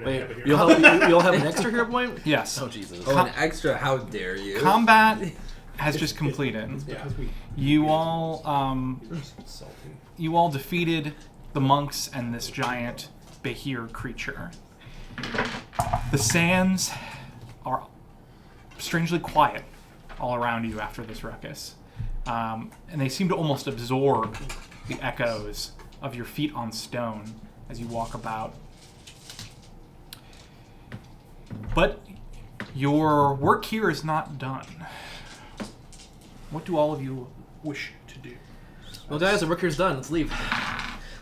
point. Wait, I have a you'll have an extra hero point? Yes. Oh, Jesus. Oh, an extra, how dare you? Combat has just completed. Yeah. You all defeated the monks and this giant Behir creature. The sands are strangely quiet all around you after this ruckus. And they seem to almost absorb the echoes of your feet on stone as you walk about. But your work here is not done. What do all of you wish to do? Well, guys, the work here's done. Let's leave.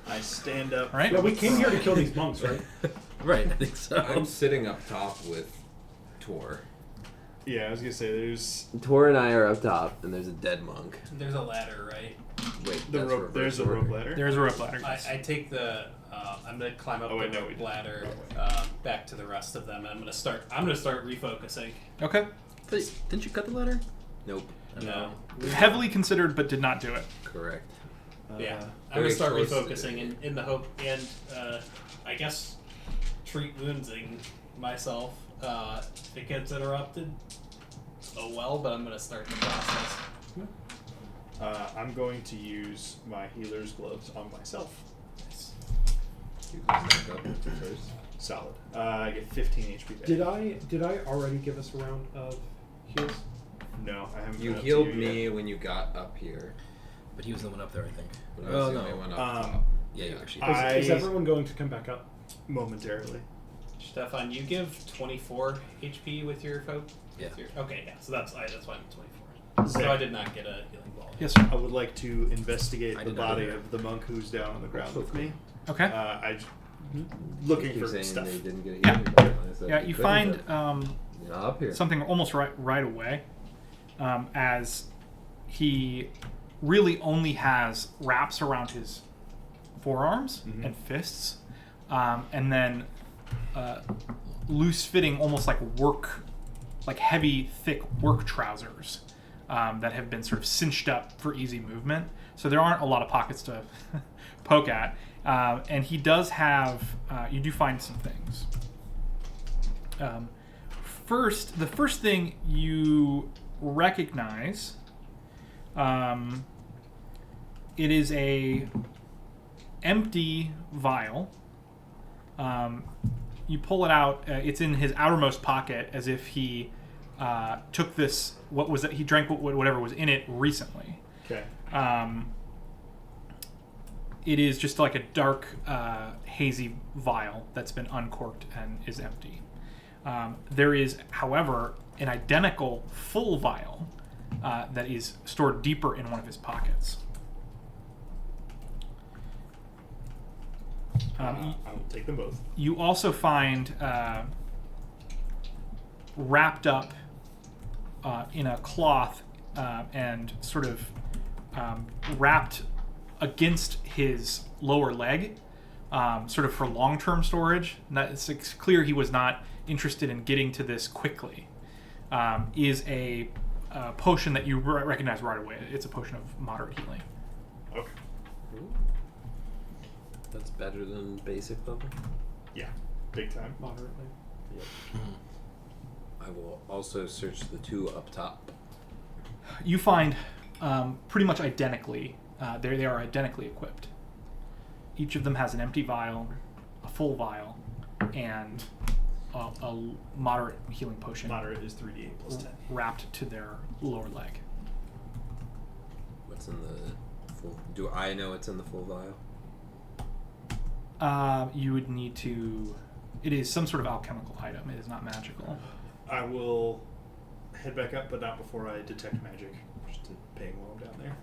I stand up. All right. Yeah, we came here to kill these monks, right? Right, I think so. I'm sitting up top with Tor. Yeah, I was gonna say there's Tor and I are up top, and there's a dead monk. There's a ladder, right? Wait, the that's rope. reverse There's a order. rope ladder. There's a rope ladder. I take the. I'm gonna climb up Oh, wait, the no, we didn't. ladder back to the rest of them, and I'm gonna start refocusing. Okay. But didn't you cut the ladder? Nope. No. Heavily considered, but did not do it. Correct. Yeah, I'm very gonna start close to refocusing doing it. in the hope and I guess treat woundsing myself. If it gets interrupted, oh well. But I'm gonna start the process. I'm going to use my healer's gloves on myself. You can back up first. Solid. I get 15 HP back. Did I already give us a round of heals? No, I haven't. You been up to healed you me yet. when you got up here. But he was the one up there, I think. But I was Oh, the no. only one up Um, top. Yeah, you actually. Is everyone going to come back up? Momentarily. Stefan, you give 24 HP with your folk. Yeah. Okay, yeah. So that's why I'm 24. So I did not get a healing ball. Yes, sir. I would like to investigate I the did not body either. of the monk who's down on the ground with me. Okay. Looking Keep for saying stuff. they didn't get a Yeah. healing ball. I said Yeah, they you couldn't, find but you're not up here. something almost right away, as he really only has wraps around his forearms and fists, and then loose-fitting, almost like heavy, thick work trousers that have been sort of cinched up for easy movement. So there aren't a lot of pockets to poke at. And he does have, you do find some things. The first thing you recognize, it is a empty vial. You pull it out, it's in his outermost pocket, as if he took this, what was it, he drank whatever was in it recently. Okay. It is just like a dark, hazy vial that's been uncorked and is empty. There is, however, an identical full vial that is stored deeper in one of his pockets. I will take them both. You also find wrapped up in a cloth and sort of wrapped against his lower leg, sort of for long-term storage. It's clear he was not interested in getting to this quickly. Is a potion that you recognize right away. It's a potion of moderate healing. Okay. That's better than basic level. Yeah. Big time. Moderately. I will also search the two up top. You find pretty much identically, they are identically equipped. Each of them has an empty vial, a full vial, and a moderate healing potion Moderate is 3d8 plus 10. wrapped to their lower leg. What's in the full? Do I know it's in the full vial? You would need to. It is some sort of alchemical item. It is not magical. I will head back up, but not before I detect magic. Just to ping while I'm down there.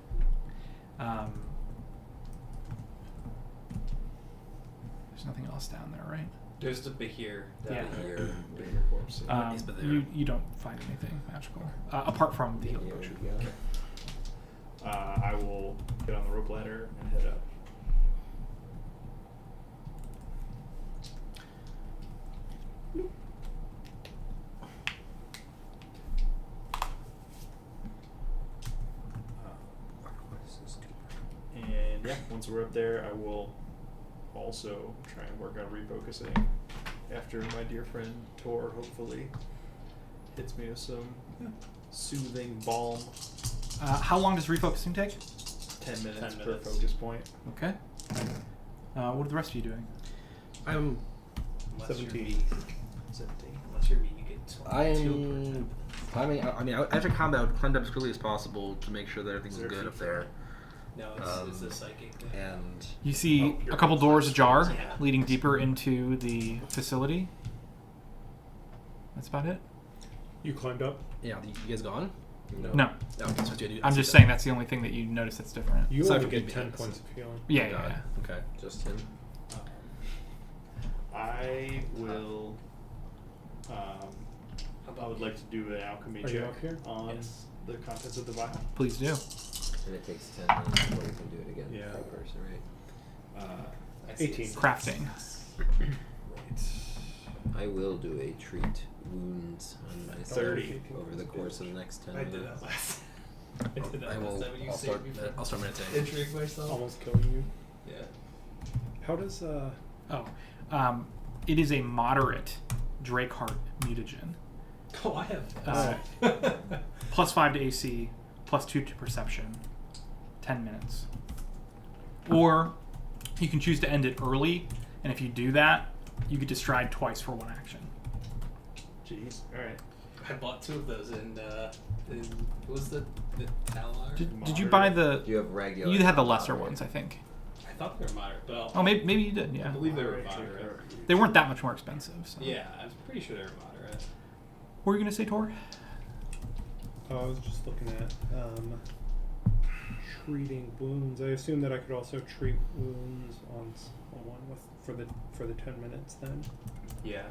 There's nothing else down there, right? There's the Behir. Yeah. Here. Bigger corpse. but there. You don't find anything magical apart from the healing potion. I will get on the rope ladder and head up. And yeah, once we're up there, I will also try and work on refocusing after my dear friend Tor hopefully hits me with some soothing balm. How long does refocusing take? 10 minutes 10 per minutes. focus point. Okay. What are the rest of you doing? I'm. Unless you're 17. me. 17. Unless you're me, you get 22 per I'm climbing. After combat, I would climb up as quickly as possible to make sure that everything's Is there good a up there. No, it's a psychic thing. And You see you're a couple doors ajar Yeah. leading deeper into the facility. That's about it. You climbed up. yeah, you guys gone? No, No, that's what you do. I'm just saying that's the only thing that you notice that's different. You So I only forget get me, 10 that's points it. of healing. Yeah, God. yeah. Okay. Just him. I will. I would like to do an alchemy Are you check up here? on Yes. the contents of the vial. Please do. And it takes 10 minutes before you can do it again Yeah. per person, right? I see 18. it's- Crafting. I will do a treat wounds on myself 30. over the course of the next 10 I did minutes. that last. I did that I last will. time when you I'll saved start. me from I'll start meditating. injuring myself. Almost killing you. Yeah. How does It is a moderate Drakeheart mutagen. Oh, I have. Plus 5 to AC, plus 2 to perception. 10 minutes. Or you can choose to end it early, and if you do that, you get to stride twice for one action. Jeez. All right. I bought 2 of those in what was the Talar? Did you buy the? You have regular. You had the lesser moderate. ones, I think. I thought they were moderate, but Oh, maybe you did. I Yeah, believe they were Moderate moderate. they weren't that much more expensive. So. Yeah, I'm pretty sure they were moderate. What were you gonna say, Tor? I was just looking at treating wounds. I assume that I could also treat wounds on someone for the 10 minutes then. Yeah.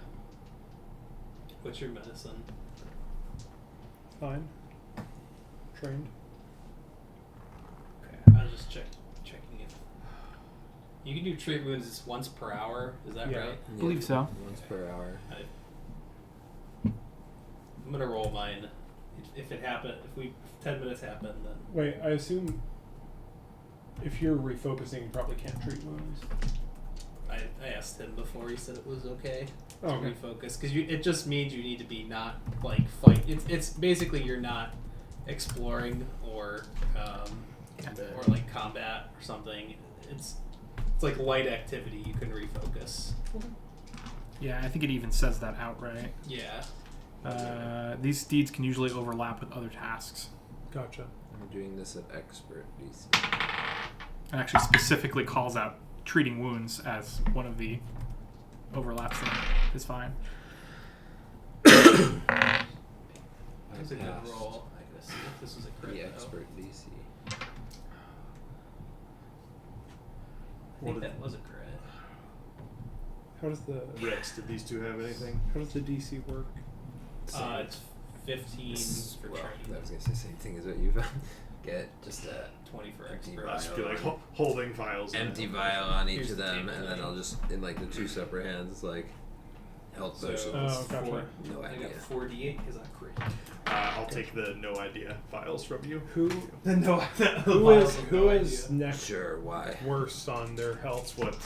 What's your medicine? Fine. Trained. Okay, I was just checking if you can do treat wounds once per hour. Is that Yeah. right? I believe so. Once per hour. I'm gonna roll mine. If 10 minutes happen, then Wait, I assume if you're refocusing, you probably can't treat wounds. I asked him before. He said it was okay to Oh, okay. refocus because it just means you need to be not like fight. It's basically you're not exploring or like combat or something. It's like light activity. You can refocus. Yeah, I think it even says that outright. Yeah. These steeds can usually overlap with other tasks. Gotcha. I'm doing this at expert DC. It actually specifically calls out treating wounds as one of the overlaps that is fine. That was a good passed roll. I gotta see if this was a crit. The though. expert DC. I think that was a crit. How does the Rex, did these two have anything? DC work? It's 15 for Well, training. I was gonna say the same thing as what you found. Get just a 20 for empty expert. I just vial feel like on- holding files. in empty it. vial on each Here's of the them, table and then thing. I'll just in like the 2 separate hands, like health So potions. Oh, gotcha. No I idea. got 48 because I crit. I'll take the no idea files from you. Who No, who is next Sure, why? worse on their That's health? what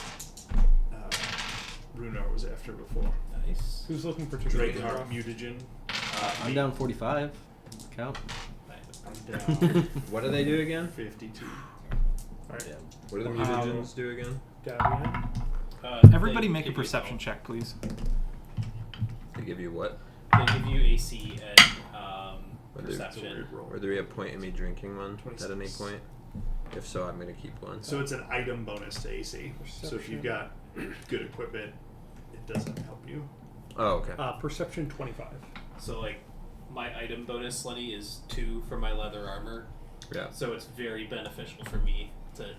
Runar was after before. Nice. Who's looking particularly Drakenheart rough? mutagen. I'm down 45. Count. I'm down What do they do again? 52. Alright. Yeah. What do the Wow. mutagens do again? Davian. Everybody They make a give you perception health. check, please. They give you what? They give you AC and Or do- perception. Or do we have point in me drinking one at any 26. point? If so, I'm gonna keep one. So it's an item bonus to AC. So if you've got good equipment, it doesn't help you. Oh, okay. Perception 25. So like my item bonus, Lenny, is 2 for my leather armor. Yeah. So it's very beneficial for me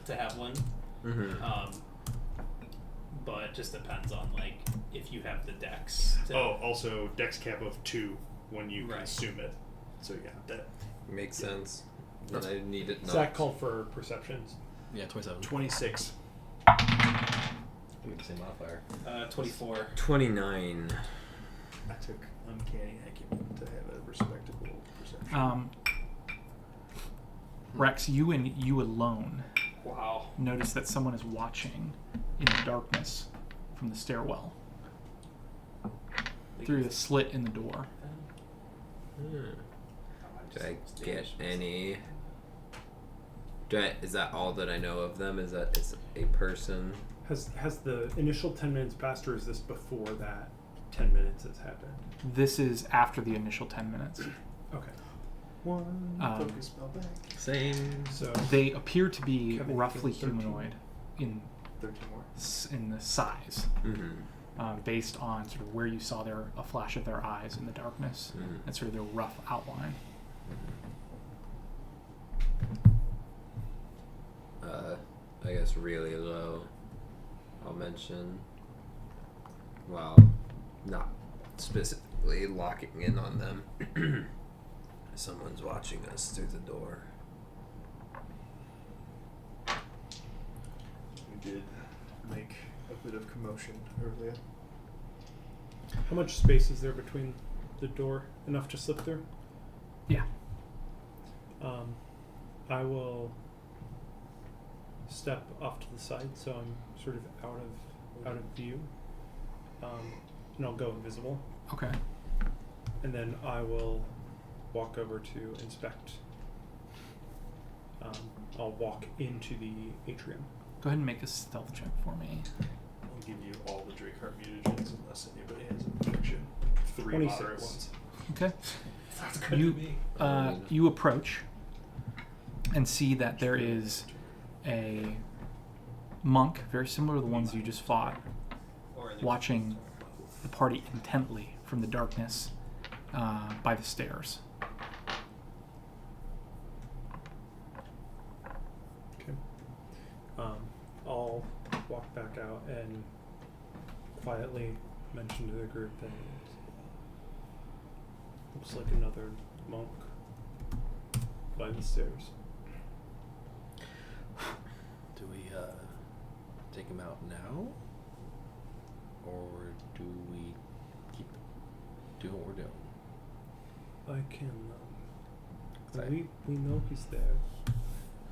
to have one. Mm-hmm. But it just depends on like if you have the dex. Also dex cap of 2 when you Right. consume it. So yeah, that Makes sense. Then I need it not. Zach called for perceptions. Yeah, 27. 26. Give me the same modifier. 24. 29. I took uncanny acumen to have a respectable perception. Rex, you and you alone Wow. notice that someone is watching in the darkness from the stairwell. through the slit in the door. Do I get any? Is that all that I know of them? Is that it's a person? Has the initial 10 minutes passed, or is this before that 10 minutes has happened? This is after the initial 10 minutes. Okay. One Um, focus spell back. Same. So They appear to be Kevin roughly kills 13. humanoid in 13 more. in the size, based on sort of where you saw a flash of their eyes in the darkness and sort of their rough outline. I guess really low. I'll mention. Well, not specifically locking in on them. Someone's watching us through the door. We did make a bit of commotion earlier. how much space is there between the door? Enough to slip through? Yeah. I will step off to the side so I'm sort of out of view. And I'll go invisible. Okay. And then I will walk over to inspect. I'll walk into the atrium. Go ahead and make a stealth check for me. I'll give you all the Drakeheart mutagens unless anybody has an infection. 3 26. moderate ones. Okay. Sounds good You to me. you approach and see that there is a monk, very similar to the ones you just fought, watching the party intently from the darkness by the stairs. Okay. I'll walk back out and quietly mention to the group that it looks like another monk by the stairs. Do we take him out now, or do we keep doing what we're doing? I can. Sorry. We know he's there.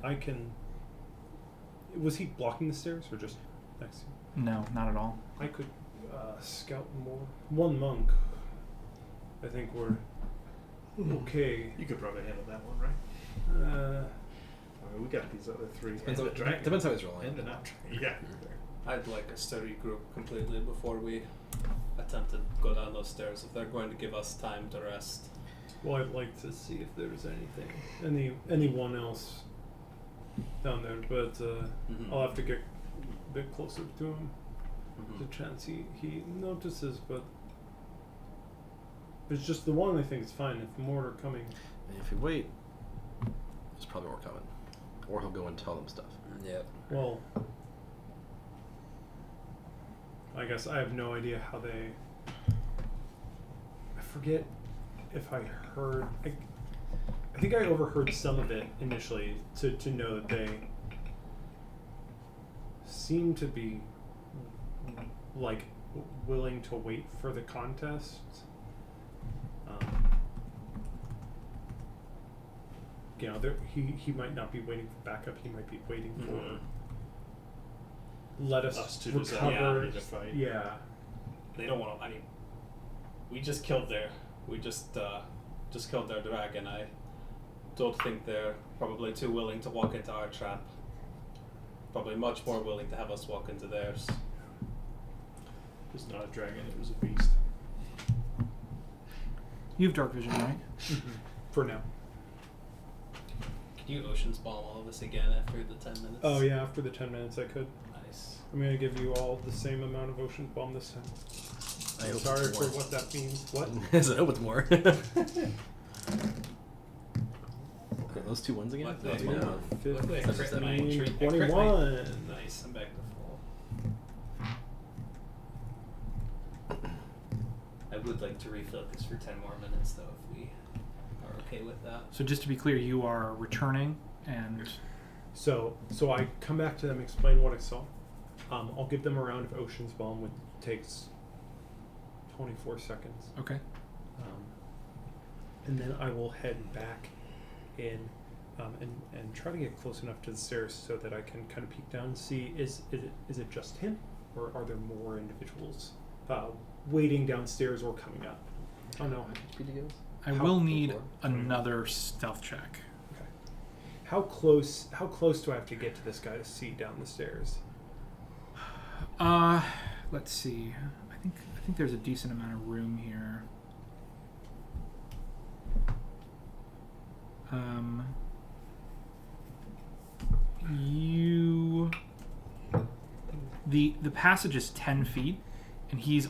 I can. Was he blocking the stairs or just next to him? No, not at all. I could scout more. One monk. I think we're okay. You could probably handle that one, right? I mean, we got these other 3. Depends, and the dragon. depends how he's rolling. And the not dragon. Yeah. I'd like us to regroup completely before we attempt to go down those stairs. If they're going to give us time to rest. Well, I'd like to see if there's anyone else down there, but I'll have to get a bit closer to him. The chance he notices, but if it's just the one, I think it's fine. If more are coming, And if we wait, there's probably more coming, or he'll go and tell them stuff. Yep. well, I guess I have no idea how they. I forget if I heard. I think I overheard some of it initially to know that they seem to be like willing to wait for the contest. You know, he might not be waiting for backup. He might be waiting for let us to recover. decide to fight. Yeah. They don't want to. I mean, we just killed their dragon. I don't think they're probably too willing to walk into our trap. Probably much more willing to have us walk into theirs. It was not a dragon, it was a beast. You have dark vision, right? For now. Can you oceans bomb all of this again after the 10 minutes? Oh yeah, after the 10 minutes I could. Nice. I'm gonna give you all the same amount of ocean bomb this time. I hope Sorry it's for more. what that means. What? I hope it's more. Okay, those 2 ones again? What That's the- one yeah. more. Luckily, I crit 15, my treat. I crit 21. Nice. I'm back to full. I would like to refocus for 10 more minutes, though, if we are okay with that. So just to be clear, you are returning and So I come back to them, explain what I saw. I'll give them a round of ocean's bomb, which takes 24 seconds. okay. And then I will head back in and try to get close enough to the stairs so that I can kind of peek down and see is it just him, or are there more individuals waiting downstairs or coming up. Oh no. I will need another stealth check. How close do I have to get to this guy to see down the stairs? Let's see. I think there's a decent amount of room here. The passage is 10 feet, and he's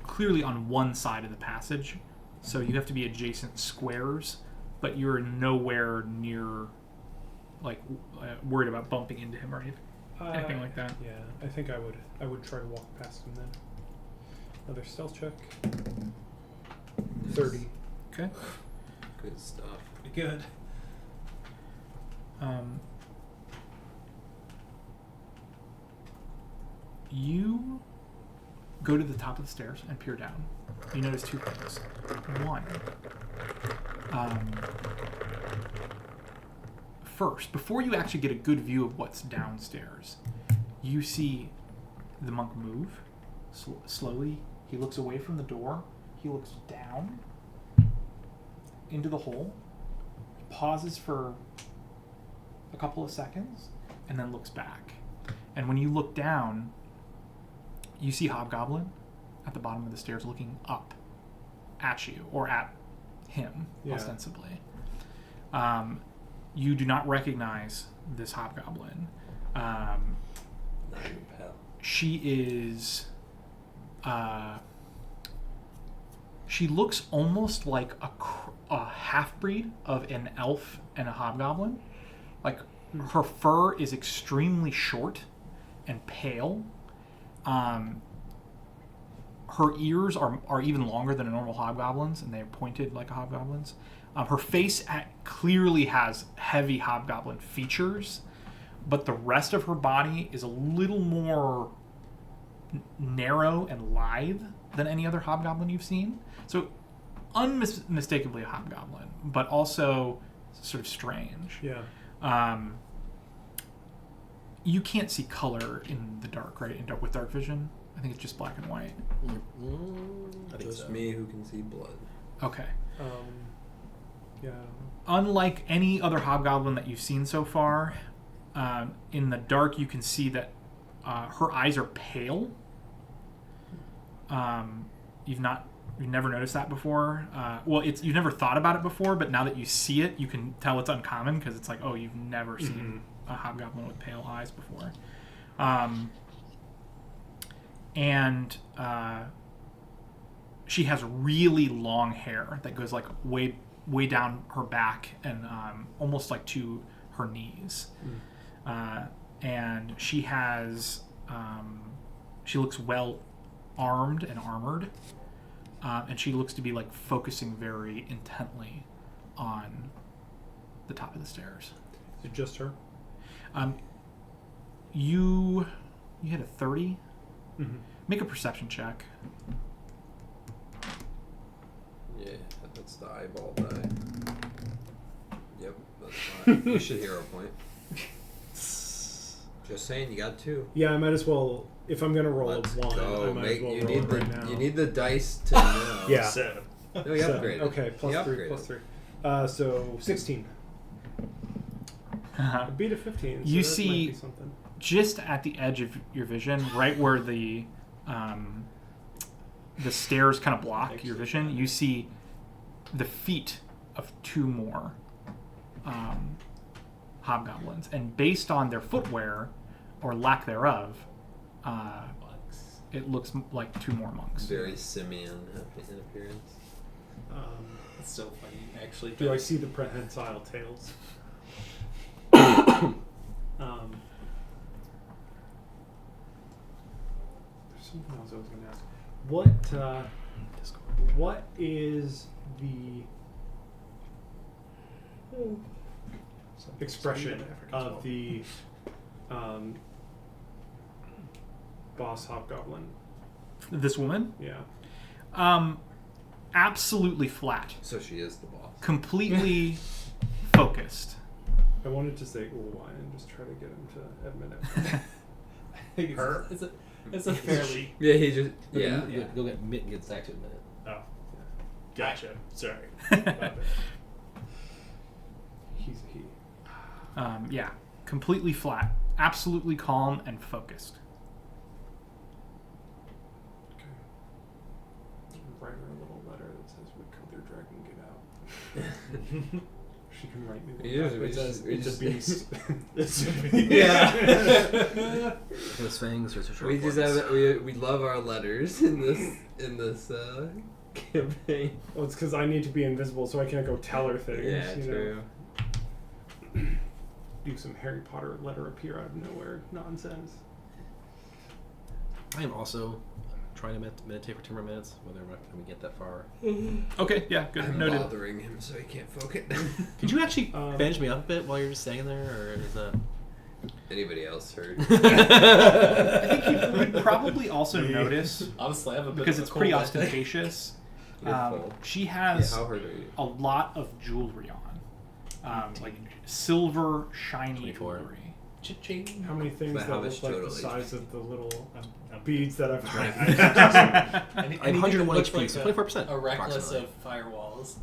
clearly on one side of the passage, so you have to be adjacent squares, but you're nowhere near, like, worried about bumping into him or anything like that. Yeah, I think I would try to walk past him then. Another stealth check. 30. Okay. Good stuff. Pretty good. You go to the top of the stairs and peer down. You notice two things. One, first, before you actually get a good view of what's downstairs, you see the monk move slowly. He looks away from the door. He looks down into the hole. He pauses for a couple of seconds and then looks back. And when you look down, you see Hobgoblin at the bottom of the stairs looking up at you, or at him, ostensibly. You do not recognize this Hobgoblin. Not even pal. She is... she looks almost like a half-breed of an elf and a hobgoblin. Like, her fur is extremely short and pale. Her ears are even longer than a normal hobgoblin's, and they're pointed like a hobgoblin's. Her face clearly has heavy hobgoblin features, but the rest of her body is a little more narrow and lithe than any other hobgoblin you've seen. So unmistakably a hobgoblin, but also sort of strange. Yeah. You can't see color in the dark, right? With dark vision, I think it's just black and white. I think Just so. me who can see blood. Okay. Yeah. Unlike any other hobgoblin that you've seen so far, in the dark you can see that her eyes are pale. You've never noticed that before. You've never thought about it before, but now that you see it, you can tell it's uncommon, because it's like, oh, you've never seen a hobgoblin with pale eyes before. And she has really long hair that goes like way down her back and almost like to her knees. And she has she looks well armed and armored, and she looks to be like focusing very intently on the top of the stairs. Is it just her? You hit a 30. Mm-hmm. Make a perception check. Yeah, that's the eyeball die. Yep, that's fine. You should hero point. Just saying, you got 2. Yeah, I might as well. If I'm gonna roll Let's a 1, go. I might as well roll it right now. You need the dice to know. Yeah. 7. No, you So, upgraded. okay, plus You 3, upgraded. plus 3. So 16. I beat a 15. So You that see- might be something. Just at the edge of your vision, right where the stairs kind of block your vision, you see the feet of 2 more hobgoblins, and based on their footwear or lack thereof, it looks like 2 more monks. Very simian in appearance. That's so funny, actually. Do I see the prehensile tails? There's something else I was going to ask. What is the expression of the boss hobgoblin? This woman, Yeah. absolutely flat, So she is the boss. completely focused. I wanted to say ooh and just try to get him to admit it. I think Her? Is it? It's a fairly. Yeah, he just. Go Yeah. get, go get Mitt and get back to it in a minute. Oh. Gotcha. Sorry. My bad. He's a he. Yeah, completely flat, absolutely calm and focused. Okay. Write her a little letter that says, "Would Kother Dragon get out?" She can write me one back that says, "It's a beast." It's Yeah. Those fangs are so We just have we love our letters in this campaign. Well, it's because I need to be invisible, so I can't go tell her things. Yeah, you true. Know? Do some Harry Potter letter appear out of nowhere nonsense. I am also trying to meditate for 10 more minutes, whether or not we get that far. Okay, yeah, good. I'm Noted. bothering him so he can't focus. Could you actually Um, bandage me up a bit while you're just standing there, or is that... Anybody else heard? I think you would probably also notice, Honestly, I have a bit because of a it's pretty cold, I think. ostentatious, You're full. she Yeah, has how hurt are you? a lot of jewelry on. Like silver, shiny 24. jewelry. Cha-ching. How many things But how that much look like the total size HP? of the little I'm beads that I've Anything I have that 101 looks HP, like so a- 24%. A reckless approximately. of firewalls.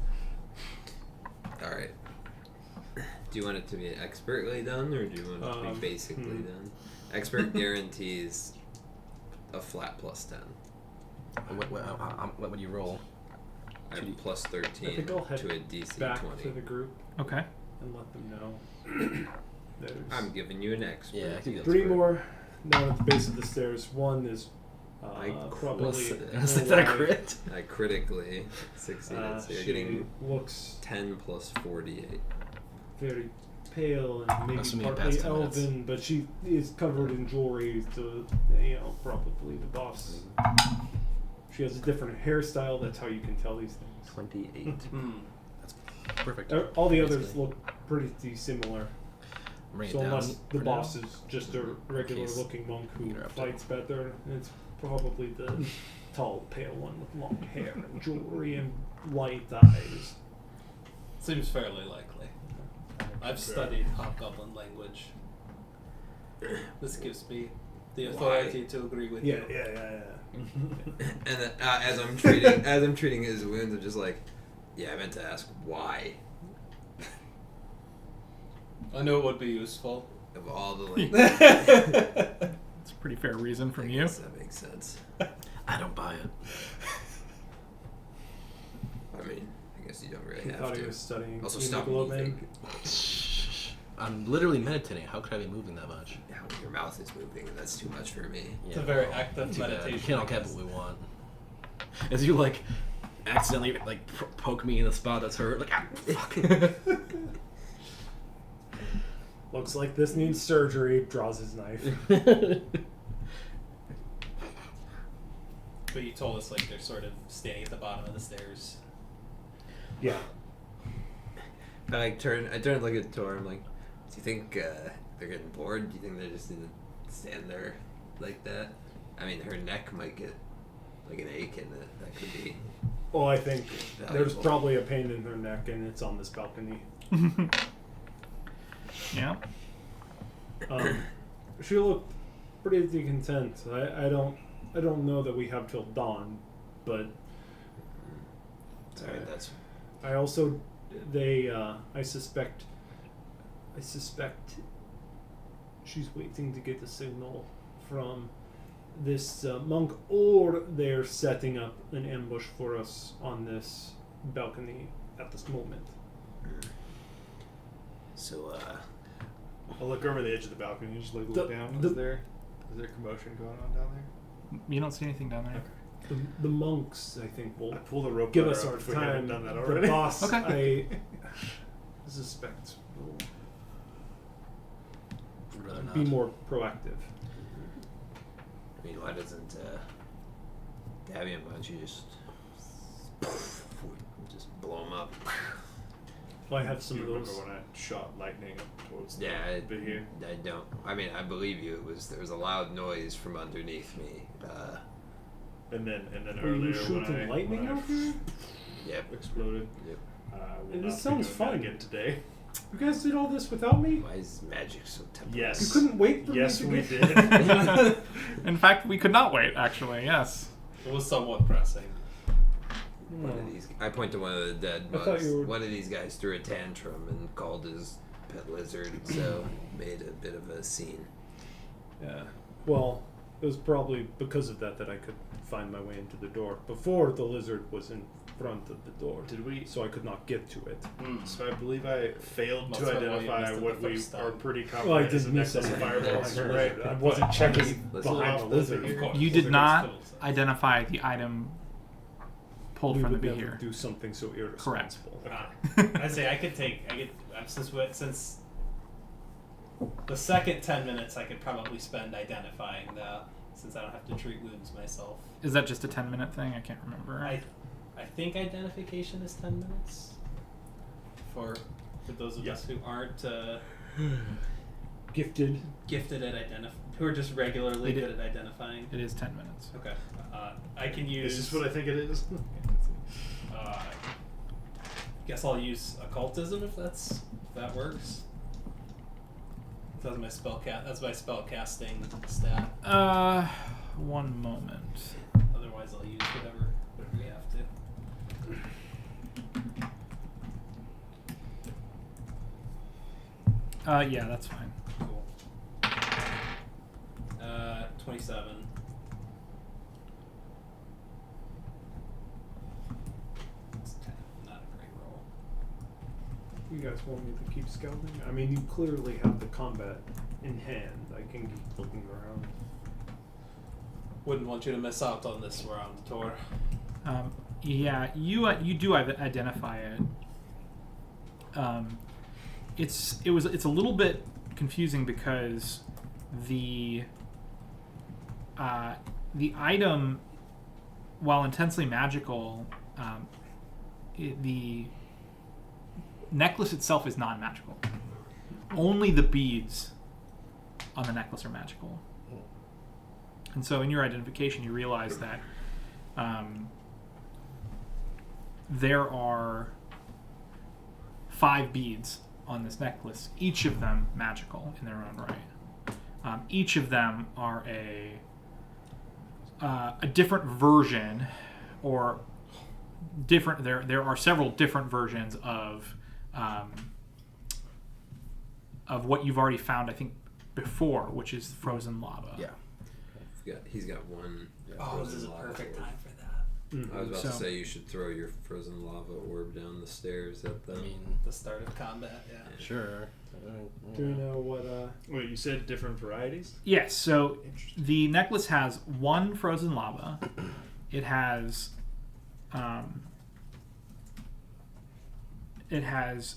Alright. Do you want it to be expertly done, or do you want it to be basically done? Expert guarantees a flat +10. What would you roll? I have +13 I think I'll head to a DC back 20. to the group Okay. and let them know. There's I'm giving you an expert. Yeah, I think that's 3 right. more down at the base of the stairs. One is I probably. Is that a crit? I critically succeeded, so you're She getting looks 10 plus 48. very pale and maybe Assuming it partly passed 10 minutes. elven, but she is covered in jewelry. So probably the boss. She has a different hairstyle. That's how you can tell these things. 28. Hmm. Perfect. All the others Basically. look pretty similar. I'm writing So it down unless the for boss now. is just a regular case looking monk who we interrupt fights better, it's probably the tall, pale one with long hair and jewelry and light eyes. Seems fairly likely. I've studied Hobgoblin language. This gives me the authority to agree with you. yeah. And as I'm treating his wounds, I'm just like, yeah, I meant to ask why. I know it would be useful. Of all the like, It's a pretty fair reason from you. guess that makes sense. I don't buy it. I mean, I guess you don't really He have thought he to. was studying Also, stop hemoglobin. moving. I'm literally meditating. How could I be moving that much? Now your mouth is moving, and that's too much for me. It's a very active too bad. meditation, We can't all I get guess. what we want. As you like accidentally like poke me in the spot that's hurt, like ah, fuck. Looks like this needs surgery. Draws his knife. But you told us like they're sort of standing at the bottom of the stairs. Yeah. I turn and look at Tor. I'm like, do you think they're getting bored? Do you think they're just gonna stand there like that? I mean, her neck might get like an ache in it. That could be. Well, I think there's Valuable. probably a pain in her neck, and it's on this balcony. Yeah. She looked pretty content. I don't know that we have till dawn, but Sorry, that's. I also I suspect she's waiting to get a signal from this monk, or they're setting up an ambush for us on this balcony at this moment. So, I'll look over the edge of the balcony, just like The- look down. the- Is there commotion going on down there? You don't see anything down there. Okay. The monks, I think, will I pull the rope give ladder us up our if we haven't time. done that The already. boss, Okay. I suspect, will I'd rather not. be more proactive. I mean, why doesn't Davian, why don't you just blow him up? I have some You of remember those. when I shot lightning up towards Yeah, the bit here? I don't. I mean, I believe you. There was a loud noise from underneath me. And then Were you earlier shooting when I lightning out here? Yep. exploded. Yep. Will This not be sounds doing that fun. again today. You guys did all this without me? Why is magic so temporary? Yes. You couldn't wait for Yes, me we to did. In fact, we could not wait. Actually, yes. It was somewhat pressing. One of these, I point to one of the dead I thought bugs. you were- One of these guys threw a tantrum and called his pet lizard, so made a bit of a scene. Yeah. Well, it was probably because of that I could find my way into the door. Before, the lizard was in front of the door. Did we? So I could not get to it. So I believe I failed Must to have why you identify missed it what the we first time. are pretty Well, I confident is a did miss necklace of something. fireballs. Right. I wasn't checking Listen, behind the lizard. Of course. You Those did are not good skills. identify the item pulled We from the would never beer. do something so irresponsible. I say I could since the second 10 minutes I could probably spend identifying since I don't have to treat wounds myself. Is that just a 10-minute thing? I can't remember. I think identification is 10 minutes. For those of us who aren't Gifted. gifted at who are just regularly It- good at identifying. It is 10 minutes. Okay. I can use. Is this what I think it is? Guess I'll use occultism if that works. That's my spell casting stat. One moment. Otherwise, I'll use whatever we have to. Yeah, that's fine. Cool. 27. It's kind of not a great roll. You guys want me to keep scouting? I mean, you clearly have the combat in hand. I can keep looking around. Wouldn't want you to miss out on this round, Tor. Yeah, you do identify it. It's a little bit confusing because the item, while intensely magical, the necklace itself is non-magical. Only the beads on the necklace are magical. And so in your identification, you realize that there are 5 beads on this necklace, each of them magical in their own right. Each of them are a different version, or different. There are several different versions of what you've already found, I think, before, which is frozen lava. Yeah. He's got one. Oh, this frozen is a lava perfect orb. time for that. I was about to So- say you should throw your frozen lava orb down the stairs at them. I mean, The start of combat, yeah. sure. Do you know what? Wait, you said different varieties? Yes, so Interesting. the necklace has 1 frozen lava. It has it has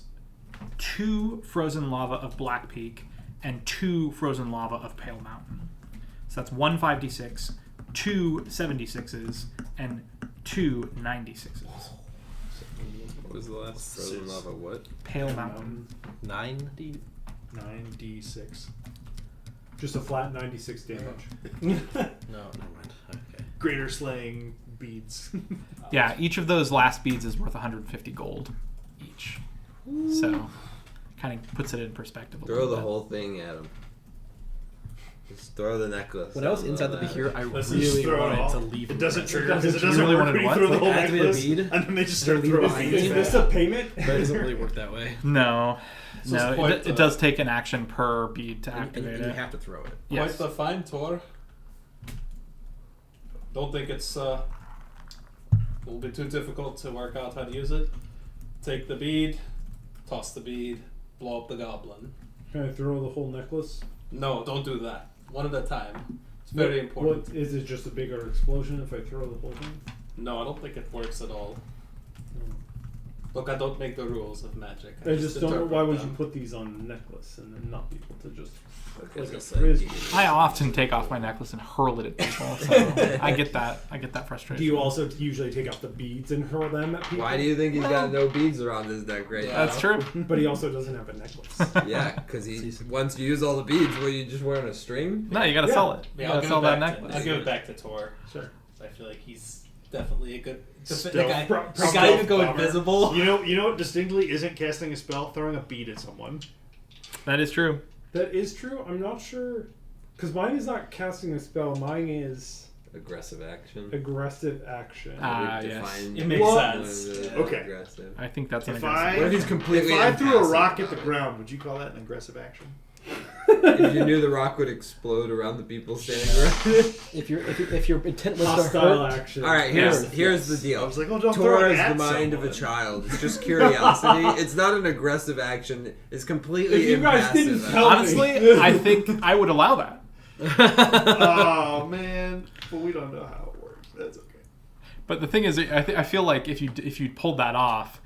2 frozen lava of Black Peak and 2 frozen lava of Pale Mountain. So that's 1 5d6, 2 76s, and 2 96s. What was the last frozen lava? What? Pale Mountain. 90? 9d6. Just a flat 96 damage. No, never mind. Okay. Greater slaying beads. Yeah, each of those last beads is worth 150 gold each. So, kind of puts it in perspective a Throw little the bit. whole thing at him. Just throw the necklace. When I was down inside the ladder. beer, I Let's just really throw it wanted all. to leave. It doesn't the trigger rest. because it You doesn't really work wanted when you what? throw the Like, whole activate a necklace, bead? and then they just start Leave throwing behind beads you. back. Is this a payment? But it doesn't really work that way. No, This no, is quite it does take an action per bead to And activate you it. have to throw it. Yes. Quite the find, Tor. Don't think it's will be too difficult to work out how to use it. Take the bead, toss the bead, blow up the goblin. Can I throw the whole necklace? No, don't do that. One at a time. It's very important. What is it? Just a bigger explosion if I throw the whole thing? No, I don't think it works at all. Look, I don't make the rules of magic. I just don't know interpret why would them. you put these on a necklace and then not be able to just Because like a it's like frisbee. I often take off my necklace and hurl it at people, so I get that frustration. Do you also usually take out the beads and hurl them at people? Why do you think he's got no beads around his neck right now? That's true. But he also doesn't have a necklace. Yeah, because he once you use all the beads, will you just wearing a string? No, you gotta Yeah. sell it. You Yeah, gotta sell that I'll necklace. give it back to Tor. Sure. I feel like he's definitely a good. The Stealth. guy, the Stealth guy who go bomber. invisible. You know what distinctly isn't casting a spell? Throwing a bead at someone. That is true. That is true. I'm not sure. Because mine is not casting a spell. Mine is Aggressive action. aggressive action. Ah, Would yes. define It makes one sense. of the Yeah. Okay. Aggressive. I think that's an If aggressive. What if he's completely if I threw a impassive rock at the about it? ground, would you call that an aggressive action? If you knew the rock would explode around the people standing around it. If your intent was to Hostile hurt, action. All right, here's the deal. I was like, oh, don't throw Torah it is at the mind of a someone. child. It's just curiosity. It's not an aggressive action. It's completely If you guys impassive. didn't tell Honestly, I think I would allow that. Oh man, but we don't know how it works. That's okay. But the thing is, I feel like if you pulled that off,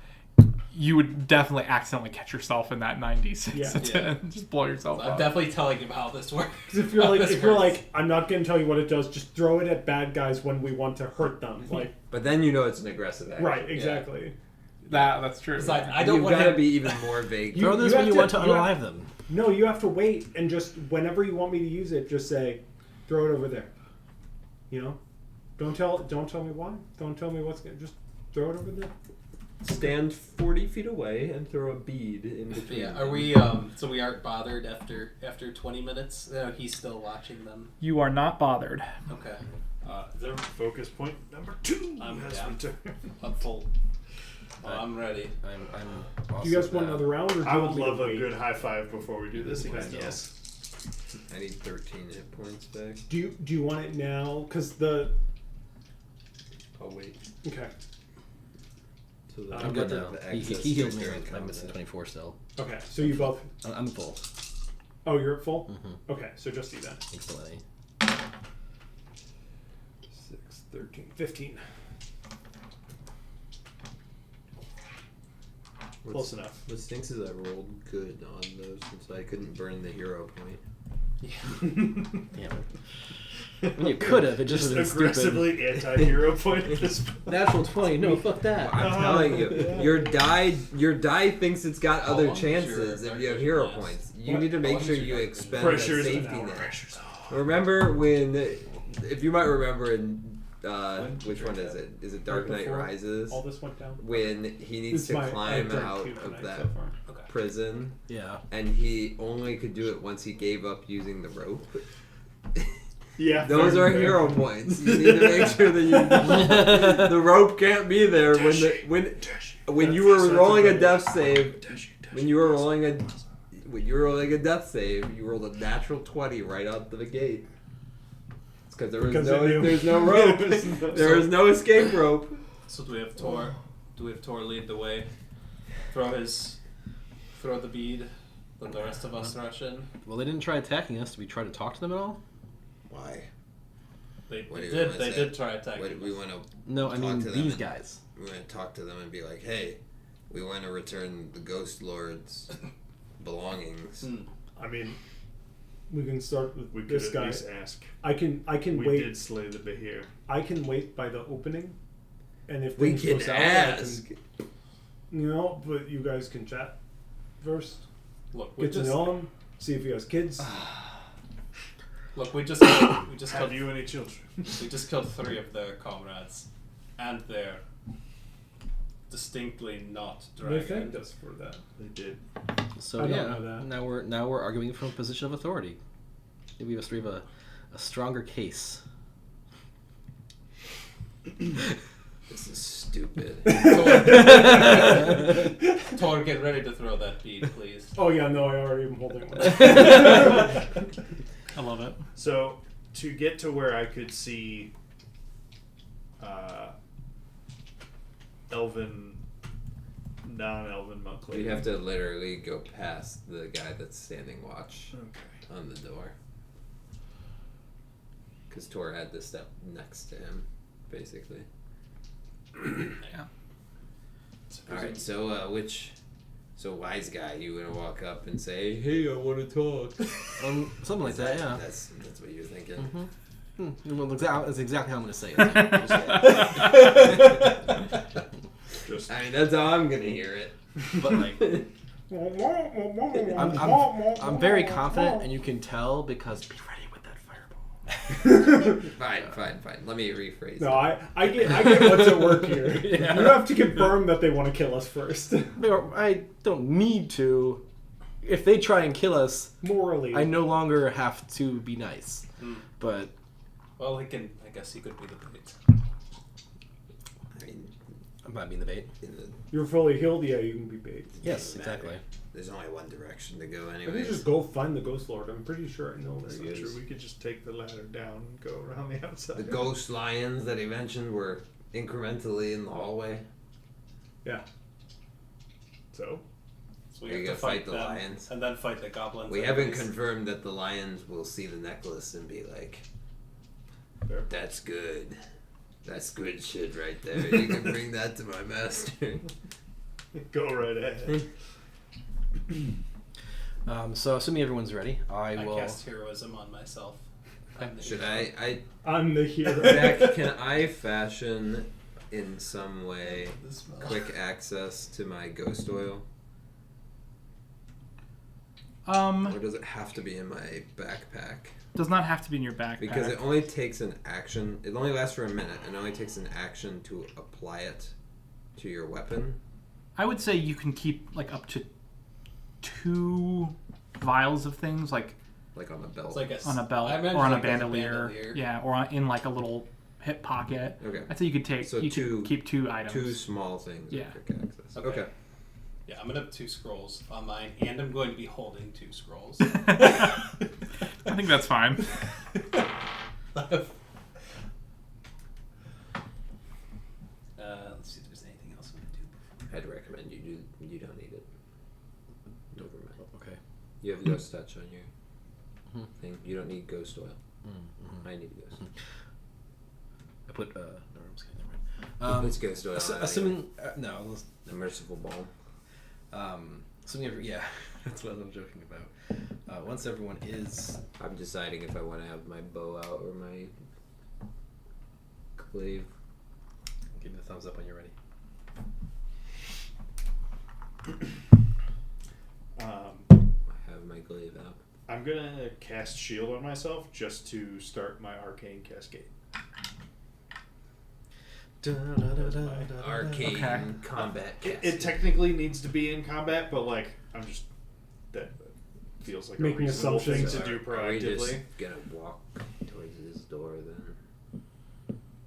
you would definitely accidentally catch yourself in that 96 Yeah. and just blow yourself I'm up. definitely telling him how this works. Because if you're How like, this if you're works. like, I'm not gonna tell you what it does. Just throw it at bad guys when we want to hurt them. Like, But then you know it's an aggressive action. right, exactly. That's true. Besides, I don't You've want got to him. be even more vague. throw this you when have you want to- to you have- unalive them. No, you have to wait and just whenever you want me to use it, just say, throw it over there. You know, don't tell me why. Don't tell me what's gonna. Just throw it over there. Stand 40 feet away and throw a bead in between. Yeah, are we? So we aren't bothered after 20 minutes. He's still watching them. You are not bothered. Okay. Their focus point number 2 I'm has down. returned. I'm full. I'm ready. I'm Do you guys want another round, or do I you would want me love to a wait? good high five before we do this again. Still. Yes. I need 13 hit points back. Do you want it now? Because the I'll wait. okay. So that I'm good I now. have He access healed to me. during I'm combat. missing 24 still. Okay, so you both. I'm full. Oh, you're at full. Mm-hmm. Okay, so just do that. Thanks, Lenny. 6, 13, 15. Close enough. What stinks is I rolled good on those, so I couldn't burn the hero point. Damn it. You could have. It just would have been stupid. aggressively anti-hero point at this point. Natural 20. No, fuck that. I'm telling you, your die thinks it's got How other long is your chances if you have pressure hero last? points. You What? need to How make long sure is your you pressure? expend that Pressure's an safety hour. net. Pressure's Remember when, if you might remember in, When? which one is it? Is it Dark Right Knight before Rises? All this went down. When he needs to climb out of that prison, Yeah. and he only could do it once he gave up using the rope. Yeah. Those fair, are fair. hero points. You need to make sure that you the rope can't be there when you were rolling a death save. When you were rolling a death save, you rolled a natural 20 right out the gate. It's because there's no rope. There is no escape rope. So do we have Tor? Do we have Tor lead the way? Throw the bead. Let the rest of us rush in. Well, they didn't try attacking us. Did we try to talk to them at all? Why? They What do you want to They say? did try attacking. What, we want to No, I mean Talk to them these and- guys. we want to talk to them and be like, hey, we want to return the Ghost Lord's belongings. I mean, We can start with we could this at guy. least ask. I can We wait. did slay the Behir. I can wait by the opening, and if We things can go south, ask. You know, but you guys can chat first. Look, we Get to just know him. See if he has kids. we just Have killed you any children? we just killed 3 of their comrades, and they're distinctly not They dragon. thanked us for that. They did. So I don't yeah, know that. now we're arguing from a position of authority. Maybe we have a stronger case. This is stupid. Tor, get ready to throw that bead, please. Oh yeah, no, I already am holding one. I love it. So to get to where I could see elven, non-elven monk lady. You have to literally go past the guy that's standing watch Okay. on the door. Because Tor had to step next to him, basically. Yeah. Alright, so wise guy, you gonna walk up and say, hey, I want to talk. Something like that. Yeah. That's what you're thinking. Mm-hmm. Well, that's exactly how I'm going to say it. Just I mean, that's how I'm gonna hear it. But like, I'm very confident, and you can tell because be ready with that fireball. Fine. Let me rephrase. No, it. I get what's at work here. Yeah. You have to confirm that they want to kill us first. I don't need to. If they try and kill us, Morally. I no longer have to be nice. But Well, he can. I guess he could be the bait. I mean, I'm not being the bait. You're fully healed, yeah, you can be bait. Yes, doesn't matter. exactly. There's only one direction to go Let me anyway. just go find the Ghost Lord. I'm pretty sure I know where That's he not is. true. We could just take the ladder down and go around the outside. The ghost lions that he mentioned were incrementally in the hallway. Yeah. So? So we Are you have to gonna fight fight the them, lions? and then fight the goblins. We at haven't least. confirmed that the lions will see the necklace and be like, Fair. "That's good. That's good shit right there. You can bring that to my master." Go right ahead. So assuming everyone's ready, I I will. cast heroism on myself. I'm the Should hero. I'm the hero. Zach, can I fashion in some way The smell. quick access to my ghost oil? Or does it have to be in my backpack? Does not have to be in your backpack. Because it only takes an action. It only lasts for a minute, and it only takes an action to apply it to your weapon. I would say you can keep like up to 2 vials of things, like Like on a belt. It's like a, on a belt I imagine or on a like as bandolier. Yeah, or in like a little hip pocket. Okay. I'd say you could take. So you two- could keep 2 items. 2 small things Yeah. with quick access. Okay. Okay. Yeah, I'm gonna have 2 scrolls on mine, and I'm going to be holding 2 scrolls. I think that's fine. Let's see if there's anything else I'm gonna do. I'd recommend you do. You don't need it. Never mind. Okay. You have ghost touch on your Mhm. thing. You don't need ghost oil. Mm-hmm. I need ghost. I put. No, I'm just kidding. Never mind. Let's ghost oil. on Assuming no. Let's, a merciful balm. assuming yeah, that's what I'm joking about. Once everyone is. I'm deciding if I want to have my bow out or my glaive. Give me the thumbs up when you're ready. I have my glaive out. I'm gonna cast shield on myself just to start my arcane cascade. Arcane Okay. combat It casting. technically needs to be in combat, but like I'm just that feels like Making a reasonable thing assumptions. to do Are we just proactively. gonna walk towards this door then?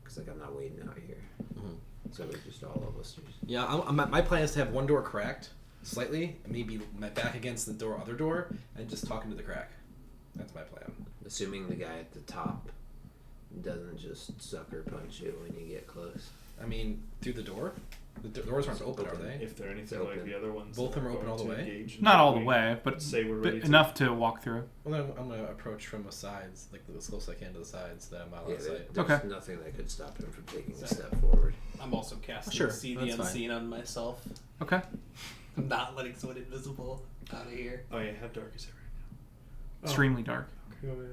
Because like I'm not waiting out here. Mhm. So we're just all of us. Yeah, my plan is to have one door cracked slightly, maybe my back against the other door, and just talk into the crack. That's my plan. Assuming the guy at the top doesn't just sucker punch you when you get close. I mean, through the door. The doors aren't open, are they? If they're anything It's like open. the other ones, Both of that them are we're open all going the to way? engage Not all until the we way, but say we're ready to. enough to walk through. Well, then I'm gonna approach from the sides, like as close as I can to the sides, that I'm out Yeah, of sight. there's Okay. nothing that could stop him from taking a step forward. I'm also casting Sure, See the that's fine. Unseen on myself. Okay. I'm not letting someone invisible out of here. Oh yeah, how dark is it right Oh. Extremely dark. You want me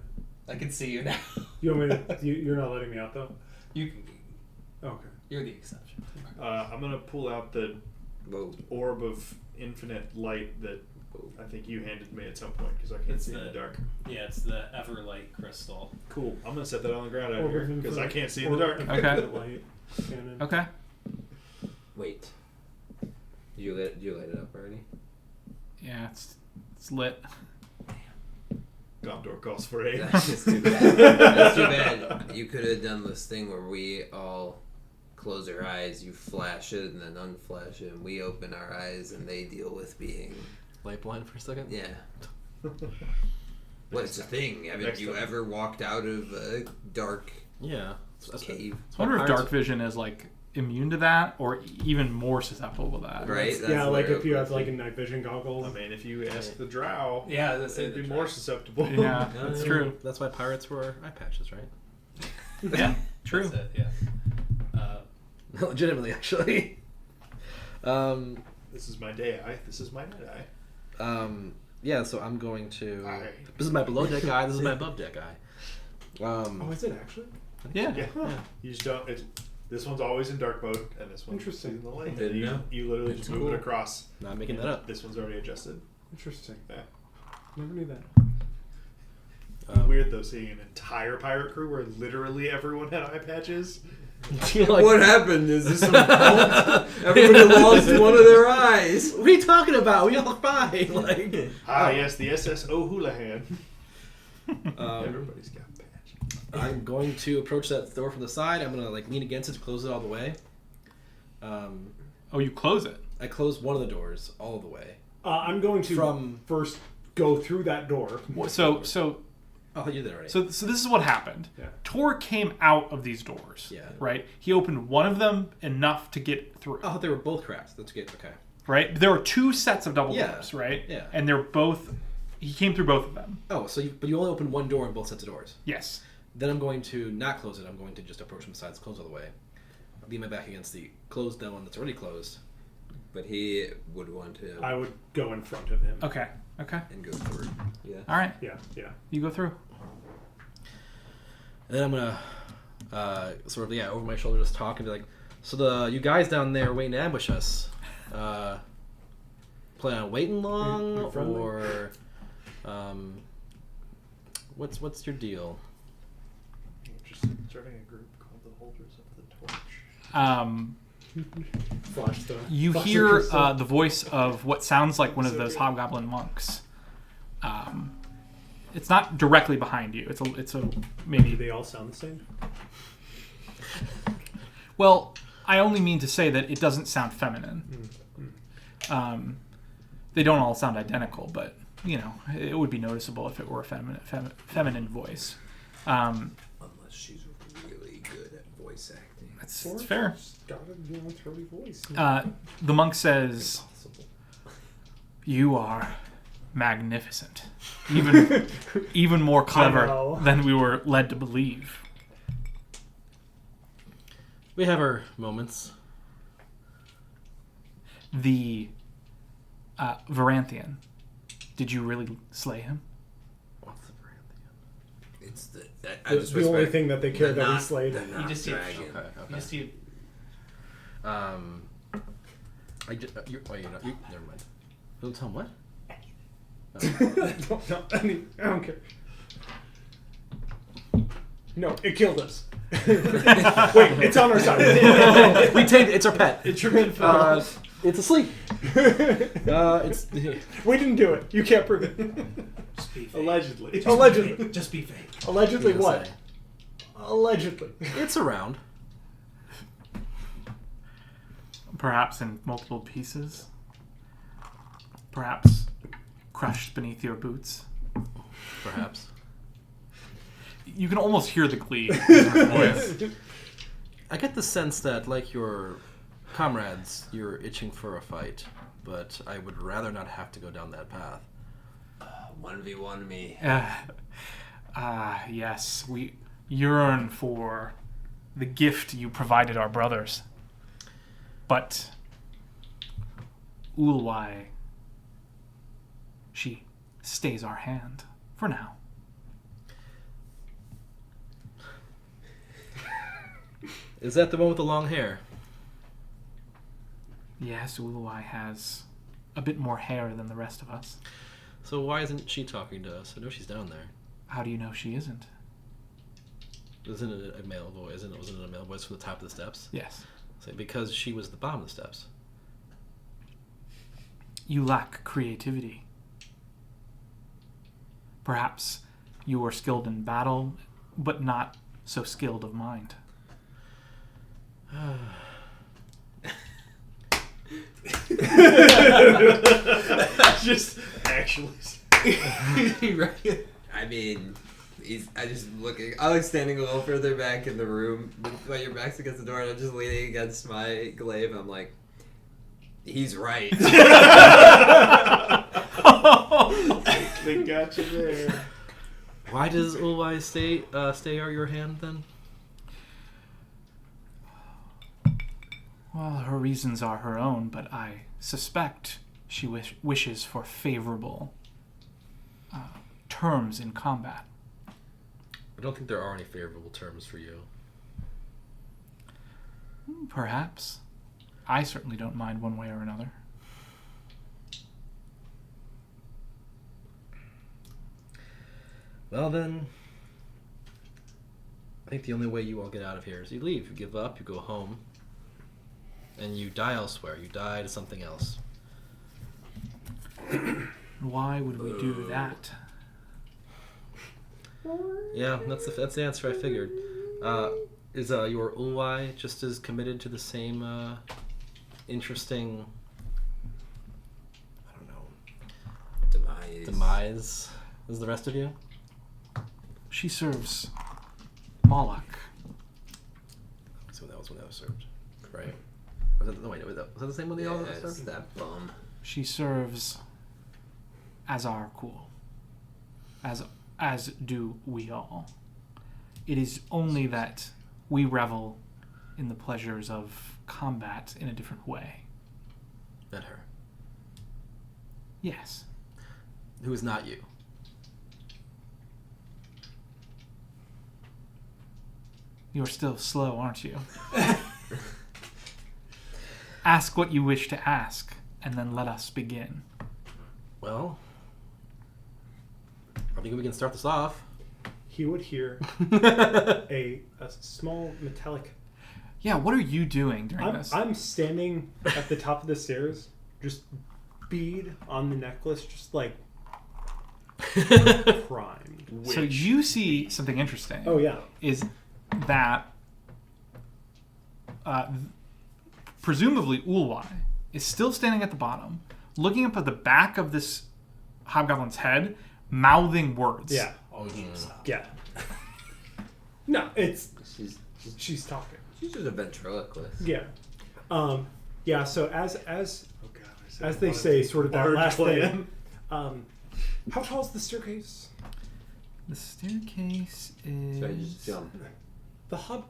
I can see you now. you want me to, you're not letting me out though? You can. Okay. You're the exception. now? I'm gonna pull out the Whoa. orb of infinite light that I think you handed me at some point because I can't It's see in the the- dark. Yeah, it's the Everlight crystal. Cool. I'm gonna set that on the ground out Orb here of because I infinite- can't see in the dark. orb of Okay. infinite light cannon. Okay. Wait. You light it up already? Yeah, it's lit. Gondor calls for aid. That's just too bad. That's too bad. You could have done this thing where we all close our eyes, you flash it, and then unflash it, and we open our eyes, and they deal with being. Light blind for a second. Yeah. What's the thing? Haven't Next you time. ever walked out of a dark Yeah. cave? I wonder if Pirates- dark vision is like immune to that or even more susceptible to that. Right? That's Yeah, like what if you I- have like a night vision goggles. I mean, if you ask the drow, Yeah, that's they'd be more susceptible. Yeah, that's true. That's why pirates wear eye patches, right? Yeah, true. That's it, yeah. Legitimately, actually. This is my day eye. This is my night eye. Yeah, so I'm going to. Aye. This is my below deck eye. This is my above deck eye. Oh, is it actually? Yeah. Yeah. You just don't. This one's always in dark mode, and this one's Interesting. in the light. Didn't you, know. you literally That's just move cool. it across. Not making that up. This one's already adjusted. Interesting. Yeah. Never knew that. Weird though, seeing an entire pirate crew where literally everyone had eye patches. What happened? Is this some cult? Everybody lost one of their eyes. What are you talking about? We all fine. Like, Yes, the SS O'Houlihan. Everybody's got patches. I'm going to approach that door from the side. I'm gonna lean against it to close it all the way. Oh, you close it. I close one of the doors all the way. I'm going to first go through that door. So Oh, you did already. this is what happened. Yeah. Tor came out of these doors. Yeah. Right? He opened one of them enough to get through. Oh, they were both cracked. That's good. Okay. Right? There are two sets of double Yeah. doors, right? Yeah. And they're both... He came through both of them. Oh, but you only opened one door in both sets of doors. Yes. Then I'm going to not close it. I'm going to just approach from the sides, close all the way. Lean my back against the closed one that's already closed. But he would want to I would go in front of him. Okay. and go through. Yeah. All right. Yeah. You go through. And then I'm gonna over my shoulder just talk and be like, so you guys down there waiting to ambush us, plan on waiting long or what's your deal? Just starting a group called the Holders of the Torch. Flash the. You flash hear crystal. the voice of what sounds like one of those hobgoblin monks. It's not directly behind you. It's a Do maybe. they all sound the same? Well, I only mean to say that it doesn't sound feminine. They don't all sound identical, but it would be noticeable if it were a feminine voice. Unless she's really good at voice acting. It's fair. Got a throaty voice. The monk says, "You are magnificent, even more I clever know. than we were led to believe." We have our moments. The Varanthian, did you really slay him? What's the brand? It's the The only thing that they care that we slayed. You just see it. Okay. You just see. Never mind. You'll tell him what? I don't care. No, it killed us. Wait, it's on our side. We take it's our pet. It's your info. It's asleep. It's We didn't do it. You can't prove it. Just be fake. Allegedly. Just Allegedly. Be fake. Just be fake. Allegedly Yeah, what? say. Allegedly. It's around. Perhaps in multiple pieces? Perhaps crushed beneath your boots? Perhaps. You can almost hear the glee in her voice. I get the sense that, like your comrades, you're itching for a fight, but I would rather not have to go down that path. 1v1 me. Yes, we yearn for the gift you provided our brothers. But Ulwai, she stays our hand for now. Is that the one with the long hair? Yes, Ulwai has a bit more hair than the rest of us. So why isn't she talking to us? I know she's down there. How do you know she isn't? Isn't it a male voice? Wasn't it a male voice from the top of the steps? Yes. So because she was the bottom of the steps. You lack creativity. Perhaps you are skilled in battle, but not so skilled of mind. Just actually. Right. I mean, I just looking. I like standing a little further back in the room, but your back's against the door, and I'm just leaning against my glaive. I'm like, he's right. They got you there. Why does Ulwai stay out your hand then? Well, her reasons are her own, but I suspect she wishes for favorable terms in combat. I don't think there are any favorable terms for you. Perhaps. I certainly don't mind one way or another. Well then, I think the only way you all get out of here is you leave. You give up. You go home. And you die elsewhere. You die to something else. Why would we do that? Yeah, that's the answer I figured. Is your Ulwai just as committed to the same interesting, I don't know, demise as the rest of you? She serves Moloch. So that was when that was served, right? Was that the same one they all served? That bum. She serves Azarkul. As do we all. It is only that we revel in the pleasures of combat in a different way. Than her. Yes. Who is not you? You're still slow, aren't you? Ask what you wish to ask, and then let us begin. Well, I think we can start this off. He would hear a small metallic. Yeah, what are you doing during this? I'm standing at the top of the stairs, just bead on the necklace, just like primed. So you see something interesting. Oh yeah. Is that presumably Ulwai is still standing at the bottom, looking up at the back of this hobgoblin's head, mouthing words. Yeah. Oh, stop. Yeah. No, it's She's talking. She's just a ventriloquist. Yeah. Yeah. So as Oh god, I said as they one say, of sort of that large last plan. thing. How tall is the staircase? The staircase is... So I just jump. The hub.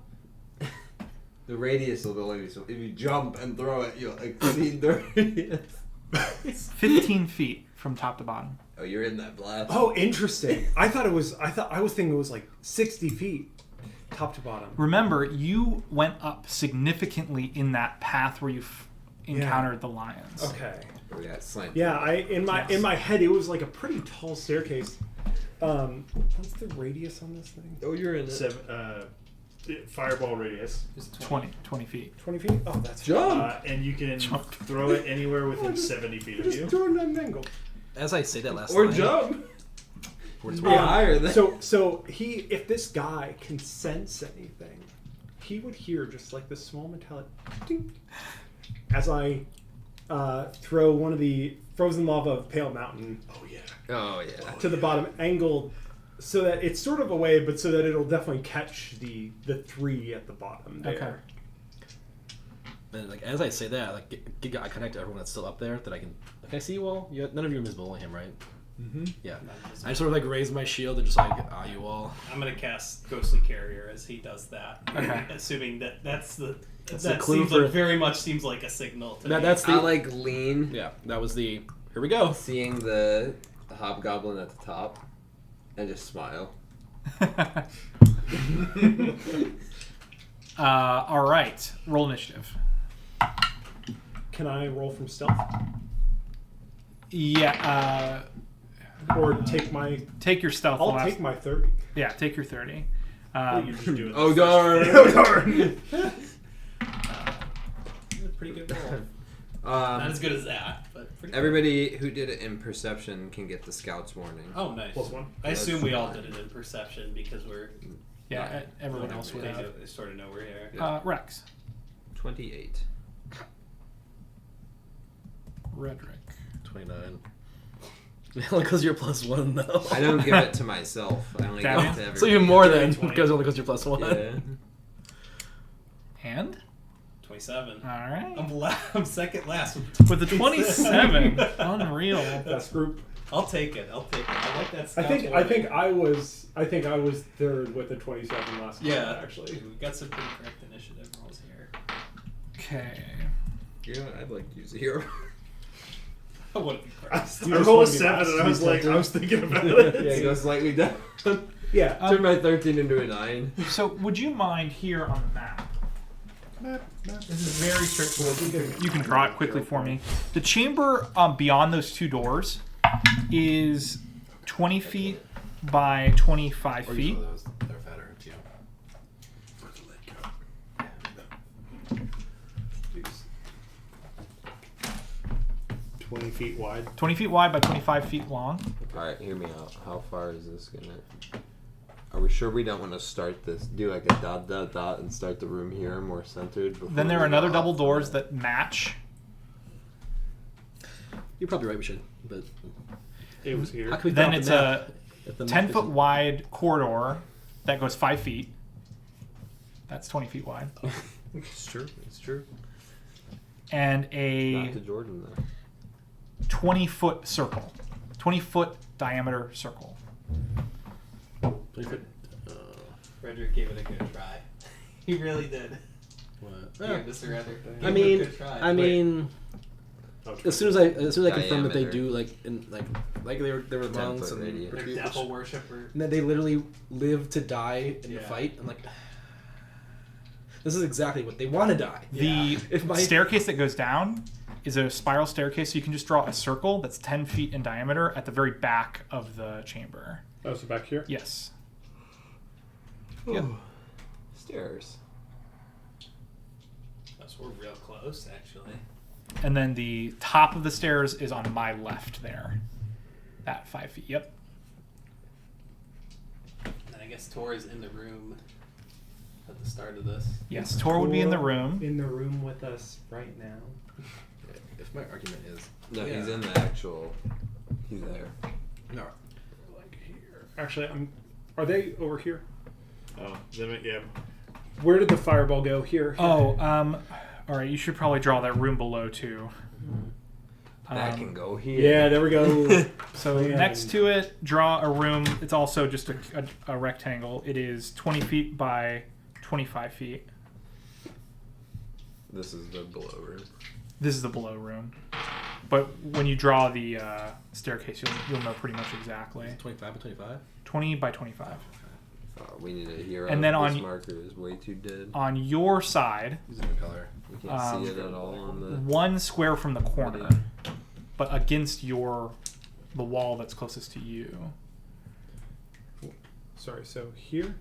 The radius of the lady. So if you jump and throw it, you'll exceed the radius. 15 feet from top to bottom. Oh, you're in that blast. Oh, interesting. I was thinking it was like 60 feet, top to bottom. Remember, you went up significantly in that path where you encountered the lions. Okay. We got slant. Yeah, in my head it was like a pretty tall staircase. What's the radius on this thing? Oh, you're in it. Fireball radius. It's 20 feet. 20 feet? Oh, that's Jump! And you can Jump. throw it anywhere within 70 feet of Just you. throw it at an angle. As I say that last Or line, jump! words Be were- higher than. So if this guy can sense anything, he would hear just like this small metallic ding as I throw one of the frozen lava of Pale Mountain Oh yeah. to the bottom, angled so that it's sort of away, but so that it'll definitely catch the 3 at the bottom there. Okay. And like as I say that, like get eye contact to everyone that's still up there. That I can I see you all. None of you are invisible only him, right? Mm-hmm. Yeah. I sort of like raise my shield and just like you all. I'm gonna cast Ghostly Carrier as he does that. Okay. Assuming that's the the clue seems for- like very much seems like a signal to me. That's the I like lean, yeah. That was the here we go. seeing the hobgoblin at the top, and just smile. All right. Roll initiative. Can I roll from stealth Yeah. or take my? Take your stealth. I'll last- take my 30. Yeah, take your 30. You can just do it. Oh darn! pretty good roll. Not as good as that, but pretty good. Everybody who did it in perception can get the scout's warning. Oh, nice. +1. I assume we all did it in perception because we're Yeah, everyone else would have. they sort of know we're here. Rex. 28. Redrick. 29. Only because you're +1 though. I don't give it to myself. I only give Damn. it to everybody. So even more than 20. because only because you're +1. Yeah. And? 27. All right. I'm second last. With the 27. Unreal. Best group. I'll take it. I like that. I Scout's think warning. I was third with the 27 last time, Yeah, actually. we got some pretty correct initiative rolls here. Okay. You know what? I'd like to use a hero. I wouldn't be correct. I rolled a 7 and I was like, I was thinking about it. Yeah, go slightly down. Yeah. Turn my 13 into a 9. So, would you mind here on the map? This is very straightforward. You can draw it quickly for me. The chamber beyond those 2 doors is 20 feet by 25 Or use feet. one of those that are fatter too. Where's the lid go? Jeez. 20 feet wide. 20 feet wide by 25 feet long. Alright, hear me out. How far is this gonna... Are we sure we don't want to start this? Do like a dot, dot, dot and start the room here more centered? Before Then there we are another go double off doors on that match. You're probably right. We should, but It was here. how can we Then fill out it's the map if the map 10 foot isn't- wide corridor that goes 5 feet. That's 20 feet wide. It's true. It's true. And Not a to Jordan though. 20-foot circle. 20-foot diameter circle. 20 foot, Frederick gave it a good try. He really did. what? Yeah, Mr. Reddick. I mean, good try. I mean, Oh, as soon as I confirm that they Diameter. do like they were 10 monks foot and radius. They're retreat- devil worshiper. and then they literally live to die in the Yeah. fight. I'm like, this is exactly what they want to die. The If my- staircase that goes down is a spiral staircase, so you can just draw a circle that's 10 feet in diameter at the very back of the chamber. Oh, so back here? Yes. Yep. Stairs. Oh, so we're real close, actually. And then the top of the stairs is on my left there. That 5 feet. Yep. And I guess Tor is in the room at the start of this. Yes, Tor would be in the room. In the room with us right now. If my argument is No, he's Yeah. in the actual... He's there. no, Like here. Actually, Are they over here? Oh, then yeah. Where did the fireball go? Here. Oh, all right. You should probably draw that room below too. That can go here. Yeah, there we go. So Yeah. next to it, draw a room. It's also just a rectangle. It is 20 feet by 25 feet. This is the below room. This is the below room. But when you draw the staircase, you'll know pretty much exactly. 25 by 25. 20 by 25. We need a hero. And then This on- marker is way too dead. On your side, Use a new color. We can't see it at all on the... 1 square from the corner, but against the wall that's closest to you. Sorry. So here.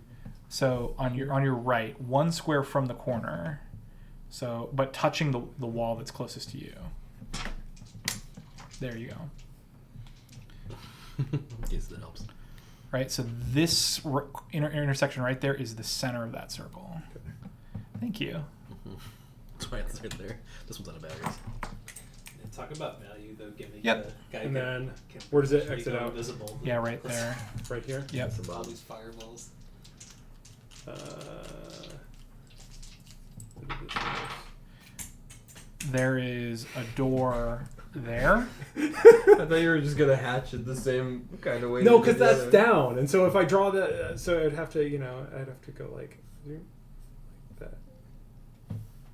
So on your right, 1 square from the corner. So, but touching the wall that's closest to you. There you go. Yes, that helps. Right. So this intersection right there is the center of that circle. Thank you. That's why it's right there. This one's out of batteries. And talk about value, though, giving Yep. the guy And can- then can where does it actually exit go out? invisible. Yeah, right there. Right here. Yep. That's All above. these fireballs. What is this? There is a door there. I thought you were just gonna hatch it the same kind of way. No, you because did the that's other. down, and so if I draw that, so I'd have to, I'd have to go like that,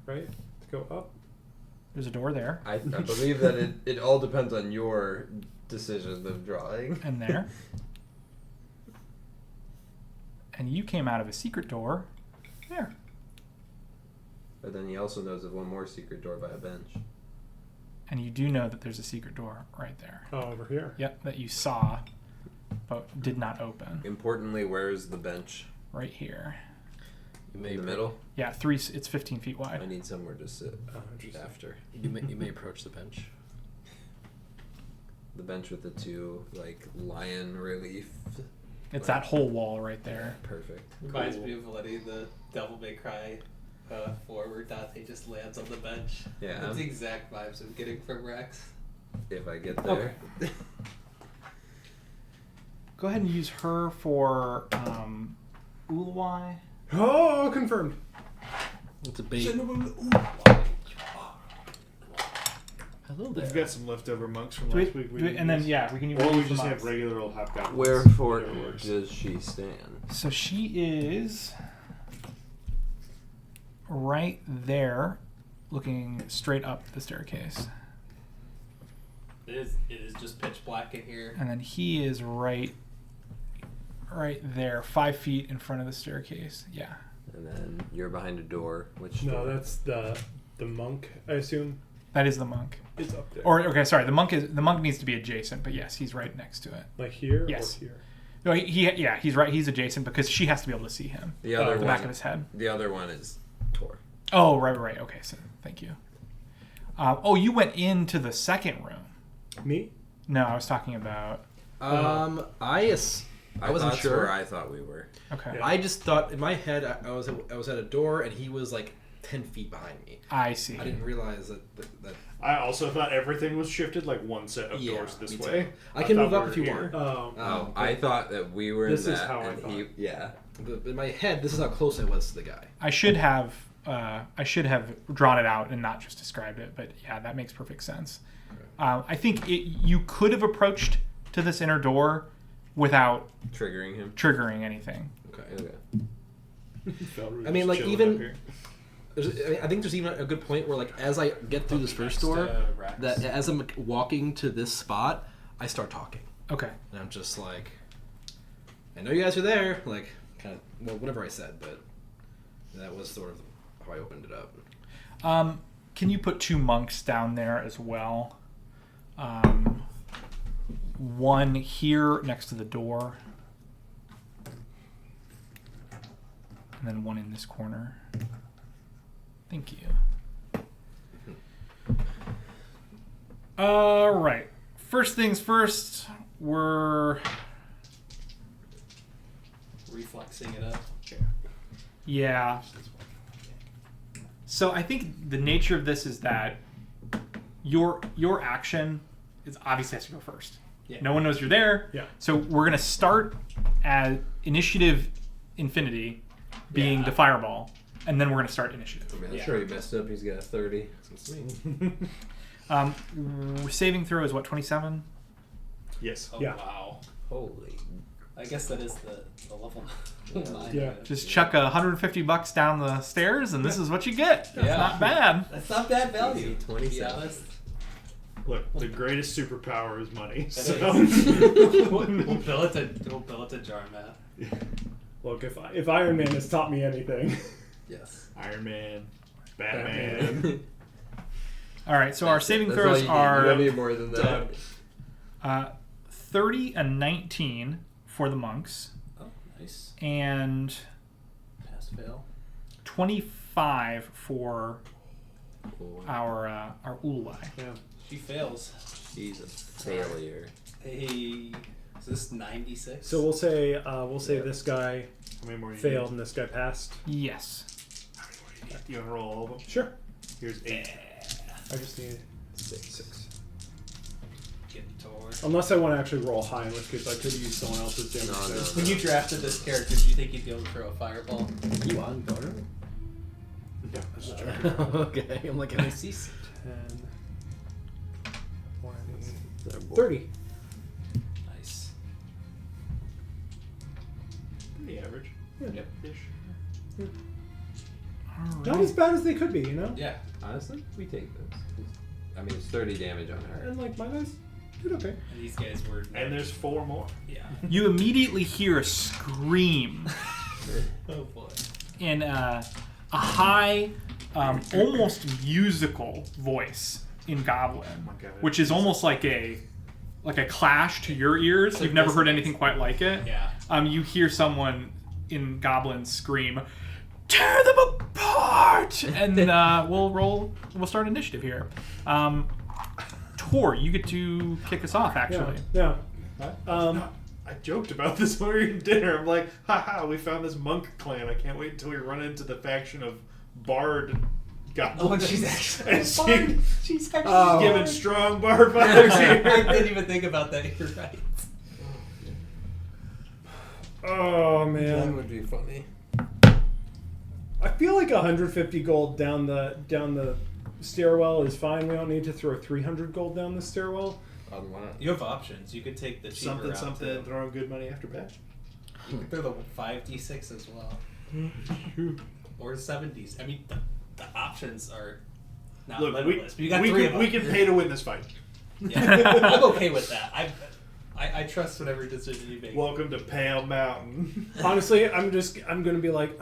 right? To go up. There's a door there I believe that it all depends on your decision of drawing. and there. And you came out of a secret door there. But then he also knows of one more secret door by a bench. And you do know that there's a secret door right there. Oh, over here. Yep, that you saw, but did not open. Importantly, where is the bench? Right here. You may In the middle? Yeah, it's 15 feet I wide. need somewhere to sit Oh, interesting. after. You may approach the bench. The bench with the two, lion relief. It's that whole wall right there. Perfect. Reminds Cool. me of letting the Devil May Cry forward Dante just lands on the bench. Yeah. That's the exact vibes I'm getting from Rex. If I get there. Go ahead and use her for Ulwai. Oh, confirmed. It's a bait. Hello there. We've got some leftover monks from Do we, last week. do we- and then yeah, we can use. Or we use the just have monks. regular old hobgoblins. Wherefore Whatever works. does she stand? So she is right there, looking straight up the staircase, It is just pitch black in here. and then he is right there, 5 feet in front of the staircase. Yeah. And then you're behind a door. Which No, door? that's the monk. I assume That is the monk. is up there. Or okay, sorry, the monk needs to be adjacent, but yes, he's right next to it. like here Yes. or here. No, he's right. He's adjacent because she has to be able to see him. The other the one, back of his head. The other one is Tor. Oh, right. Okay, so thank you. You went into the second room. Me? No, I was talking about. I wasn't That's sure. where I thought we were. Okay. Yeah. I just thought in my head I was at a door and he was like 10 feet behind me. I see. I didn't realize that. I also thought everything was shifted like one set of Yeah, doors this me too. way. I can thought move up we if were you here. want. Oh, I thought that we were This in is that. how I and thought. yeah. But in my head, this is how close I was to the guy. I should have drawn it out and not just described it, but yeah, that makes perfect sense. I think you could have approached to this inner door without Triggering him. triggering anything. Okay. I mean, like, Chilling even- up here. I think there's even a good point where, like, as I get through this first door, Rex. that as I'm walking to this spot, I start talking, Okay. and I'm just like, I know you guys are there, like, kind of, well, whatever I said, but that was sort of how I opened it up. Can you put 2 monks down there as well? One here next to the door, and then one in this corner. Thank you. All right. First things first, we're reflexing it up. yeah. So I think the nature of this is that your action is obviously has to go first. Yeah. No one knows you're there. Yeah. So we're gonna start at initiative infinity being Yeah. the fireball, and then we're gonna start initiative. I mean, I'm Yeah. sure he messed up. He's got a 30. Saving throw is what, 27? Yes. Oh Yeah. wow. Holy. I guess that is the level. Nine. Yeah. Just chuck $150 down the stairs, and this is what you get. That's Yeah. not bad. That's not bad value. Easy, To be 27. honest. Look, the greatest superpower is money. That So. is. we'll bill it to Jar Matt. Look, if Iron Man has taught me anything, Yes. Iron Man, Batman. All right, so our saving That's all throws you need. You don't are need more than that. Done. 30 and 19 for the monks, Oh, nice. and Pass fail. 25 for our Ulai. yeah. She fails. He's a failure. Hey, is this 96? So we'll say Yeah. this guy How many more do you failed and this guy passed. Yes. need? You want to roll all of them? Sure. Here's 8. I just need 6. Get toward. Unless I want to actually roll high, in which case I could use someone else's damage. No, dice. When you drafted this character, did you think you'd be able to throw a fireball? You on guard? Yeah, that's true. Okay, I'm like, I see. 10, 20, They're bored. 30. Nice. Pretty average. Yep. Ish. All Not right. as bad as they could be, you know? Yeah. Honestly, we take this. I mean, it's 30 damage on her. And like my dice did okay. And these guys were. And there's 4 more. Yeah. You immediately hear a scream Oh boy. in a high, almost musical voice in Goblin, my God. which is almost like a clash to your ears. It's a You've never heard dissonance. anything quite like it. Yeah. You hear someone in Goblin scream, "Tear them apart!" And we'll start initiative here. Tor, you get to kick us off. Actually, Yeah. I joked about this when we were eating dinner. I'm like, haha, we found this monk clan. I can't wait until we run into the faction of Bard goblins. Oh, she's actually. And She's actually. Oh. giving strong Bard vibes I here. didn't even think about that. You're right. Oh That man. would be funny. I feel like 150 gold down the stairwell is fine. We don't need to throw 300 gold down the stairwell. On what? You have options. You could take the cheaper Something, route, something, too. throwing good money after bad. You could throw the 5d6 as well, or 70s. I mean, the options are not Look, limitless. But you got we 3 can, of them. we can pay to win this fight. Yeah. I'm okay with that. I trust whatever decision you make. Welcome to Pale Mountain. Honestly, I'm gonna be like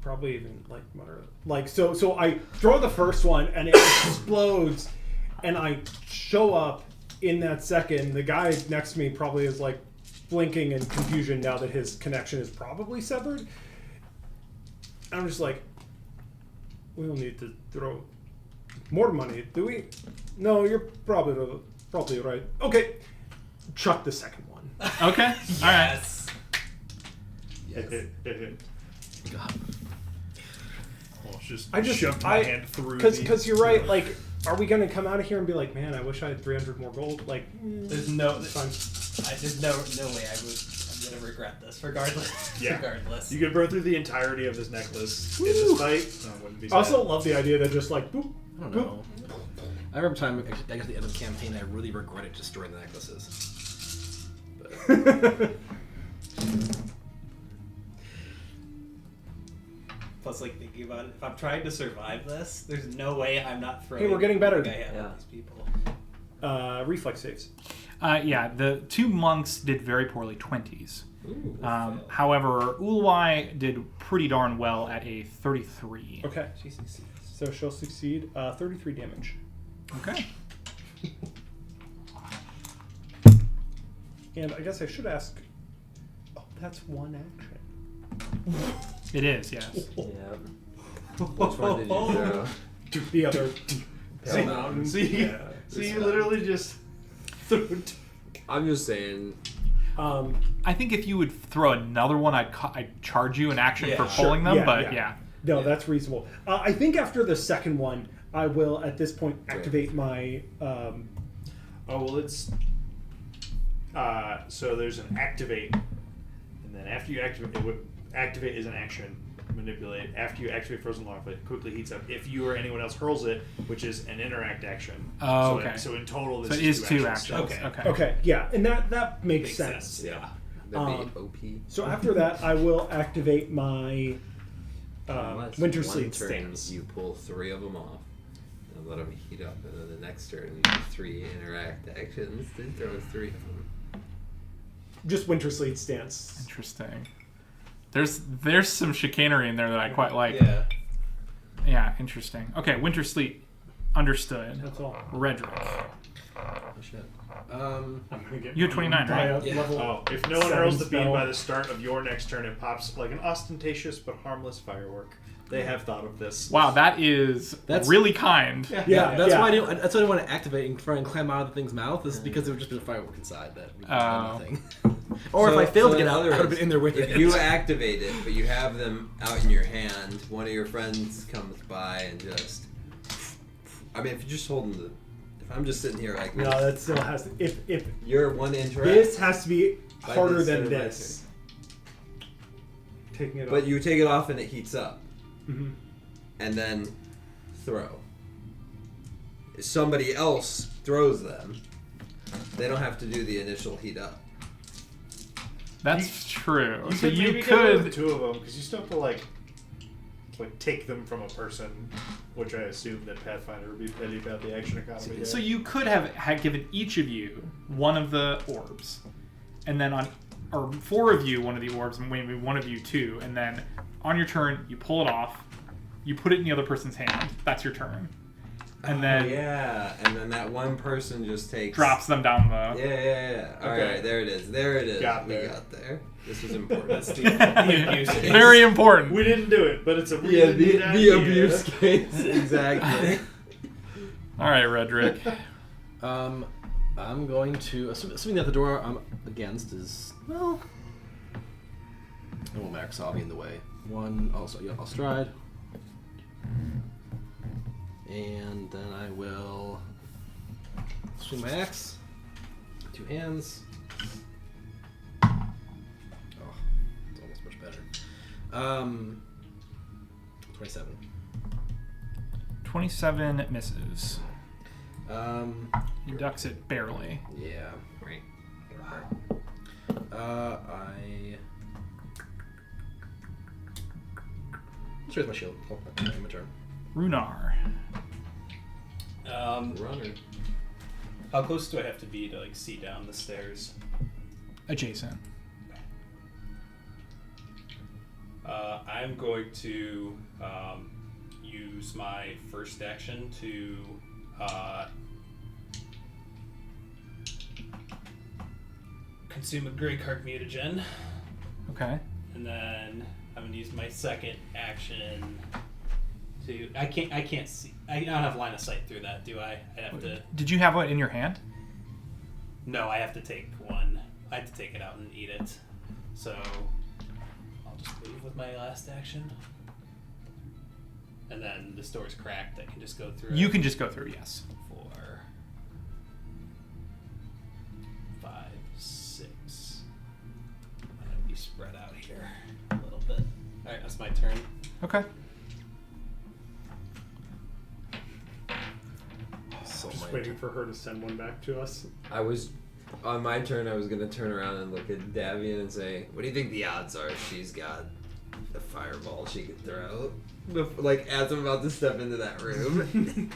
probably even like moderate. Like so I throw the first one and it explodes and I show up in that second. The guy next to me probably is like blinking in confusion now that his connection is probably severed. And I'm just like, we don't need to throw more money, do we? No, you're probably right. Okay, chuck the second one. Okay. All right. God. I just shoved my hand through because you're right. Like, are we gonna come out of here and be like, man, I wish I had 300 more gold? Like, There's no fine. there's no way I'm gonna regret this regardless. Yeah. Regardless. You could burn through the entirety of this necklace in this fight. No, it wouldn't be I sad. also love the idea that just like, boop, I don't know. I remember time I got to the end of the campaign. I really regretted destroying the necklaces. But, Plus, like thinking about it, if I'm trying to survive this, there's no way I'm not throwing. Hey, we're getting better. I have Yeah. with these people. reflex saves. Yeah, the two monks did very poorly, 20s. Ooh, However, Ulwai did pretty darn well at a 33. Okay, She succeeds. so she'll succeed. 33 damage. Okay. And I guess I should ask. Oh, that's one action. It is, yes. yeah. Which one did you throw? The other. See, you literally just threw it. I'm just saying. I think if you would throw another one, I'd charge you an action Yeah, for sure. pulling them, Yeah, but yeah. yeah. No, that's reasonable. I think after the second one, I will at this point activate my. Oh well, it's so there's an activate, and then after you activate is an action. Manipulate. After you activate Frozen Lava, it quickly heats up. If you or anyone else hurls it, which is an interact action. Oh, so okay. So in total, this So it is two actions. actions. Okay. Okay. Okay, yeah, and that makes sense. Yeah. That'd be OP. So after that, I will activate my Unless Winter one Sleep turn stance. You pull 3 of them off and let them heat up, and then the next turn you do 3 interact actions. Then throw 3 of them. Just Winter Sleep stance. Interesting. There's some chicanery in there that I quite like. Yeah. Yeah, interesting. Okay, Winter Sleep. Understood. That's all. Redrick. oh, shit. I'm gonna get You had 29, my right? Yeah. level. Oh, if no one 7 hurls the beam spell. by the start of your next turn, it pops like an ostentatious but harmless firework. They have thought of this. Wow, that's really kind. Yeah, That's yeah. why I didn't. That's why I didn't want to activate and try and climb out of the thing's mouth. Is because there would just been a firework inside that would have done nothing. Or So- if I failed so to get in out, other I would have words, been in there with if it. you activate it, but you have them out in your hand, one of your friends comes by and just. I mean, if you're just holding the. If I'm just sitting here like No, this, that still has to. If you're one interact. this has to be By harder this than or by this. Taking it But off. you take it off and it heats up, Mhm. and then throw. If somebody else throws them, they don't have to do the initial heat up. That's true. You So could you maybe get rid of the could. two of them because you still have to like take them from a person, which I assume that Pathfinder would be petty about the action economy. So you could have had given each of you one of the orbs, and then or 4 of you one of the orbs, and maybe one of you 2, and then on your turn you pull it off, you put it in the other person's hand. That's your turn, and then Yeah, and then that one person just takes. drops them down the. Yeah. All Okay. right, there it is. There it is. Got we there. got there. This was important. That's the abuse case. Very important. we didn't do it, but it's a really Yeah, neat the idea. abuse case. Exactly. All right, Redrick. I'm going to assuming that the door I'm against is well. It won't matter, so I'll be in the way. I'll stride, and then I will swing my axe. 2 hands. Oh, it's almost much better. 27. 27 misses. He ducks it barely. Yeah. Right. Let's raise my shield. Oh, that's my turn. Runar. Runner. How close do I have to be to like see down the stairs? Adjacent. I'm going to use my first action to consume a Grey Card Mutagen, Okay. and then I'm gonna use my second action to. I can't see. I don't have line of sight through that, do I? I have to. Did you have one in your hand? No, I have to take one. I have to take it out and eat it. So I'll just move with my last action. And then this door's cracked. I can just go through. You it can just go through, yes. 4, 5, 6. I'm gonna be spread out here a little bit. All right, that's my turn. Okay. So Just my waiting for her to send one back to us. I was on my turn. I was gonna turn around and look at Davian and say, "What do you think the odds are she's got a fireball she could throw?" Like as I'm about to step into that room.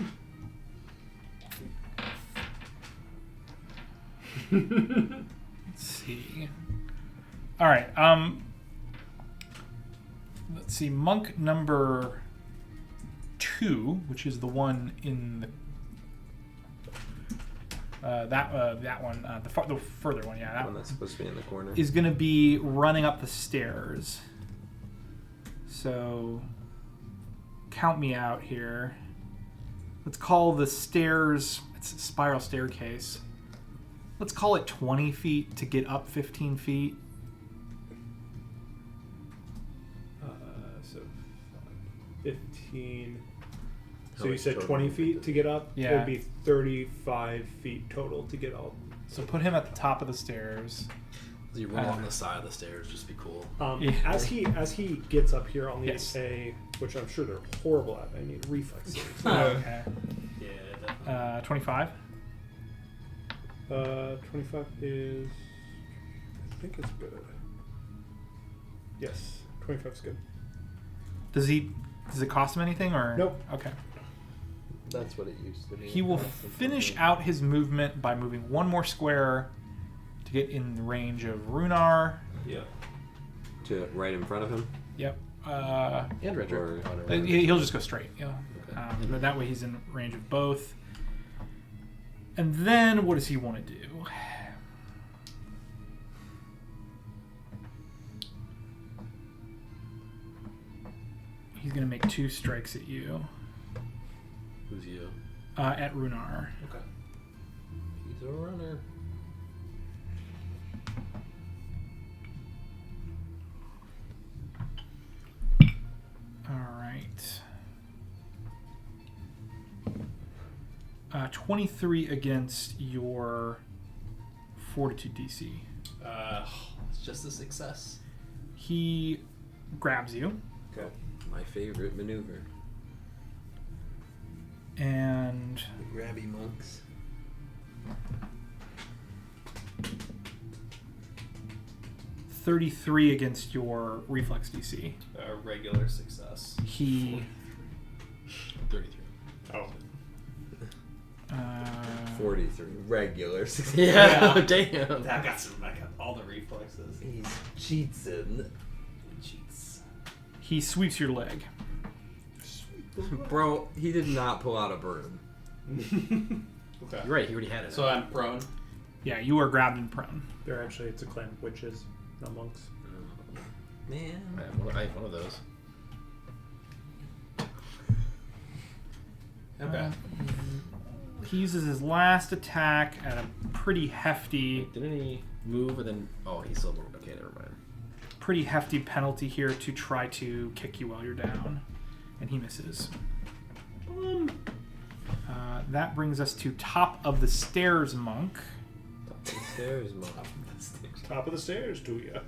Let's see. All right. Let's see. Monk number 2, which is the one in the that one, the further one, yeah, that One one that's supposed to be in the corner. is going to be running up the stairs. So count me out here. Let's call the stairs. It's a spiral staircase. Let's call it 20 feet to get up 15 feet. So 15. How So you much said total 20 would feet it to get up? Yeah. It would be 35 feet total to get up. So put him at the top of the stairs. You run along the side of the stairs, just be cool. Yeah. As he gets up here, I'll need Yes. which I'm sure they're horrible at. I need reflex saves. Okay. Yeah, definitely. 25. 25 is, I think it's good. Yes, 25 is good. Does it cost him anything or? Nope. Okay. That's what it used to be. He will finish out his movement by moving one more square to get in range of Runar. Yeah. To right in front of him. Yep. And Redrick. Or- He'll just go straight. Yeah. Okay. But that way he's in range of both. And then what does he want to do? He's going to make 2 strikes at you. Who's you? At Runar. Okay. He's a runner. All right. 23 against your Fortitude DC. It's just a success. He grabs you Okay. My favorite maneuver. and The grabby monks. .33 against your Reflex DC. A regular success. He 33. Oh. 43. Regular. Yeah, damn. I got all the reflexes. He's cheating. Cheats. he sweeps your leg. Bro, he did not pull out a broom. Okay. You're right, he already had it. So I'm prone. Yeah, you are grabbed and prone. They're actually, it's a clan of witches, not monks. Man. I have one of those. Okay. He uses his last attack at a pretty hefty Didn't he move and then... Oh, he's still moved. Okay, never mind. penalty here to try to kick you while you're down. And he misses. That brings us to top of the stairs, Monk. Top of the stairs, monk. Top of the stairs, do ya?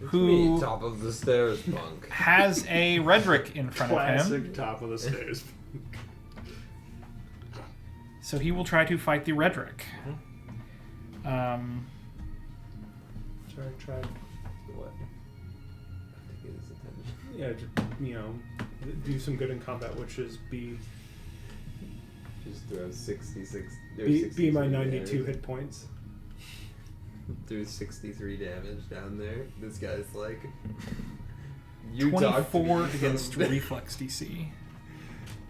Who Top of the stairs, monk. has a Redrick in front of him. Classic top of the stairs. So he will try to fight the Redrick. Try. What? To get his attention. Yeah, do some good in combat, which is be Just throw 66. be my 63 92 damage. hit points. Threw 63 damage down there. This guy's like. You talk to me, 24 son of against a bitch. Reflex DC.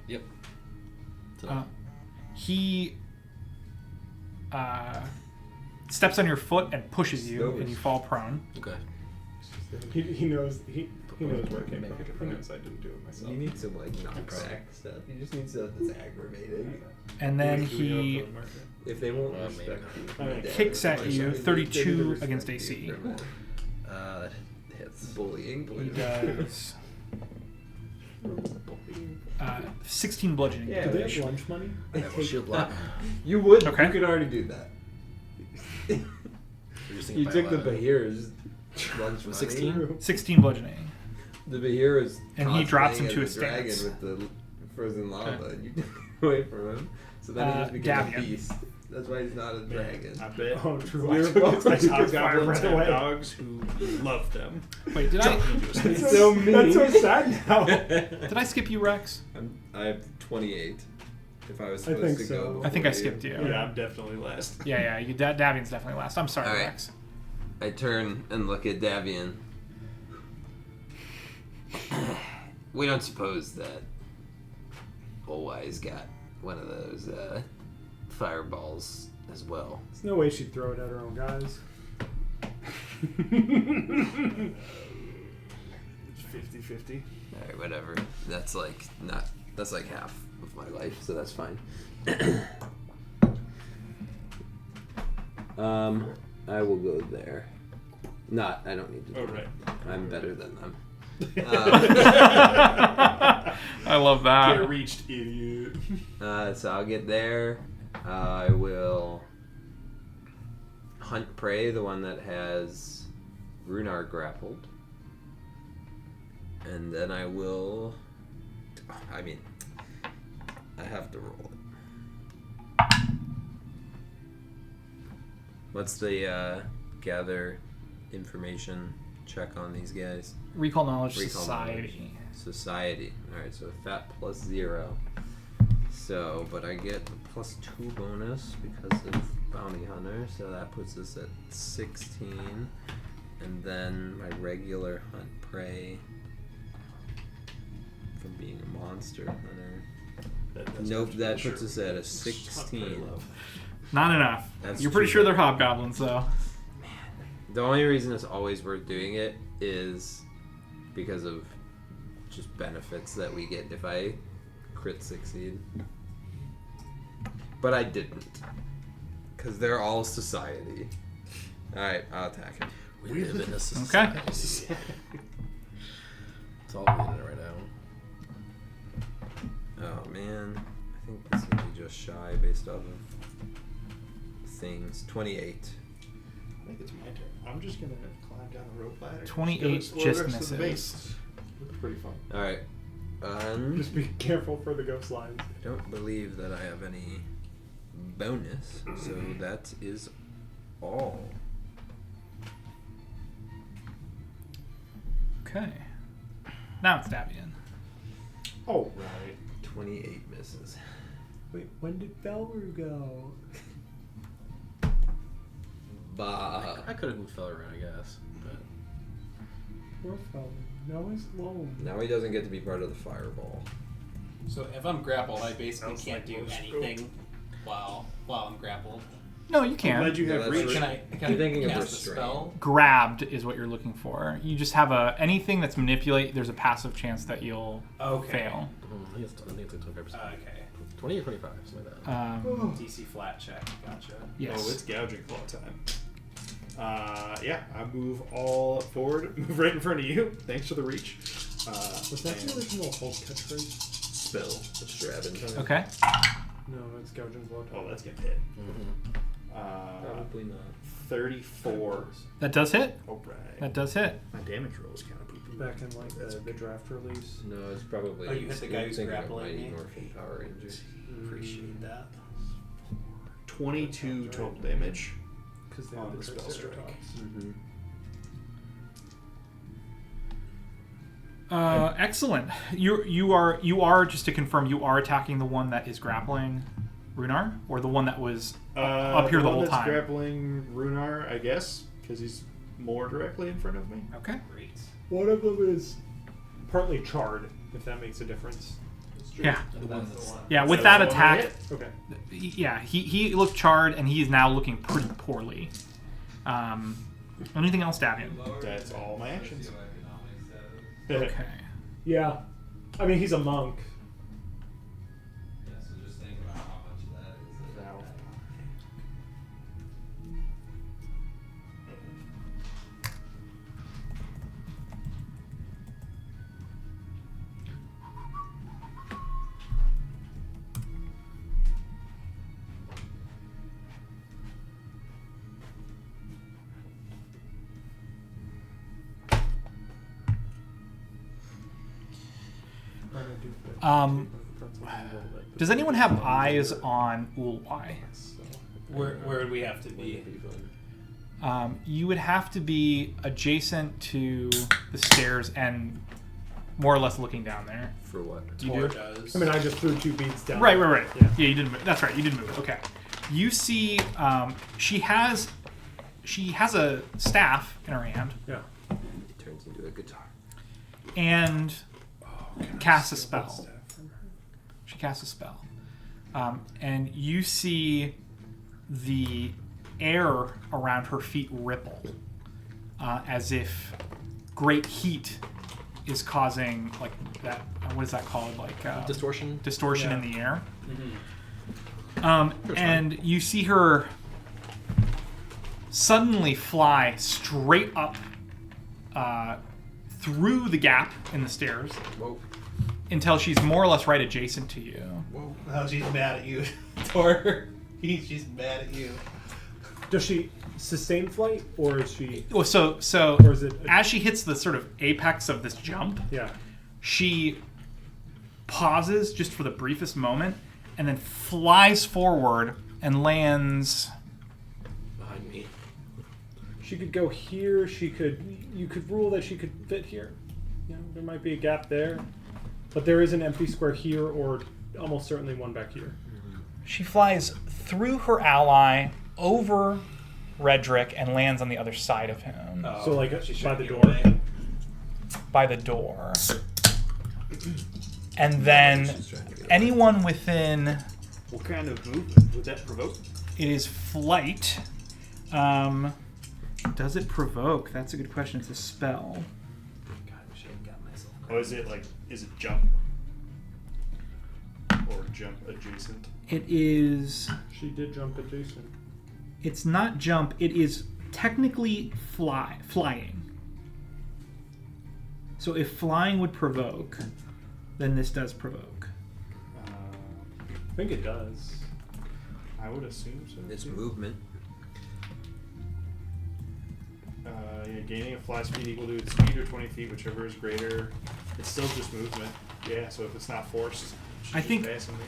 Yep. He steps on your foot and pushes you, Snows. and you fall prone. Okay. He knows he knows where it came from. He knows I didn't do it myself. You need some like knockback stuff. You just need stuff that's aggravating. And then Do we he have a marker? If they won't Maybe respect not. you, Alright. kicks at you, They 32 respect against you AC. for that. That hits. Bullying. He does 16 bludgeoning. Yeah. Do they have lunch money? I will shield block. You would. Okay. You could already do that. Reducing You it by took the 11. Bahir's lunch money. 16? 16 bludgeoning. The Bahir is And he drops him cosplaying to as a dragon stance. with the frozen lava, and you took it away from him. So then he just became Davian. a beast. That's why he's not a dragon. I bet. Oh, true. I I took took it to his goblins fire have away. dogs who love them. Wait, did I It's so mean. That's so sad now. did I skip you, Rex? I have 28. If I was I supposed think to so. go. I think I before skipped you. Yeah, I'm definitely last. Yeah, you, Davian's definitely last. I'm sorry, All right. Rex. I turn and look at Davian. We don't suppose that Olwai's got one of those fireballs as well. There's no way she'd throw it at her own guys. It's 50-50. Alright, whatever. That's like half of my life, so that's fine. I will go there. I don't need to Oh, do right. it. I'm better than them. I love that. Get reached, idiot. So I'll get there. I will hunt prey, the one that has Runar grappled. And then I will... I mean, I have to roll it. What's the gather information check on these guys? Recall knowledge Recall society. Society. Alright, so fat plus 0. So, but I get a +2 bonus because of Bounty Hunter, so that puts us at 16. And then my regular hunt prey from being a monster hunter. Nope, that puts us at a 16. Not enough. That's You're pretty true. sure they're hobgoblins, though. The only reason it's always worth doing it is because of just benefits that we get if I crit succeed. But I didn't. Because they're all society. Alright, I'll attack him. We live in a Okay. society. That's all we need right now. Oh man. I think this is going to be just shy based off of things. 28. I think it's my turn. I'm just gonna climb down a rope ladder. 28 explore just the rest of the misses. base. Looks pretty fun. Alright. Just be careful for the ghost lines. I don't believe that I have any bonus, so that is all. Okay. Now it's Davian. Oh, Right. 28 misses. wait, when did Belru go? Bah. I could have moved fell around, I guess. But Poor fella. Now he's alone. Now he doesn't get to be part of the fireball. So if I'm grappled, I basically Sounds can't like do low anything while I'm grappled. No, you I'm can. glad you Yeah, have that's reach. right. Can I You're thinking of cast a restraint. spell? Grabbed is what you're looking for. You just have anything that's manipulate. There's a passive chance that you'll Okay. fail. I think it's like 25%. Okay. 20 or 25, something like that. DC flat check. Gotcha. Yes. Oh, it's gouging claw time. Yeah, I move all forward, move right in front of you. Thanks for the reach. Was that the original Hulk catchphrase? Spell. The Strabin time? Okay. No, it's gouging blow. Oh, that's gonna hit. Mm-hmm. Probably not. 34. That does hit. Oh, right. That does hit. My damage roll is kind of poo-poo. Back in like the draft release. No, it's probably. Oh, you hit the guy who's thinking of grappling Mighty me? Morphin Power Rangers. Appreciate that. 22 total damage. Because they On have the spell strike. Mm-hmm. Excellent. You are just to confirm, you are attacking the one that is grappling Runar, or the one that was up here the one whole that's time. grappling Runar, I guess, because he's more directly in front of me. Okay. Great. One of them is partly charred, if that makes a difference. Yeah. The one that's Yeah, with So that that's attack, it? Okay. yeah, he looked charred, and he is now looking pretty poorly. Anything else, Davian? That's all my actions. Okay. Yeah. I mean, he's a monk. So just think about how much of that is. Now, Does anyone have eyes on Ulwai? Where would we have to be? You would have to be adjacent to the stairs and more or less looking down there. For what? You Tor do? does. I mean, I just threw 2 beads down. Right. Yeah. Yeah. You didn't move. That's right. You didn't move it. Okay. You see, she has a staff in her hand Yeah. It turns into a guitar. and casts a Steal that spell. staff from her. She casts a spell, and you see the air around her feet ripple, as if great heat is causing like that. What is that called? Like distortion. distortion Yeah. in the air. And you see her suddenly fly straight up through the gap in the stairs Whoa. until she's more or less right adjacent to you. Whoa. Oh, she's mad at you, Tor. She's mad at you. Does she sustain flight, or is she? Well, so Or is it? as she hits the sort of apex of this jump, Yeah. she pauses just for the briefest moment and then flies forward and lands. Behind me. She could go here. You could rule that she could fit here. You know, there might be a gap there, but there is an empty square here, or almost certainly one back here. She flies through her ally over Redrick and lands on the other side of him So, like, she's by trying the to door? get away. by the door. And then She's trying to get away. anyone within what kind of movement would that provoke? it is flight. Does it provoke? That's a good question. It's a spell. God, I wish I had got myself. Oh, is it jump? Or jump adjacent? It is. She did jump adjacent. It's not jump. It is technically flying. So if flying would provoke, then this does provoke. I think it does. I would assume so. It's movement. Yeah, gaining a fly speed equal to its speed or 20 feet, whichever is greater. It's still just movement. Yeah, so if it's not forced, she's I just think- passing me.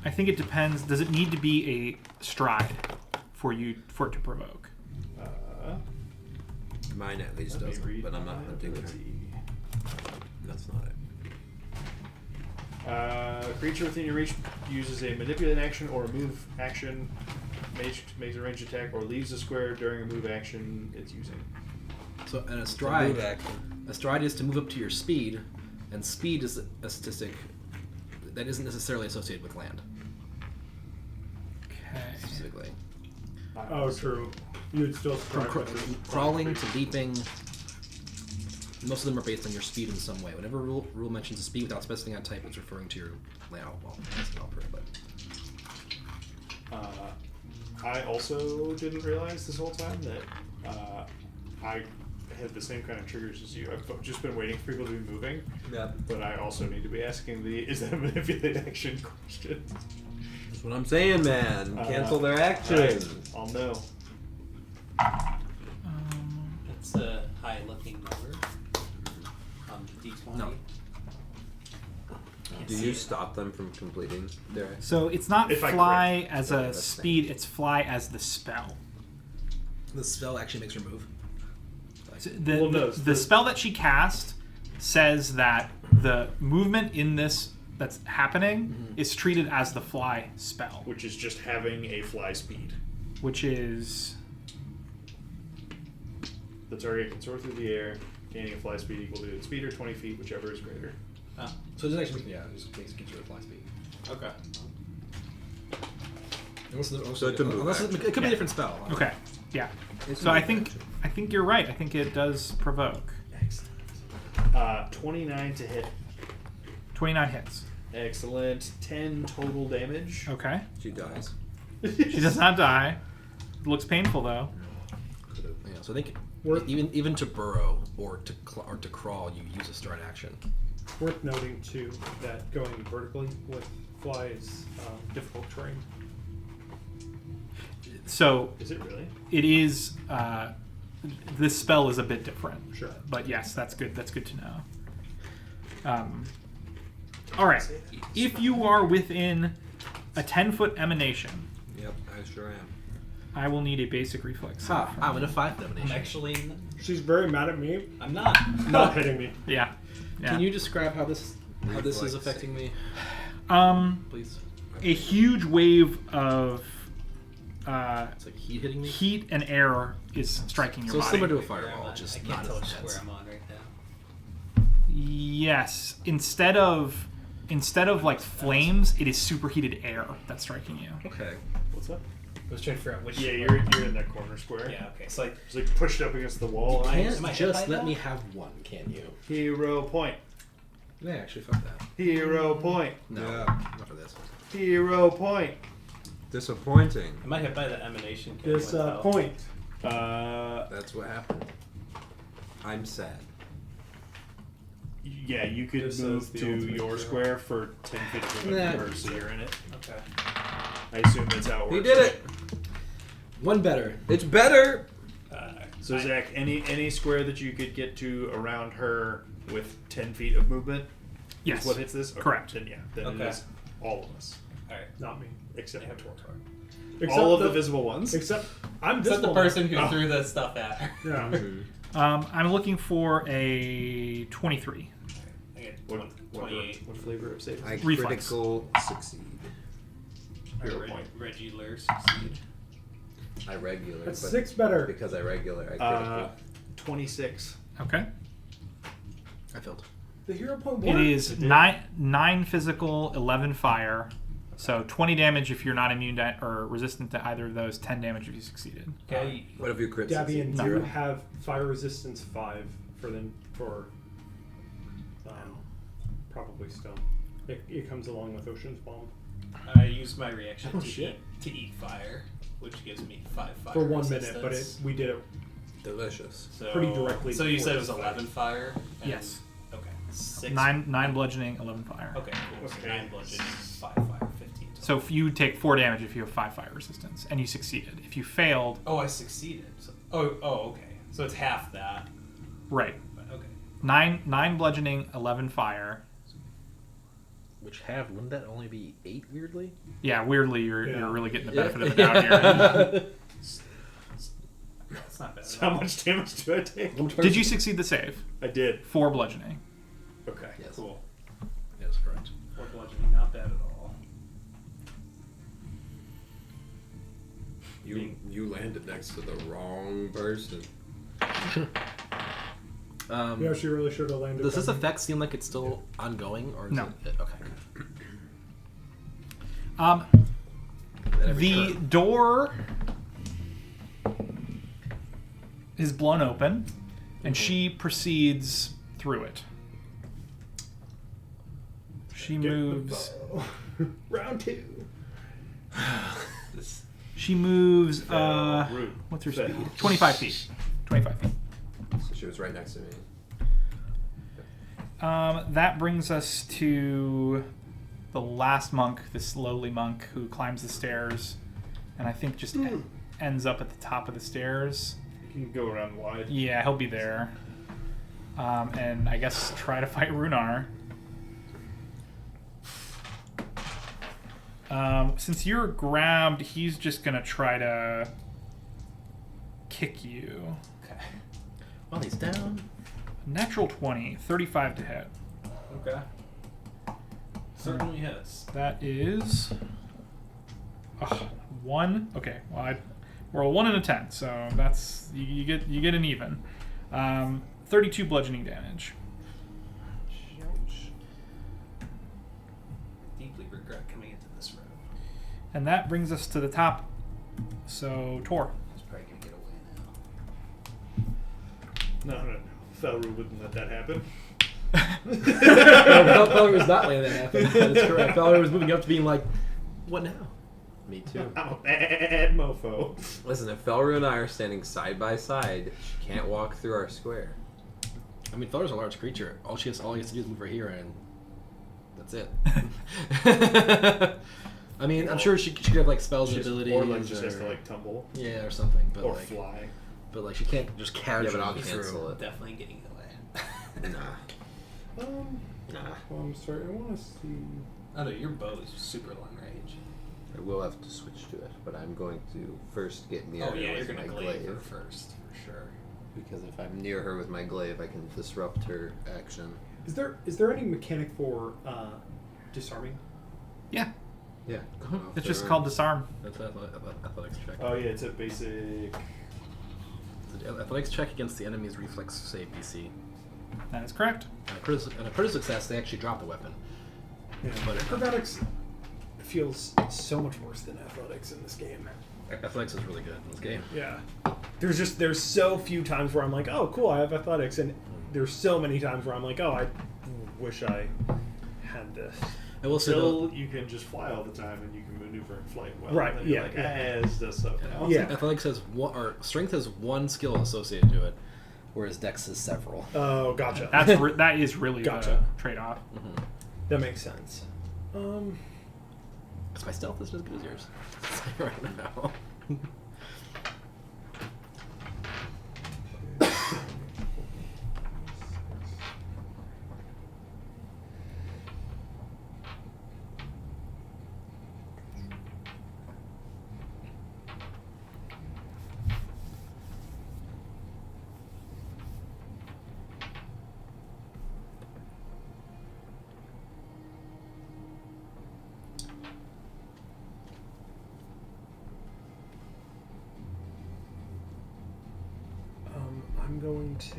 I think it depends. Does it need to be a stride for it to provoke? Mine at least Let me doesn't, read but I'm not my hunting her. ability. That's not it. A creature within your reach uses a manipulate action or a move action, makes a ranged attack, or leaves a square during a move action it's using. So and a Move stride. action. A stride is to move up to your speed, and speed is a statistic that isn't necessarily associated with land. Okay. Specifically, Oh, true. You would still from strike with it. crawling to leaping, most of them are based on your speed in some way. Whenever rule mentions a speed without specifying a type, it's referring to your layout. Well, that's an helper, but I also didn't realize this whole time that I had the same kind of triggers as you. I've just been waiting for people to be moving, Yeah. but I also need to be asking is that a manipulate action question? That's what I'm saying, man. Cancel their action. Right, I'll know. It's a high-looking number on the D20. No. Do you stop them from completing their action? So it's not If I fly as a that's speed, it's fly as the spell. the spell actually makes her move. So the, Well, no, the spell that she cast says that the movement in this that's happening is treated as the fly spell, Which is just having a fly speed. which is The target can soar through the air, gaining a fly speed equal to its speed or 20 feet, whichever is greater. So it doesn't actually, yeah, it just gives you a fly speed. Okay. Unless So it's a move action. it could be a different spell. Okay. Yeah. It's So I move think action. you're right. I think it does provoke. 29 to hit. 29 hits. Excellent. 10 total damage. Okay. She dies. She does not die. It looks painful though. Yeah, so I think Worth- even to burrow or to crawl, you use a start action. Worth noting too that going vertically with fly is difficult terrain. So Is it really? it is. This spell is a bit different. Sure. But yes, that's good. That's good to know. All right. If you are within a 10-foot emanation, Yep, I sure am. I will need a basic reflex. Ha! save from I'm in you. a 5 I'm domination. actually, She's very mad at me, I'm not. not hitting me. Yeah. Can you describe how this Reflex. is affecting me, please? A huge wave of It's like heat hitting me. heat and air is striking your So it's body. similar to a Where I'm fireball, on. just I not can't tell as which intense. square I'm on right now. Yes. Instead of like flames, it is superheated air that's striking you. Okay. What's up? I was trying to figure out which. Yeah, you're in that corner square. Yeah. Okay. So like, It's like pushed up against the wall. You am I can't hit just by let that? me have one, can you? Hero point. Yeah, actually, fuck that. Hero point. No, Yeah. not for this. Hero point. Disappointing. am I hit by the emanation? Can I This tell? point. That's what happened. I'm sad. Yeah, you could This move is the to ultimate your hero. square for 10 feet of movement per, so you're in it. Okay. I assume that's how it works. He did it. One better. It's better. So Zach, any square that you could get to around her with 10 feet of movement Yes. is what hits this? Okay, Correct. Then yeah, then Okay. it is all of us. All right. Not me. Except Yeah, for Tor. Except All of the visible ones? Except I'm Except the visible. person who Oh. threw the stuff at her. Yeah. I'm looking for a 23. I get What 28. what flavor of save? I Reflex. critical succeed. Hero Reg- point. Regular succeed. I regular. That's but 6 better. Because I regular, I critical. 26. Okay. I failed. The hero point It worked. is It did. 9 physical, 11 fire. So 20 damage if you're not immune to, or resistant to either of those. 10 damage if you succeeded. Okay. What if you crit Davian, succeed? you No. have fire resistance 5 for probably stone. It comes along with Ocean's Bomb. I used my reaction Oh, to shit. eat fire, which gives me 5 fire For 1 resistance. minute, but we did it. Delicious. so, pretty directly So you before said it this was fight. 11 fire. And, Yes. Okay. 6. 9 bludgeoning, 11 fire. Okay. Cool. So Okay. 9 bludgeoning, 5 fire, 15. So if you take 4 damage if you have 5 fire resistance, and you succeeded. If you failed, Oh, I succeeded. So, okay. So it's half that. right, But okay. 9 bludgeoning, 11 fire. Which wouldn't that only be 8 weirdly? Yeah, weirdly, you're Yeah. really getting the benefit of the doubt here. That's not bad. So how much damage do I take? Did you succeed the save? I did. 4 bludgeoning. Okay. Yes. Cool. Yes, correct. 4 bludgeoning, not bad at all. You landed next to the wrong person. Yeah, she really should have landed. Does this on me. effect seem like it's still ongoing, or is No. it okay? At every The turn. door is blown open, and she proceeds through it. She Get the moves. bow. Round 2. She moves. Rude. What's her Fail. speed? 25 feet. 25 feet. So she was right next to me. That brings us to the last monk, this lowly monk who climbs the stairs, and I think just ends up at the top of the stairs. You can go around wide. Yeah, he'll be there. And I guess try to fight Runar. Since you're grabbed, he's just gonna try to kick you. Okay. Well, he's down. Natural 20, 35 to hit. Okay. Certainly hits. That is 1. Okay, well I roll 1 and a 10, so that's you get an even. 32 bludgeoning damage. And that brings us to the top. So, Tor. He's probably gonna get away now. No. Felru wouldn't let that happen. No, Valerie was not letting that happen. That is correct. Valerie was moving up to being like, what now? Me too. I'm a bad mofo. Listen, if Felru and I are standing side by side, she can't walk through our square. I mean, Feller's a large creature. All he has to do is move her here, and that's it. I mean, I'm sure she could have like spells and abilities, or like just has to like tumble yeah, or something. But or like, fly. but like she can't just casually I'll move cancel through. it. Definitely getting away. Nah. Well, I'm sorry. I want to see. Oh no, your bow is super long range. I will have to switch to it, but I'm going to first get near Oh her yeah, you're with gonna my glaive her glaive. first for sure. Because if I'm near her with my glaive, I can disrupt her action. Is there any mechanic for disarming? Yeah. Yeah. It's just called Disarm. That's an athletics check. Oh yeah, it's a basic. It's an athletics check against the enemy's reflex save DC. That is correct. And a critical success, they actually drop the weapon. Yeah. But Acrobatics feels so much worse than athletics in this game. athletics is really good in this game. Yeah. There's so few times where I'm like, oh cool, I have athletics, and there's so many times where I'm like, oh, I wish I had this. I will say though, Still, you can just fly all the time and you can maneuver in flight well. Right, And then you're yeah, like, yeah. this does stuff now. Yeah. athletics has one, or strength has one skill associated to it, whereas dex has several. Oh, gotcha. That is really Gotcha. the trade-off. That makes sense. Because my stealth is as good as yours. right now. I'm going to.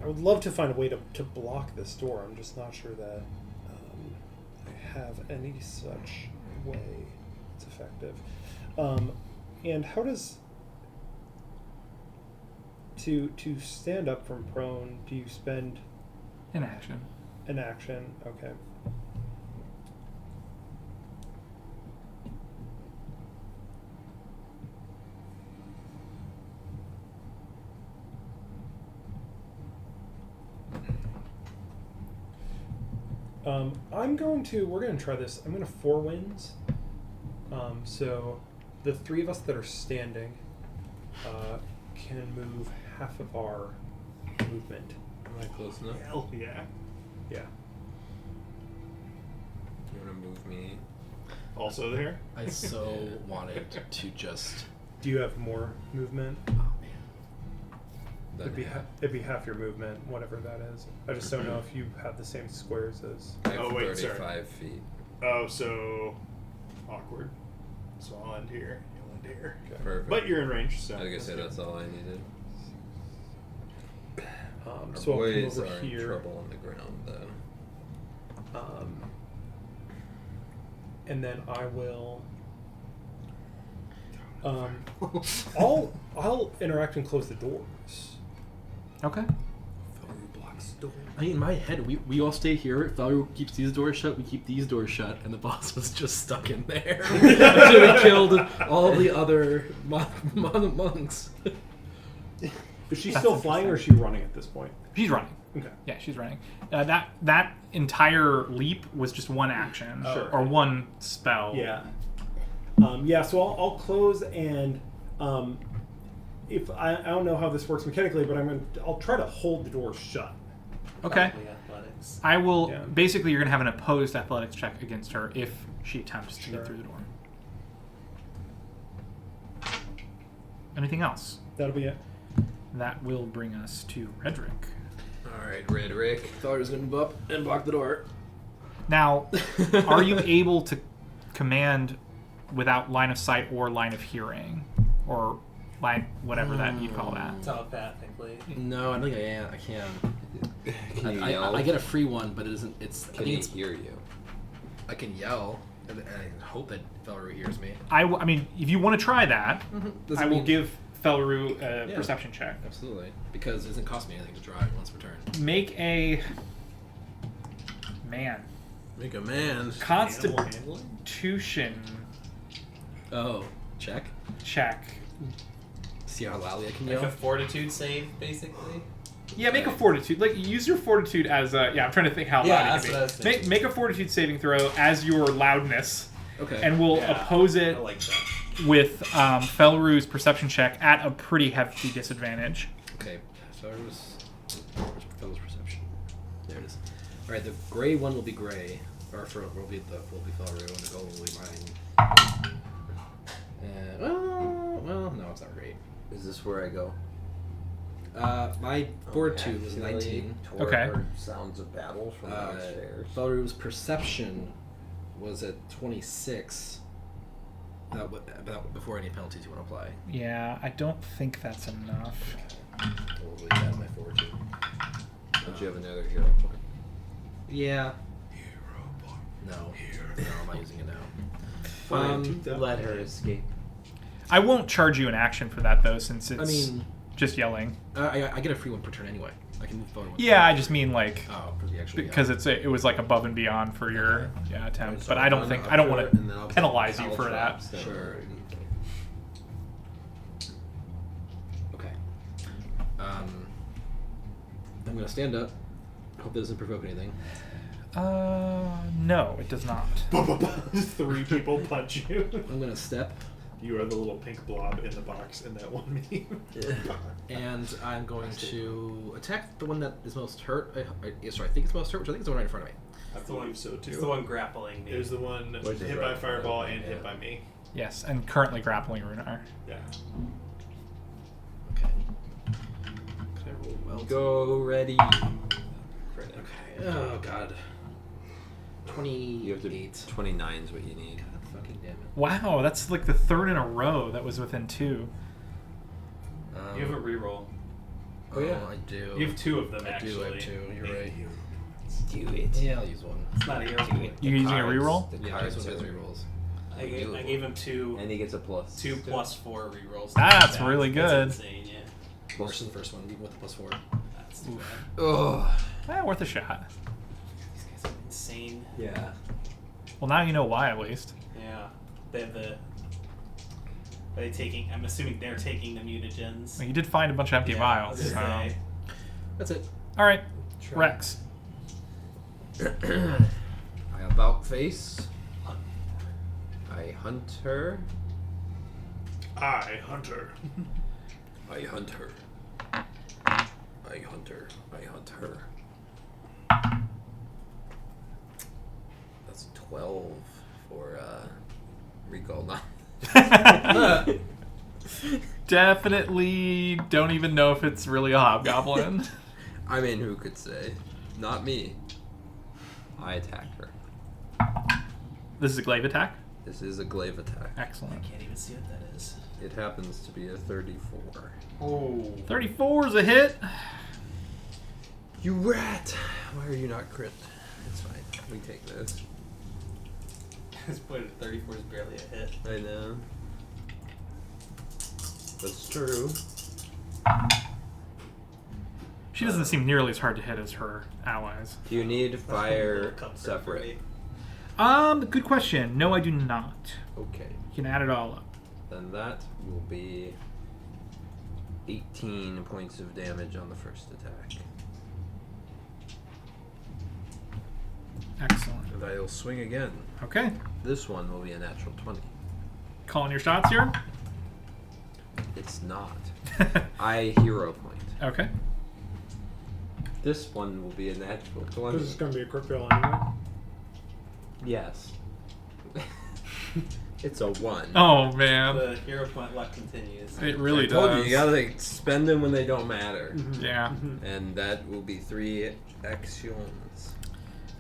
I would love to find a way to block this door. I'm just not sure that I have any such way that's effective. And how does to stand up from prone? Do you spend In action. an action? Okay. We're going to try this. I'm going to 4 winds. So the 3 of us that are standing can move half of our movement. Am I close enough? Hell yeah. Yeah. You want to move me? Also there? I so wanted to just. Do you have more movement? Oh man. It'd be half your movement, whatever that is. I just don't know if you have the same squares as. I have Oh, wait, 35 sorry. feet. Oh, so awkward. So I'll end here. You'll end here. Perfect. But you're in range, so. I was going to say that's all I needed. Our So I'll come boys over are in here. trouble on the ground, though. And then I will. I'll interact and close the doors. Okay. I mean, in my head, we all stay here. If Valerie keeps these doors shut, we keep these doors shut, and the boss was just stuck in there. Until we killed all the other monks. Is she That's still flying or is she running at this point? She's running. Okay. Yeah, she's running. That entire leap was just one action. Sure. Or one spell. Yeah. Yeah, so I'll close and if I don't know how this works mechanically, but I'll try to hold the door shut. Okay. Probably athletics. I will. Yeah. Basically, you're going to have an opposed athletics check against her if she attempts to Sure. get through the door. Anything else? That'll be it. That will bring us to Redrick. Alright, Red Rick. Valorie's gonna move up and block the door. Now, are you able to command without line of sight or line of hearing? Or line, whatever that you call that. Telepathically. No, I don't think I can. Can you I yell? get a free one, but it isn't. It's. I Can think he it's. hear you? I can yell, and I hope that Felru hears me. I mean, if you want to try that, Does I it will mean- give Felru a Yeah. perception check. Absolutely, because it doesn't cost me anything to draw it once per turn. Make a man Make a man. Constitution Oh, check. check. See how loudly I can Like yell. a fortitude save, basically. Yeah, make a fortitude. Like use your fortitude as a. Yeah, I'm trying to think how Yeah, loud that's it what I was can be. thinking. Make a fortitude saving throw as your loudness, Okay. and we'll Yeah, oppose it I like that. with Felru's perception check at a pretty hefty disadvantage. Okay. Felru's perception. There it is. All right. The gray one will be gray, or will be Felru, and the gold will be mine. Well, no, it's not great. Is this where I go? My fortitude was 19. Okay. Heard sounds of battle from downstairs. Felru's perception was at 26. Before any penalties you want to apply. Yeah, I don't think that's enough. We'll leave that in my fortitude. Don't you have another hero point? Yeah. No. No, I'm not using it now. Let her escape. I won't charge you an action for that though, since it's I mean, just yelling. I get a free one per turn anyway. I can move forward. Yeah, I just mean like Oh, for the actual. because it was like above and beyond for your attempt. But I don't think I I'll don't put want it, and then to I'll penalize you Owl for that. traps that Sure. are already- Okay. I'm gonna stand up. Hope that doesn't provoke anything. No, it does not. 3 people punch you. I'm gonna step, You are the little pink blob in the box in that one meme. and I'm going to attack the one that is most hurt. I think it's most hurt, which I think is the one right in front of me. I believe so too. It's the one grappling me. It was the one Which is hit right by fireball in and front hit of by me. Yes, and currently grappling Runar. Yeah. Okay. Could I roll well? Go ready. Okay. Oh god. 28. You have to 29 is what you need. God fucking damn it. Wow, that's like the third in a row that was within 2. You have a reroll. Oh yeah, I do. You have 2 of them, I actually. do have 2. You're right. Do it. Yeah, I'll use one. It's not a hero point. You using a reroll? The Yeah, I cards use one of are- his rerolls. I gave him 2. And he gets a plus. 2 plus 4 rerolls. That's really good. That's insane, yeah. Worse than the first one, even with the +4. That's too bad. Oh. Worth a shot. These guys are insane. Yeah. Well, now you know why, at least. Yeah. They have the. Are they taking? I'm assuming they're taking the mutagens. Well, you did find a bunch of empty Yeah, I was vials. gonna So. say. That's it. All right, Rex. I about face. I hunt her. I Hunter. I hunt her. I hunt her. I hunt her. That's 12 for recall. Definitely don't even know if it's really a hobgoblin. I mean, who could say? Not me. I attack her. This is a glaive attack. This is a glaive attack. I Excellent. can't even see what that is. It happens to be a 34. Oh. 34 is a hit. You rat! Why are you not crit? It's fine. We take this. This point at 34 is barely a hit. I know. That's true. She doesn't seem nearly as hard to hit as her allies. Do you need Little fire comfort for separate? me. Good question. No, I do not. Okay. You can add it all up. Then that will be 18 points of damage on the first attack. Excellent. And I'll swing again. Okay. This one will be a natural 20. Calling your shots here. It's not. I hero point. Okay. This one will be a natural 20. This is going to be a crit fail anyway. Yes. It's a 1. Oh man, The hero point luck continues. it really I told does. you, you gotta like, spend them when they don't matter. Yeah. And that will be 3 actions.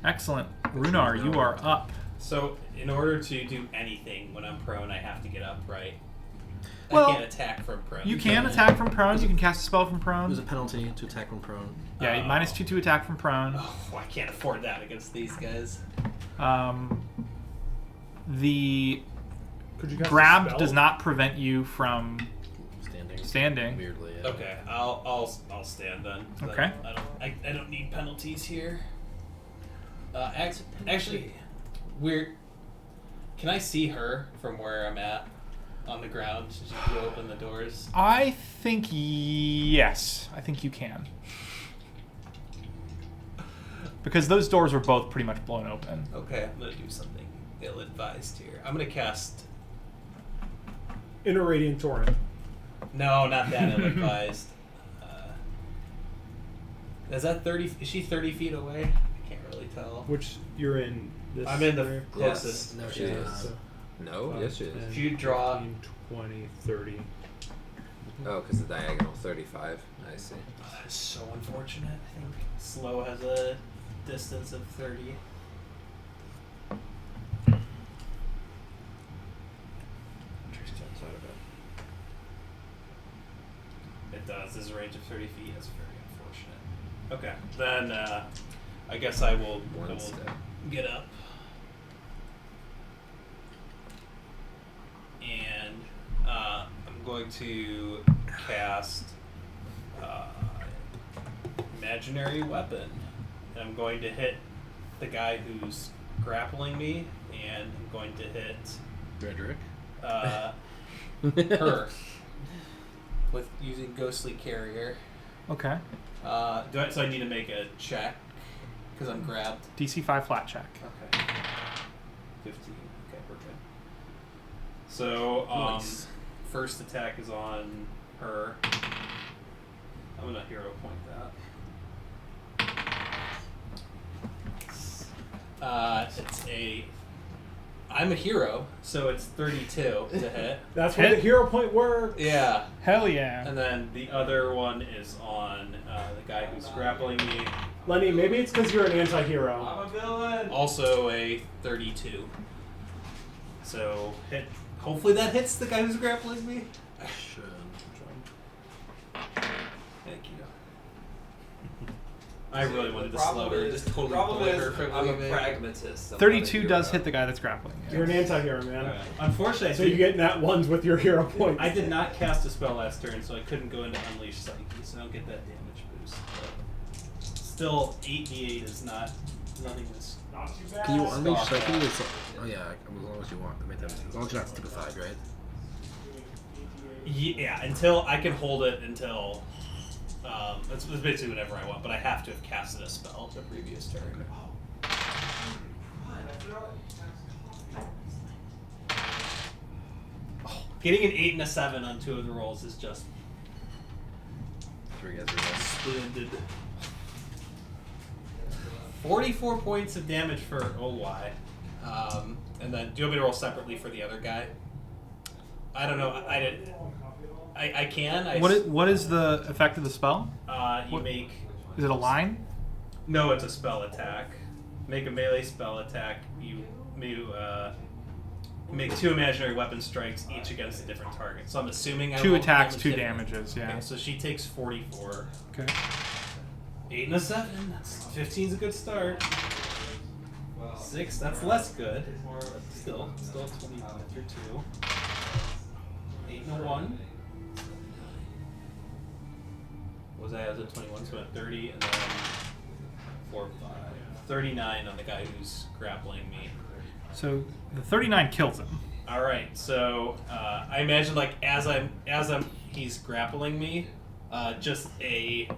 Excellent. Runar, you are up. So, in order to do anything when I'm prone, I have to get up, right? Well, I can't attack from prone. You can attack from prone. You can cast a spell from There's a prone. penalty to attack when prone. Yeah, -2 to attack from prone. Oh, I can't afford that against these guys. The Could you cast a grab spell? does not prevent you from Standing. standing. Weirdly, yeah. Okay, I'll stand then. 'Cause Okay. I don't need penalties here. Actually, can I see her from where I'm at on the ground? Should you open the doors? I think yes. I think you can. Because those doors were both pretty much blown open. Okay, I'm gonna do something ill-advised here. I'm gonna cast. Inner Radiant Torrent. No, not that ill-advised. Is that 30? Is she 30 feet away? I can't really tell. Which you're in this I'm in the area? closest. No, She she is. is. No, yes, she is. 10, If you draw- 15, 20, 30. Oh, because the diagonal 35. I see. Oh, that is so unfortunate. I think slow has a distance of 30. It does. There's a range of 30 feet. That's very unfortunate. Okay, then I guess I will Step. get up. And I'm going to cast Imaginary Weapon. And I'm going to hit the guy who's grappling me, and I'm going to hit Frederick. her with using Ghostly Carrier. Okay. So I need to make a check because I'm grabbed. DC 5 flat check. Okay. 15. Okay, we're good. So, Nice. first attack is on her. I'm gonna hero point that. I'm a hero, so it's 32 to hit. That's where the Hit. hero point works. Yeah. Hell yeah. And then the other one is on the guy who's grappling me. Lenny, maybe it's because you're an anti-hero. I'm a villain. Also a 32. So hit. Hopefully that hits the guy who's grappling me. Should. Thank you. I really wanted to slow her. Just totally problem bully is, her for I'm a moving. pragmatist. I'm 32 not a does hero. hit the guy that's grappling you. You're an anti-hero, man. Unfortunately, So you get nat ones with your hero points. I did not cast a spell last turn, so I couldn't go into Unleash Psyche, so I don't get that damage boost. But still, 8d8 is not nothing. Is Not too bad. Can you unleash Stop Psyche? that. It's, oh yeah, as long as you want. As long as you're not stupefied, right? yeah, until I can hold it until. It's basically whatever I want, but I have to have casted a spell the previous turn. Getting an 8 and a 7 on 2 of the rolls is just Three guys are dead. splendid. 44 points of damage for OY. And then, do you want me to roll separately for the other guy? I don't know. I can. What is the effect of the spell? You make. Is it a line? No, it's a spell attack. Make a melee spell attack. You make 2 imaginary weapon strikes, each against a different target. So I'm assuming I 2 roll attacks, damage 2 different. damages, yeah. Okay, so she takes 44. Okay. 8 and a 7. 15's a good start. 6, that's less good. Still 20 after 2. 8 and a 1. What was I? I was at 21, so at 30, and then 4, 5. 39 on the guy who's grappling me. So the 39 kills him. All right, so I imagine like as he's grappling me, just a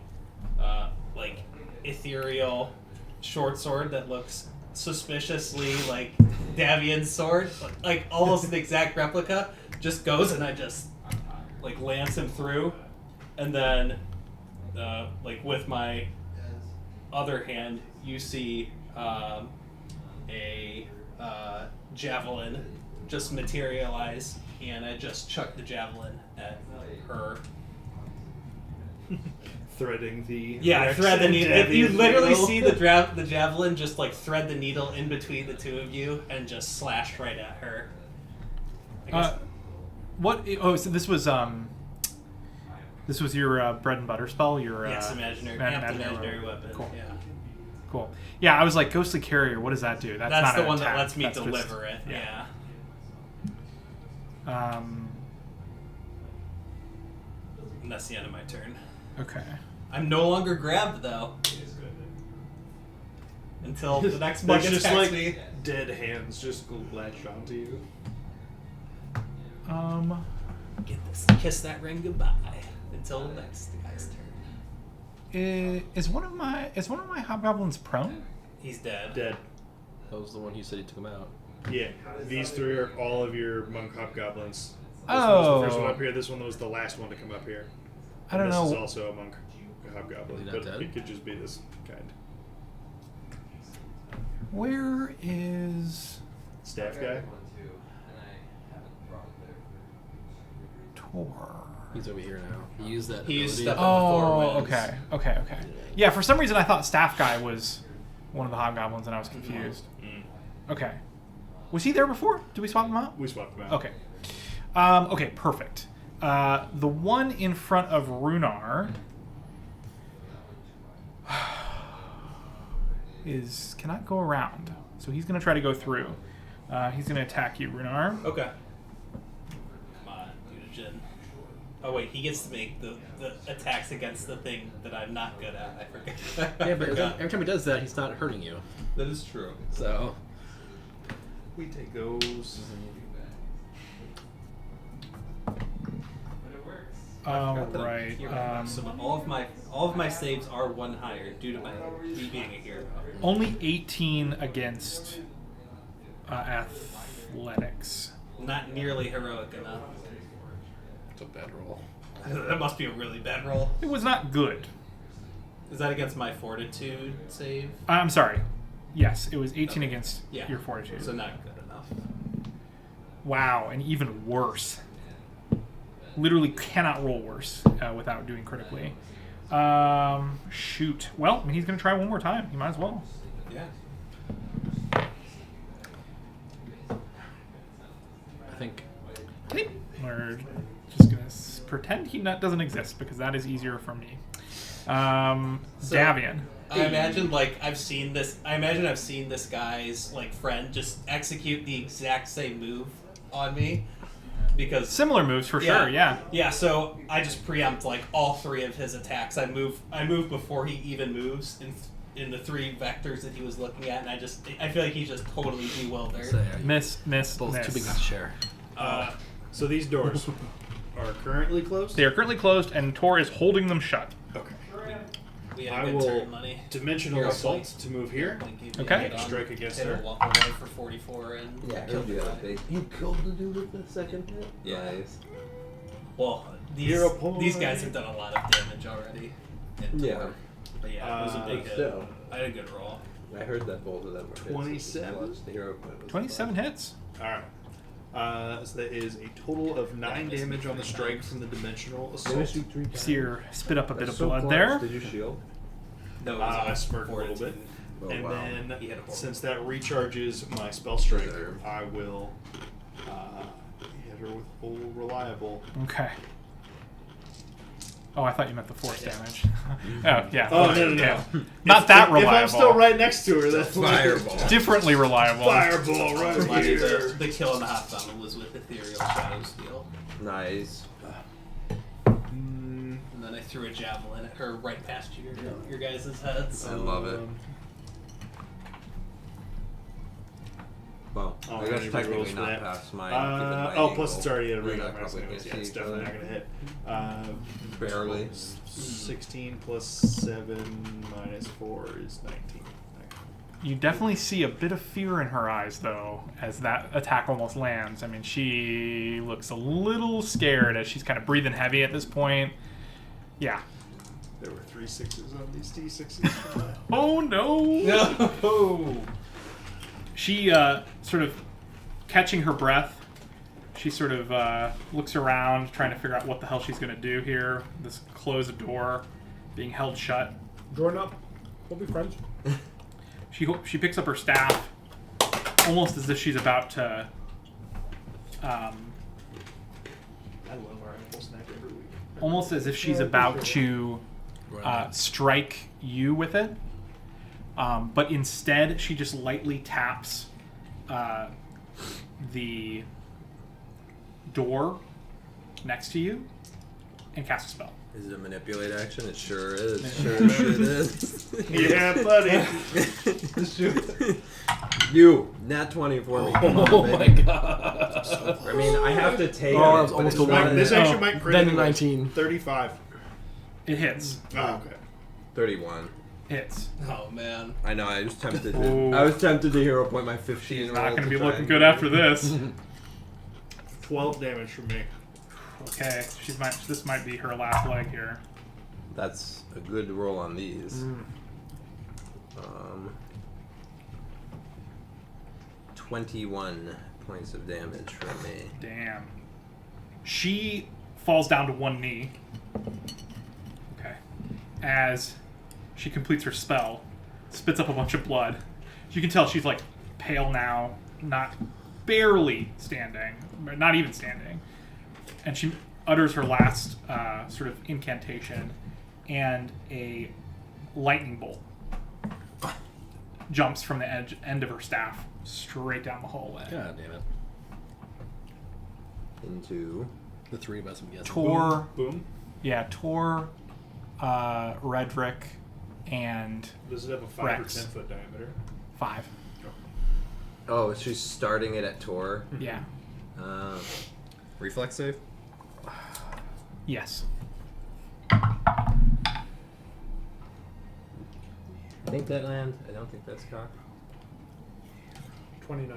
like ethereal short sword that looks suspiciously like Davian's sword, like almost an exact replica, just goes and I just like lance him through, and then like with my other hand, you see a javelin just materialize, and I just chuck the javelin at her. Threading the Thread the needle. If you Davian literally needle. see the javelin just like thread the needle in between the two of you and just slash right at her. I guess What? Oh, so this was your bread and butter spell. Your Yes, imaginary weapon. Cool. Yeah. Cool. Yeah, I was like ghostly carrier. What does that do? That's not the an one attack. that lets me That's just- deliver it. Yeah. And that's the end of my turn. Okay. I'm no longer grabbed though. Until the next bug There's attacks just like me. dead hands just latched onto you. Get this. Kiss that ring goodbye. Until the next guy's turn. Is one of my hobgoblins prone? He's dead. Dead. That was the one he said he took him out. Yeah. These three are all of your monk hobgoblins. This one Oh. was the first one up here. This one was the last one to come up here. I don't this know. is also a monk hobgoblin, Is he not but dead? it could just be this kind. Where is Staff guy. Tor? He's over here now. He used that. He used ability. stuff on the four Oh, winds. okay. Yeah, for some reason I thought staff guy was one of the hobgoblins, and I was confused. Okay, was he there before? Did we swap him out? We swapped them out. Okay. Okay, perfect. The one in front of Runar cannot go around, so he's going to try to go through. He's going to attack you, Runar. Okay. Come on, Mutagen. Oh wait, he gets to make the attacks against the thing that I'm not good at. I forget. Yeah, but forgot. every time he does that, he's not hurting you. That is true. So. We take those. Oh, right. So all of my saves are one higher due to me being a hero. Only 18 against athletics. Not nearly heroic enough. It's a bad roll. That must be a really bad roll. It was not good. Is that against my fortitude save? I'm sorry. Yes, it was 18 against Yeah. your fortitude. So not good enough. Wow, and even worse. Literally cannot roll worse without doing critically. Shoot. Well, I mean, he's going to try one more time. He might as well. Yeah. I think. We're just going to pretend he doesn't exist because that is easier for me. Davian. I imagine I've seen this guy's friend just execute the exact same move on me because Similar moves for sure, yeah. Yeah, so I just preempt all three of his attacks. I move before he even moves in the three vectors that he was looking at, and I feel like he's just totally bewildered. So, Miss, both miss. too big to share. So these doors are currently closed? They are currently closed, and Tor is holding them shut. Okay. We I had a good will turn, money. dimensional You're assault okay. to move here. Thank you. Okay. Hit on- Strike against hit her. a one for 44 and Yeah, killed he'll the do guy. a big. You killed the dude with the second hit? Yeah. Nice. Well, You're a point. these guys have done a lot of damage already. in Yeah. Tor. But yeah, it was a big But hit. still, I had a good roll. I heard that both of them were hits. 27? Plus the hero point was 27 hits. Alright. So that is a total of 9 missed me damage on the 3 strike times. from the dimensional Did I assault. shoot 3 times? Seer spit up a bit That's of so blood close. there. Did you shield? No, it was I on smirked a little fortitude. bit. Oh, And wow. then, He had a horrible- since that recharges my spell strike, Reserve. I will hit her with full reliable. Okay. Oh, I thought you meant the force damage. Oh, yeah. Oh, no. Yeah. Not that If reliable. I'm still right next to her, that's Fireball. Differently reliable. Fireball right Money, here. the kill on the hot fountain was with ethereal shadow steel. Nice. And then I threw a javelin at her right past your guys' heads. I love it. Well, Oh, I I guess need rerolls technically for not that. past mine. given my Oh, angle. plus it's already at a We're regular not max probably anyways. gonna Yeah, it's see each definitely other. not going to hit. Barely. 16 plus 7 minus 4 is 19. You definitely see a bit of fear in her eyes, though, as that attack almost lands. I mean, she looks a little scared as she's kind of breathing heavy at this point. Yeah. There were 3 6s on these D6s. Oh, no! No! She, sort of catching her breath, she sort of looks around, trying to figure out what the hell she's going to do here. This closed door being held shut. Join up. We'll be friends. She picks up her staff, almost as if she's about to I love our apple snack every week. almost as if she's about to strike you with it. But instead, she just lightly taps the door next to you and casts a spell. Is it a manipulate action? It sure is. Yeah. Sure is. Yeah, buddy. You, nat 20 for me. Come on, Oh baby. my god. I mean, I have to take Oh, it. that was but almost it's a one. not- This actually Oh, might crit then anyways. 19. 35. It hits. Oh, okay. 31. Hits. Oh man. I know. I was tempted. Ooh. I was tempted to hero point my 15. She's not roll going to be try looking and- good after this. 12 damage from me. Okay, this might be her last leg here. That's a good roll on these. 21 points of damage from me. Damn. She falls down to one knee. Okay. As she completes her spell, spits up a bunch of blood. You can tell she's like pale now, not barely standing, but not even standing. And she utters her last sort of incantation, and a lightning bolt jumps from the end of her staff straight down the hallway. God damn it. Into The three of us, I'm guessing. Tor, Boom. yeah, Tor, Redrick, and Does it have a 5 Rex. or 10 foot diameter? 5. oh, she's starting it at Tor. Yeah. Reflex save? Yes. I think that land. I don't think that's cocked. 29.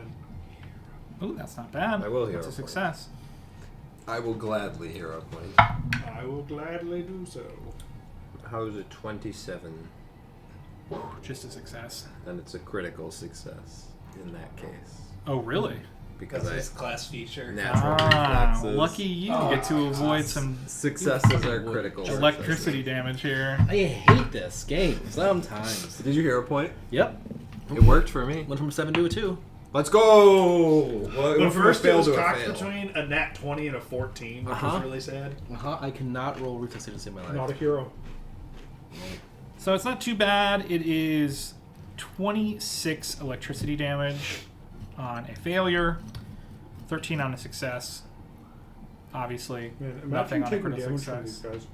Ooh, that's not bad. I will hero That's a point. success. I will gladly hero point. I will gladly do so. How is it 27? Just a success. Then it's a critical success in that case. Oh, really? Because That's I his class feature. natural reflexes. Lucky you get to avoid some Successes are critical. electricity damage here. I hate this game sometimes. Did you hero point? Yep. It worked for me. Went from 7 to a 2. Let's go! Well, it But went from a first it fail was to a cocked fail. between a nat 20 and a 14, which Uh-huh. was really sad. I cannot roll reflex saves to save my life. Not a hero. So it's not too bad. It is 26 electricity damage on a failure, 13 on a success. Obviously, Man, nothing imagine on a taking critical damage from these success.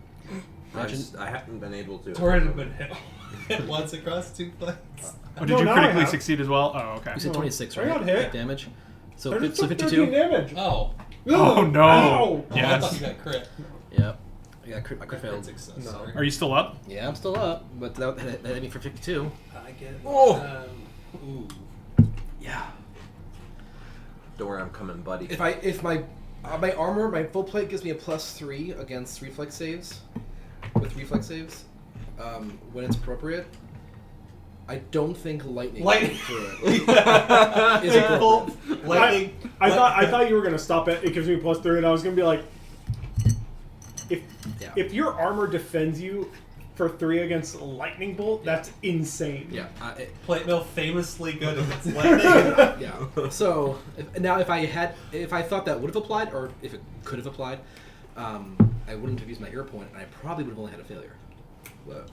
guys. I haven't been able to. Tor had been hit once across 2 plates. Oh, did No, you now I critically have. succeed as well? Oh, okay. You said 26, I right? got hit. Damage. So, I just so took 52. 13 damage. Oh. Oh no! Ow! I thought Yes. you got crit. Yep. I crit Crit failed. success. No. Sorry. Are you still up? Yeah, I'm still up, but that hit me for 52. I get. Oh! Ooh. Yeah. Don't worry, I'm coming, buddy. If my armor, my full plate gives me a +3 against reflex saves, with reflex saves, when it's appropriate. I don't think lightning Lightning. through it is appropriate. Lightning. I thought you were gonna stop it. It gives me +3, and I was gonna be like, Yeah. if your armor defends you for 3 against lightning bolt, that's insane. Yeah. Plate mill famously good against lightning. Yeah. So if I thought that would have applied, or if it could have applied, I wouldn't have used my hero point, and I probably would have only had a failure. But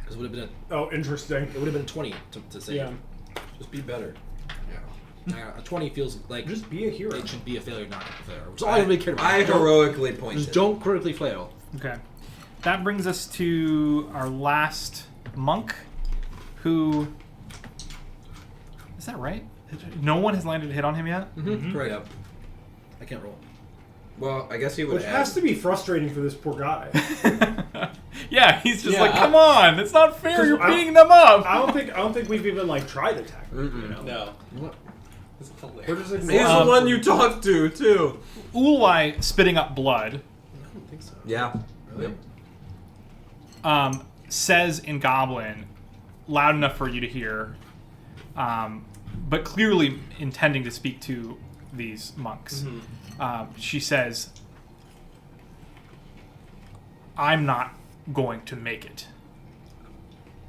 because it would have been Oh, interesting. it would have been 20 to save. Yeah. Just be better. Yeah. A 20 feels like Just be a hero. it should be a failure, not a failure. Which is all I really cared about. I Don't- heroically pointed. Just don't critically fail. Okay. That brings us to our last monk, who... Is that right? No one has landed a hit on him yet? Right up. I can't roll. Well, I guess he would Which add. has to be frustrating for this poor guy. Yeah, he's just Yeah. like, come on, it's not fair, you're I- beating them up. I don't think we've even like tried attacking. You know? No. What? It's hilarious. We're just He's ignoring. the one you talked to, too. Ulwai spitting up blood I don't think so. Yeah. Really? says in Goblin, loud enough for you to hear, but clearly intending to speak to these monks. She says, I'm not going to make it.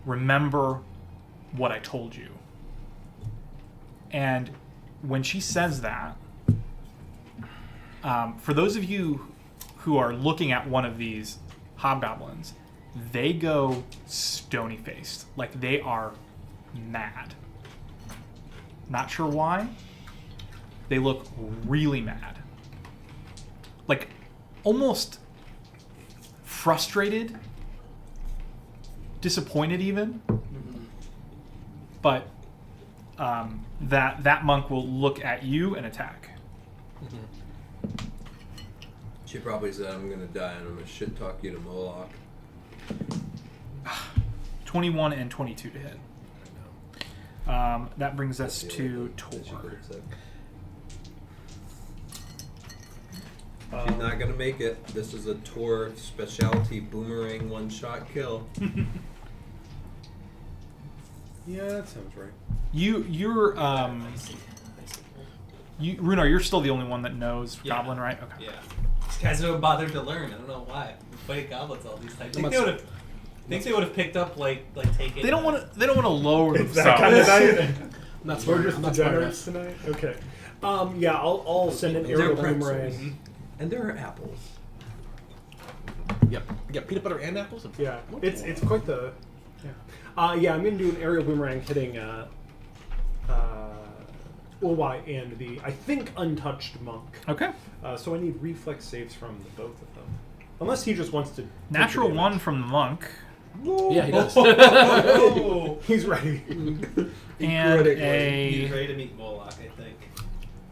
Remember what I told you. And when she says that, For those of you who are looking at one of these hobgoblins, they go stony-faced. Like, they are mad. Not sure why. They look really mad. Like, almost frustrated, disappointed even. But that monk will look at you and attack. She probably said, I'm gonna die and I'm gonna shit talk you to Moloch. 21 and 22 to hit. That brings us to Tor. She's not gonna make it. This is a Tor specialty boomerang one-shot kill. Yeah, that sounds right. You're Runar, you're still the only one that knows Yeah. Goblin, right? Okay. Yeah. These guys haven't bothered to learn. I don't know why. We fight goblins all these times. Think they would have picked up like taking. They don't want to lower It's themselves. that kind of night. Not We're smart. just Not smart degenerates tonight. Okay. Yeah, I'll send an They're aerial pretzels. boomerang. And there are apples. Yep. You got peanut butter and apples. Yeah, it's quite the. Yeah. Yeah, I'm gonna do an aerial boomerang hitting Ulwai and the I think untouched monk. Okay. So I need reflex saves from the both of them, unless he just wants to. take the Natural damage. 1 from the monk. Yeah, he does. Oh, He's ready. And he's a ready to meet Moloch, I think.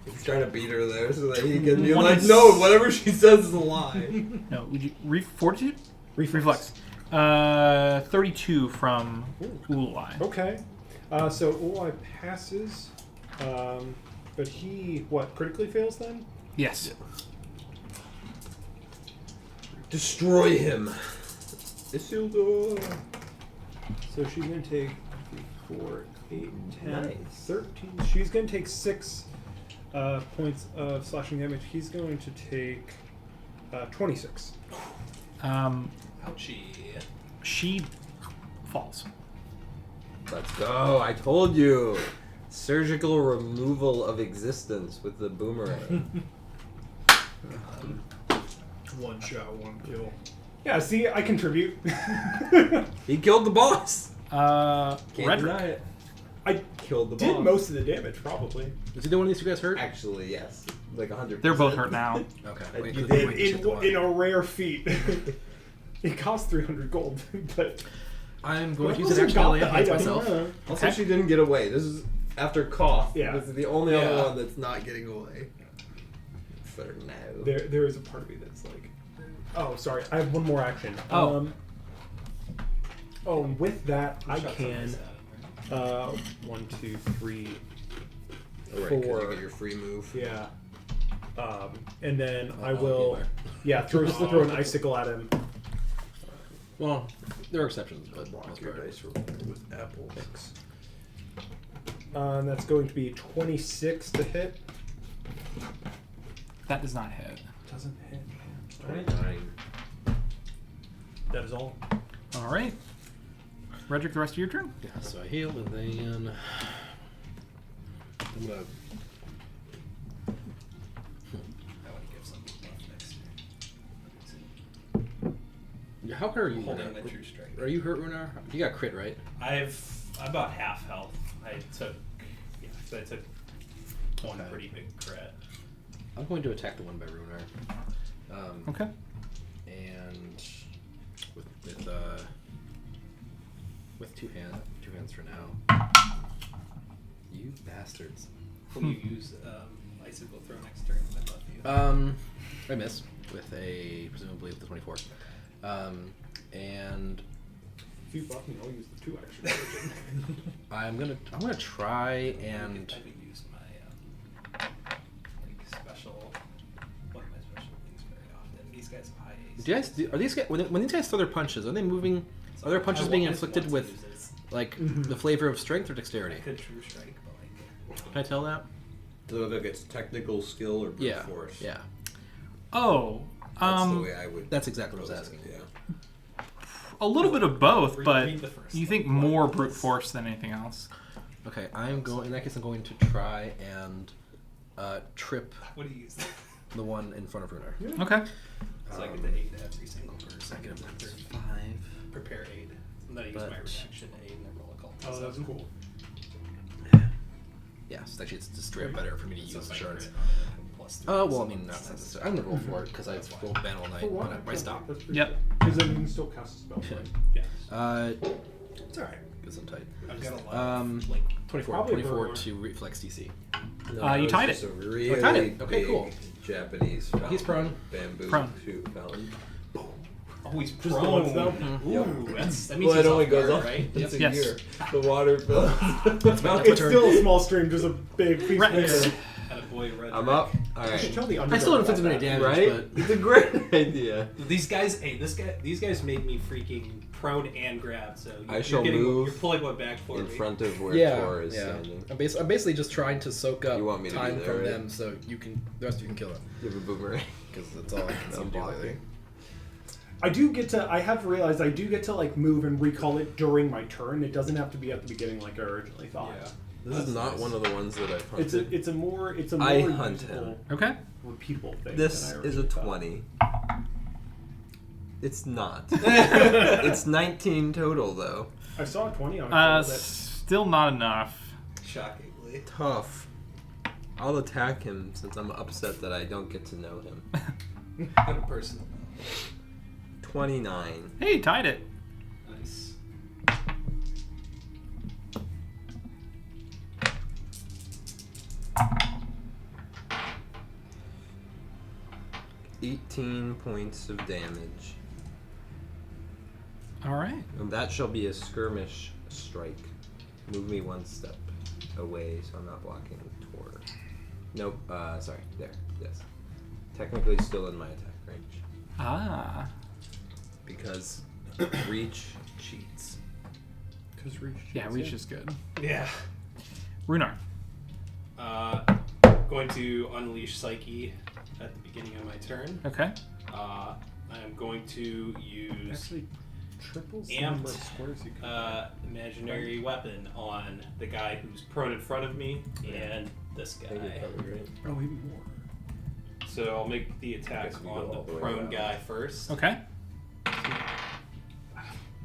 He's trying to beat her there so that he can be One like, is- no, whatever she says is a lie. no. Would you fortitude? Reflex. 32 from Ulai. Okay. So Ulwai passes, but he critically fails then? Yes. Destroy him. Isildur. So she's going to take 4, 8, 10, Nice. 13. She's going to take 6 points of slashing damage. He's going to take 26. Ouchie. She falls. Let's go. I told you. Surgical removal of existence with the boomerang. One shot, one kill. Yeah, see, I contribute. He killed the boss. Can't Redrick. deny it. I Killed the did boss. most of the damage, probably. Is either one of these two guys hurt? Actually, yes. Like 100%. They're both hurt now. Okay. You good- did wait, shit, the one. In a rare feat. It costs 300 gold, but... I'm going to Who use an got action the against item? myself. Also, Okay. she didn't get away. This is after cough. Yeah. This is the only Yeah. other one that's not getting away. For now. There is a part of me that's like... Oh, sorry. I have one more action. Oh. With that, I Shots on can... this Adam, 1, 2, 3... Oh, right, 'cause 4. you get your free move. Yeah. And then I Oh, will... gamer. Yeah, throw an icicle at him. Well, there are exceptions, but Block most your part. dice roll with apples. And that's going to be 26 to hit. That does not hit. Doesn't hit. 29. That is all. All right. Redrick, the rest of your turn? Yeah, so I heal and then I'm gonna. I want to give some buff next How hurt are you? year. Holding Runar? the true strike. Are you hurt, Runar? You got crit, right? I'm about half health. I took one Okay. pretty big crit. I'm going to attack the one by Runar. Okay. And with two hands for now. You bastards. Will you use icicle throw next turn? I love you. I miss with presumably with the 24. And If you buff me, I'll use the 2 action version. I'm gonna try and I haven't used my like special. One of my special things very often. These guys have high AC. are these guys when these guys throw their punches? Are they moving? Are their punches being inflicted with like the flavor of strength or I dexterity? could true strike, but like Can I tell that? So if it's technical skill or brute Yeah. force. Yeah. Oh, That's the way I would. That's exactly what I was pose it, asking. Yeah. a little bit of both, but read the first you think one. more brute force than anything else. Okay, I'm going. In that case, I'm going to try and trip what do you use? The one in front of Runar. Okay. So I get to aid every single person. Second of them is 5. Prepare aid. And then I use But- my reaction to aid and then roll a call. Oh, that's cool. Yeah, so actually it's just straight better for me to So use it's shards. +3. Oh, well, I mean, not necessarily. I'm gonna roll for it because I've rolled ban all For night, one, but I stop. that's pretty Yep. good. Because then you can still cast a spell. Yeah. Right? Yeah. It's alright, because I'm tight. I've got a lot of, 24. Probably 24 burglar. to reflex DC. No, you it was tied just it. A really tied it. Okay, big cool. Japanese fountain. He's prone. Bamboo Prone. shoot fountain. Oh, he's Just the prone. one spell? Ooh, that means Well, it he's only off goes guard, up right? once a Yes. year. The water fills. That's my It's turn. still a small stream, just a big piece Right. of paper. Had a boy red. I'm up. All I should right. tell the I still haven't inflicted any damage, Right? but It's a great idea. These guys, these guys made me freaking prone and grab. So I shall you're move You're pulling one back for In me. front of where yeah, Tor is yeah. standing. I'm basically just trying to soak up You want me to be time there, from right? them so you can the rest of you can kill them You have a boomerang. because that's all I can seem I'm to do blocking. lately. I do get to. I have realized I do get to like move and recall it during my turn. It doesn't have to be at the beginning like I originally thought. Yeah. This is not one of the ones that I've It's hunted. a more I hunt usable, him. Okay. repeatable thing. This than I is a originally thought. 20. It's not. It's 19 total though. I saw a 20 on it. Still not enough. Shockingly. Tough. I'll attack him since I'm upset that I don't get to know him. On a personal. 29. Hey, tied it. Nice. Points of damage. All right. And that shall be a skirmish strike. Move me one step away so I'm not blocking Tor. Nope. Sorry. There. Yes. Technically still in my attack range. Ah. Because reach cheats. Because reach. Yeah, reach is good. Yeah. Runar. Going to unleash Psyche at the beginning of my turn. Okay. I am going to use Actually, triples the Amped, number of squares you can. imaginary weapon on the guy who's prone in front of me and this I think you're guy. probably right. Oh, even more. So I'll make the attack Guess we go on all the the way prone around. guy first. Okay.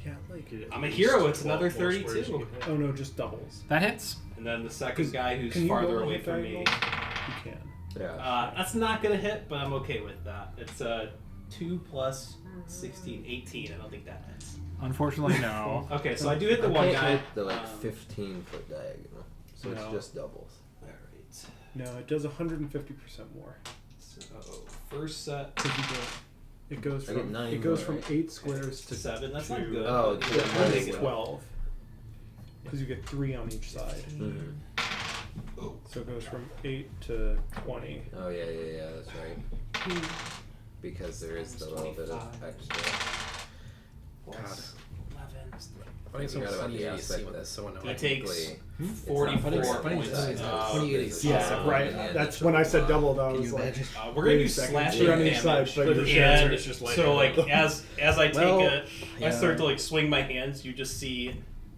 Yeah, like I'm a hero, it's another 32. Oh no, just doubles. That hits. And then the second guy who's Can you farther roll a away hit from die me. roll? You can. Yeah. That's not gonna hit, but I'm okay with that. It's 2 plus 16, 18. I don't think that hits. Unfortunately, no. Okay, so I do hit the I one can't guy. hit the 15-foot diagonal, so No. it's just doubles. Alright. No, it does 150% more. So first set 'Cause you go- It goes I get from 9 it goes more, from right? 8 squares to to 7. That's not two. good. Oh, but to you get the one big big one. 12. Because you get 3 on each side. Mhm. So it goes from 8 to 20. Oh yeah, that's right. Because there is the little bit of 25. extra. Plus 11. Funny so forgot about funny the AC aspect with that this, so annoying. He takes Technically, 44 funny, points. funny, of- 28 Yeah, right. That's when I said doubled. I Can was you like, imagine? we're gonna Wait a do second, slashing three on each damage. side, but the your answer And is just light so it like as I take Well, it, I yeah. start to like swing my hands. You just see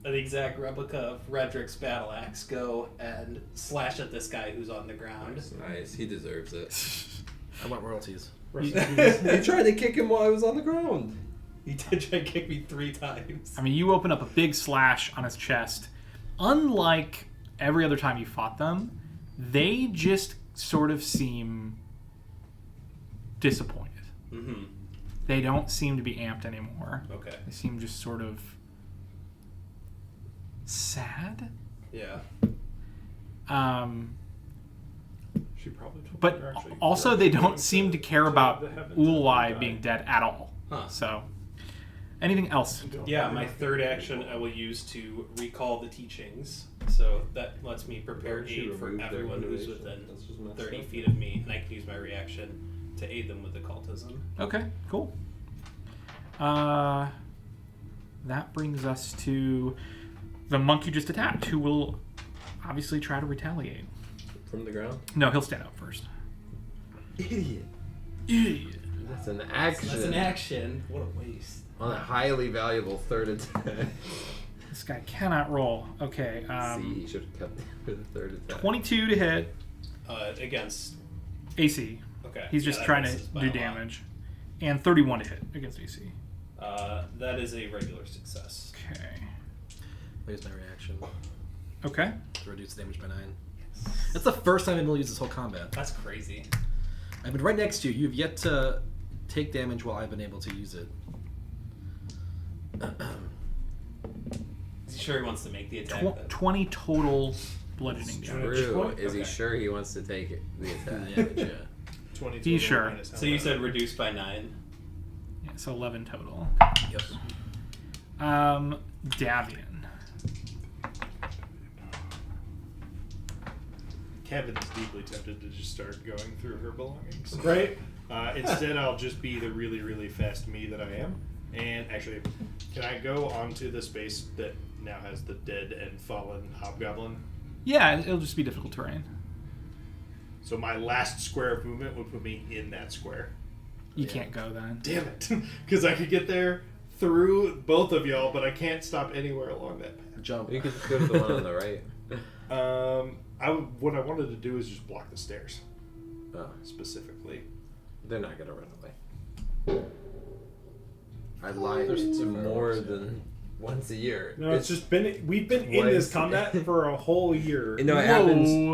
an exact replica of Redrick's battle axe go and slash at this guy who's on the ground. nice. He deserves it. I want royalties. You tried to kick him while I was on the ground. He did try to kick me 3 times. I mean, you open up a big slash on his chest. Unlike every other time you fought them, they just sort of seem disappointed. Mm-hmm. They don't seem to be amped anymore. Okay. They seem just sort of sad. Yeah. She probably told But her actually also, they don't seem to care about the heavens Ulai and being die. dead at all. Huh. So, anything else? Yeah, my third action I will use to recall the teachings. So that lets me prepare She aid for removed their everyone who's motivation. within That's just messed 30 up. feet of me, and I can use my reaction to aid them with occultism. Okay, cool. That brings us to the monk you just attacked, who will obviously try to retaliate. From the ground? No, he'll stand up first. Idiot. Idiot. That's an action. That's an action. What a waste. On a highly valuable third attack. This guy cannot roll. Okay, See, he should have kept it for the third attack. 22 to hit, Against AC. Okay. He's yeah, just that trying to misses by do a lot. damage. And 31 to hit against AC. That is a regular success. Okay. Here's my reaction. Okay. To reduce damage by 9. That's the first time I've been able to use this whole combat. That's crazy. I've been right next to you. You've yet to take damage while I've been able to use it. Is he sure he wants to make the attack? then? 20 total bludgeoning damage. True. Is he Okay. sure he wants to take it, the attack? Damage, yeah. 20 He's total sure. minus how So you much? said reduced by 9. Yeah, so 11 total. Yep. Davian. Kevin is deeply tempted to just start going through her belongings. Right? Instead, I'll just be the really, really fast me that I am. And actually, can I go onto the space that now has the dead and fallen hobgoblin? Yeah, it'll just be difficult terrain. So my last square of movement would put me in that square. You can't go then. Damn it. Because I could get there through both of y'all, but I can't stop anywhere along that path. Jump. You could go to the one on the right. What I wanted to do is just block the stairs, Oh, specifically. they're not gonna run away. I lied to more than once a year. No, it's just been we've been in this twice. combat for a whole year. You know, it Whoa.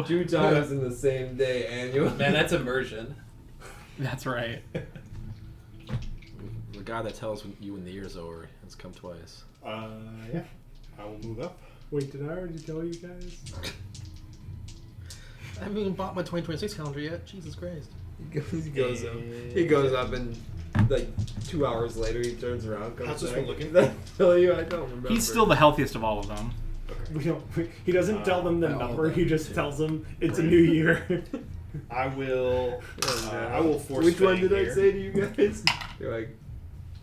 happens 2 times in the same day annually. Man, that's immersion. That's right. The guy that tells you when the year's over has come twice. Yeah. I will move up. Wait, did I already tell you guys? I haven't even bought my 2026 calendar yet. Jesus Christ. He goes up and like 2 hours later he turns around. Comes How's this back. one looking? Did I tell you? I don't remember. He's still the healthiest of all of them. We don't. He doesn't tell them the all number. of He them, just too. tells them it's a new year. I will. I will force. Which one Fang did I here say to you guys? You're like,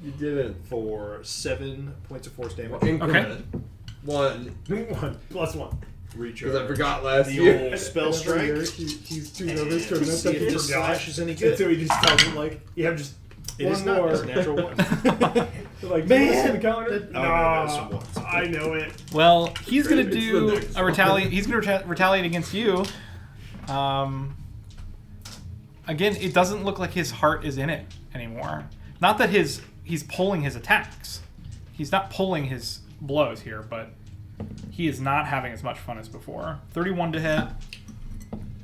you didn't. for 7 points of force damage. Increment. 1. 1 plus 1. Recharge. Because I forgot last the year. old spell Every year, strike. he's too And nervous to admit see that if he this forgot. slash is any And good. so he just tells them like, "You have just It one is not. more." It's a natural one. They're like, Man! "You wanna see the calendar?" Oh, no, that's some ones. I know it. Well, he's gonna It's the do next a retaliate. He's gonna retaliate against you. Again, it doesn't look like his heart is in it anymore. Not that he's pulling his attacks. He's not pulling his blows here, but he is not having as much fun as before. 31 to hit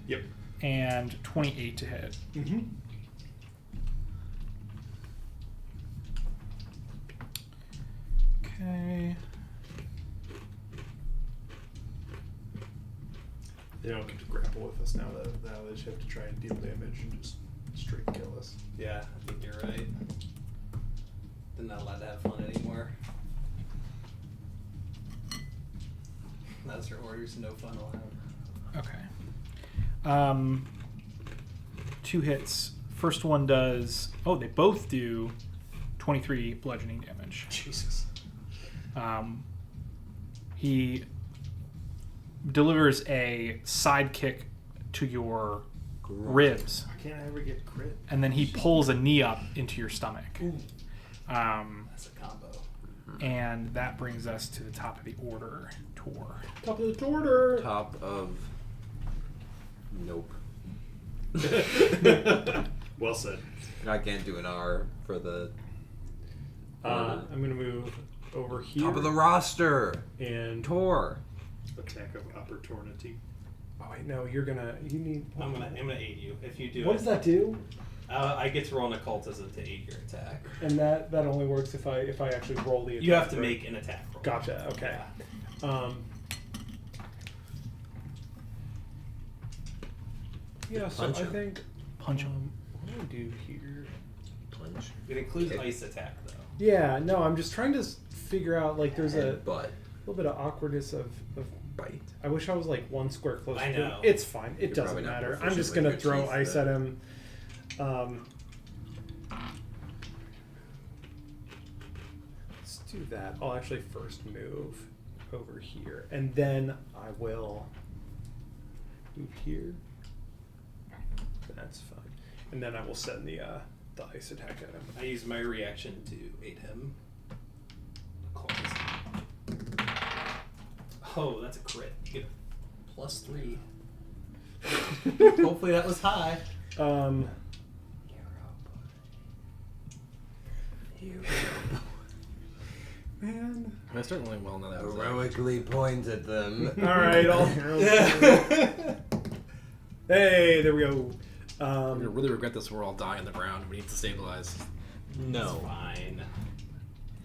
Yep. and 28 to hit. Mm-hmm. Okay. They don't get to grapple with us now. Now they just have to try and deal damage and just straight kill us. Yeah, I think you're right. They're not allowed to have fun anymore. That's your orders, no fun allowed. Okay. 2 hits. First one does. Oh, they both do 23 bludgeoning damage. Jesus. He delivers a side kick to your ribs, Why can't I ever get crit? and then he pulls a knee up into your stomach. That's a combo. And that brings us to the top of the order. Tor. Top of the order. Top of. Nope. Well said. I can't do an R for the. I'm gonna move over here. Top of the roster. and Tor. Attack of opportunity. oh wait, no, you need. I'm gonna aid you if you do. What it. does that do? I get to roll an occultism to aid your attack. And that only works if I actually roll the. You have attack, to right? make an attack roll. Gotcha. Okay. Yeah. So Punch I him. think. Punch him. What do I do here? Punch. It includes Kick. ice attack though. Yeah. No, I'm just trying to figure out like there's a Butt. little bit of awkwardness of. Bite. I wish I was like one square closer. I to him. know. It's fine. It You're doesn't probably not matter. I'm proficient just with gonna your throw teeth, ice but- at him. Let's do that. I'll actually first move over here, and then I will move here. That's fine. And then I will send the ice attack at him. I use my reaction to aid him. Oh, that's a crit. You get a +3. Hopefully that was high. Man. I start rolling well now that was Heroically point at them. All right, all Hey, there we go. I'm gonna really regret this when we're all dying on the ground. We need to stabilize. No. It's fine.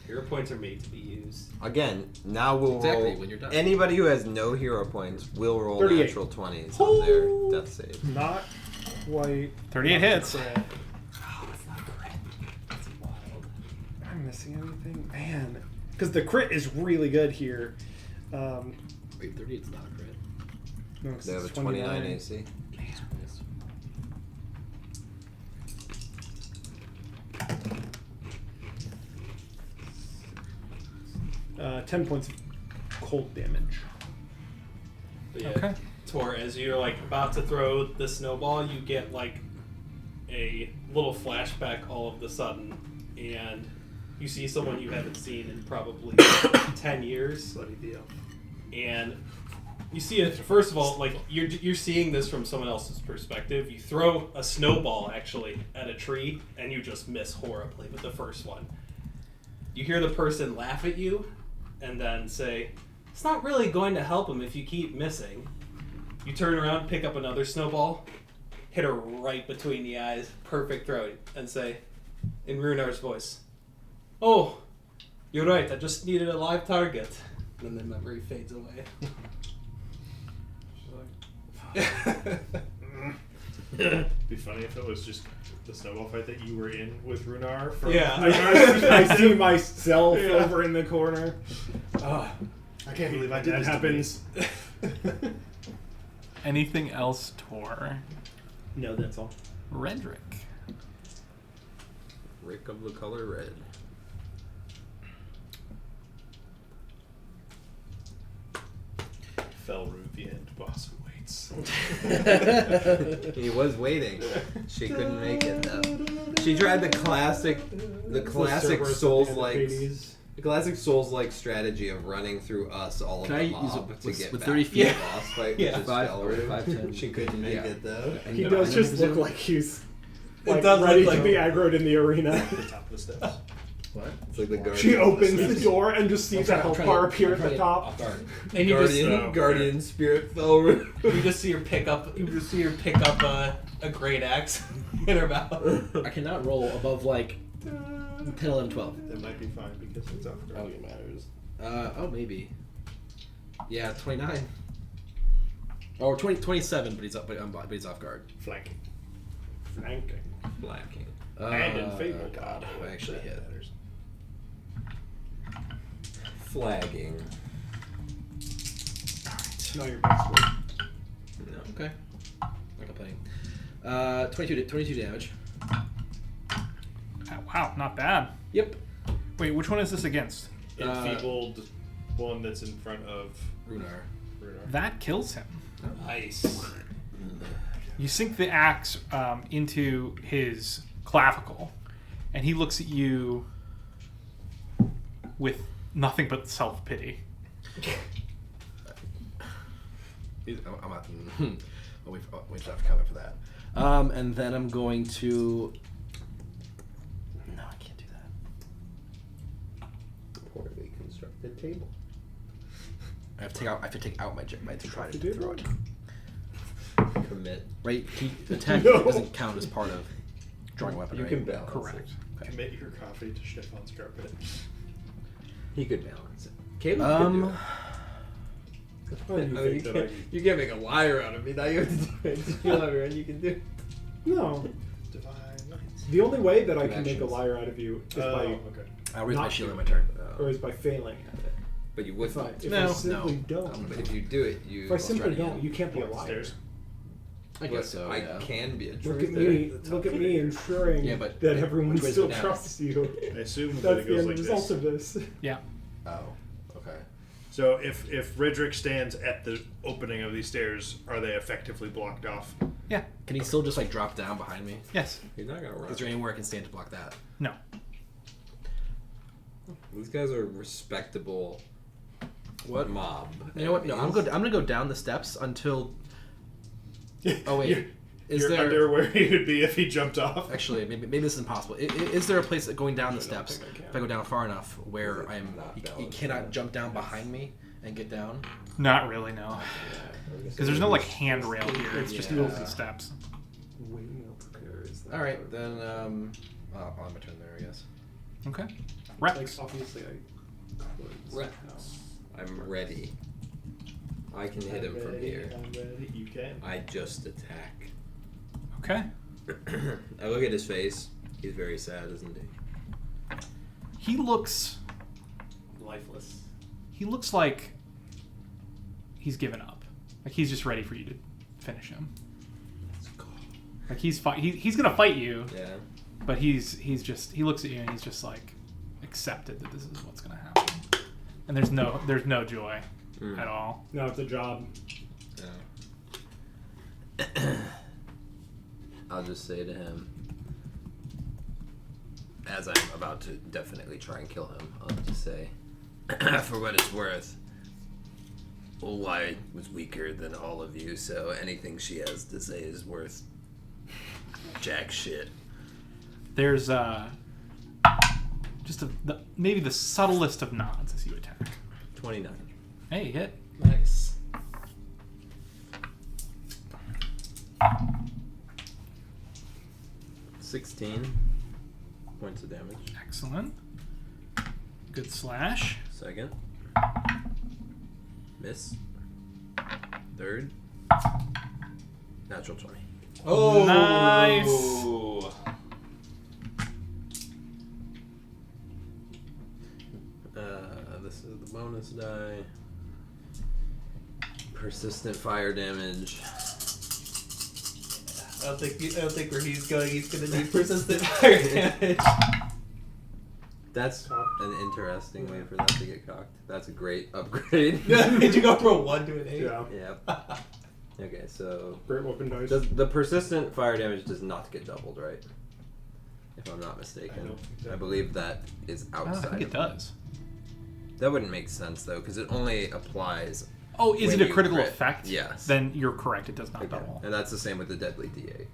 Hero points are made to be used. Again, now we'll Exactly, roll. when you're done. Anybody who has no hero points will roll 38. natural 20s on their death save. Not quite. 38 hits. Oh, it's not crit. That's wild. Am I missing anything? Man. Because the crit is really good here. Wait, 38's not a crit. No, 'cause They have a it's 29 AC. Uh, 10 points of cold damage. But yeah, Okay. Tor, as you're like about to throw the snowball, you get like a little flashback all of a sudden, and you see someone you haven't seen in probably 10 years. Bloody deal. And you see it, first of all, like you're seeing this from someone else's perspective. You throw a snowball actually at a tree, and you just miss horribly with the first one. You hear the person laugh at you, and then say, "It's not really going to help him if you keep missing." You turn around, pick up another snowball, hit her right between the eyes, perfect throw, and say, in Runar's voice, "Oh, you're right, I just needed a live target." And then the memory fades away. It'd be funny if it was just the snowball fight that you were in with Runar. From I see myself Yeah. over in the corner. I can't believe I did That this happens. to me. Anything else, Tor? No, that's all. Redrick. Rick of the color red. Fell Ruvian, boss who waits. He was waiting. She couldn't make it though. She tried the classic Souls-like strategy of running through us all of Can the I use mob it to with get 30 back feet? to the boss fight, Yeah. which is 5, Felru. 5, 10. She couldn't make Yeah. it though. He does just look like he's like, does look ready like- to be aggroed in the arena. The top of the steps. What? It's like the guardian. She opens the door and just sees a health bar appear at the top. Off guard. And you just Guardian spirit Felru. you just see her pick up a great axe in her mouth. I cannot roll above like 10, 11, 12. That might be fine because it's off I guard. don't think it matters. Oh, maybe. Yeah, 29. Or 27, but he's up. But he's off guard. Flanking. Flanking. Blacking. And in Fable. Oh God, I actually hit. Matters. Flagging. Not your best word. No. Okay. Not complaining. 22 damage. Wow, not bad. Yep. Wait, which one is this against? Enfeebled one that's in front of Runar. Runar. That kills him. Nice. You sink the axe into his clavicle, and he looks at you with nothing but self-pity. I'm not. I'll wait for that comment for that. And then I'm going to. No, I can't do that. Poorly constructed table. I have to take out my to try to You do? throw it. Commit. Right? Attack No. doesn't count as part of drawing a weapon. You right? can balance Correct. it. Commit your coffee to Stefan's carpet. He could balance it. Caleb could do it. Why do you think that I- You can't make a liar out of me. Now you have to do it. You love her and you can do it. No. Divine lights. The only way that I can make a Connections. liar out of you is by Okay. I'll raise my Not shield you. on my turn. or is by failing at it. But you would If I, not. if No, I simply no. don't. But if you do it, you. If I simply try don't, again. you can't be a Walk liar. upstairs. I guess so. I Yeah. can be a Look truther. at me! Look at me ensuring Yeah, but that everyone which way's still it down? trusts you. I assume that That's it the goes end like result this. of this. Yeah. Oh. Okay. So if Redrick stands at the opening of these stairs, are they effectively blocked off? Yeah. Can he still just like drop down behind me? Yes. He's not gonna run. Is there anywhere I can stand to block that? No. These guys are respectable. What? Mob? You know what? No, I'm enemies. good. I'm gonna go down the steps until. Oh wait. You're there under where he would be if he jumped off. actually maybe this is impossible? Is there a place that going down the I don't steps, think I can. if I go down far enough, where Is it I'm not he balanced cannot enough? jump down behind me and get down? Not really, no. Because there's no like handrail here. It's just Yeah. wheels and steps. Way more precarious. than All right, that. then I'll have my turn there, I guess. Okay. Like Rex. obviously I could Rex. somehow. I'm ready. I can hit him from here. I'm ready. You can. I just attack. Okay. I look at his face. He's very sad, isn't he? He looks Lifeless. like he's given up. Like he's just ready for you to finish him. Like he's gonna fight you, Yeah. but he looks at you and he's just like accepted that this is what's gonna happen. And there's no joy at all. No, it's a job. Yeah. I'll just say to him, as I'm about to definitely try and kill him, I'll just say, for what it's worth, Ulai was weaker than all of you, so anything she has to say is worth jack shit. There's just maybe the subtlest of nods as you attack. 29. Hey, hit. Nice. $16 points of damage. Excellent. Good slash. Second. Miss. Third. Natural 20. Oh, Nice. This is the bonus die. Persistent fire damage. I don't think where he's going. He's gonna need persistent fire damage. That's an interesting way for that to get cocked. That's a great upgrade. Did you go from a 1 to an 8? Yeah. Yep. Okay, so Great weapon dice. the persistent fire damage does not get doubled, right? If I'm not mistaken. I don't think so. I believe that is I outside. don't think it of- does. That wouldn't make sense though, because it only applies. Oh, is when it a you critical crit. effect? Yes. Then you're correct. It does not Okay. double. And that's the same with the deadly D8.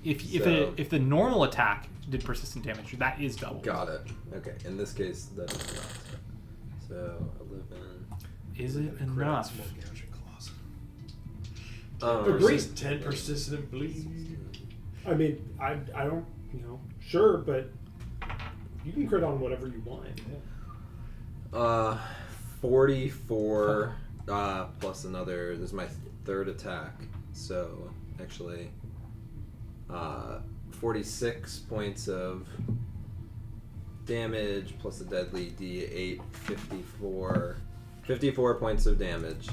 If the normal attack did persistent damage, that is double. Got it. Okay. In this case, that is not. So 11. Is it Crit on enough? smoke gouging claws. Agreed. Persist 10 persistent bleed. I mean, I don't, sure, but you can crit on whatever you want. 44 plus another. This is my third attack. So actually, 46 points of damage plus a deadly D8, 54 points of damage,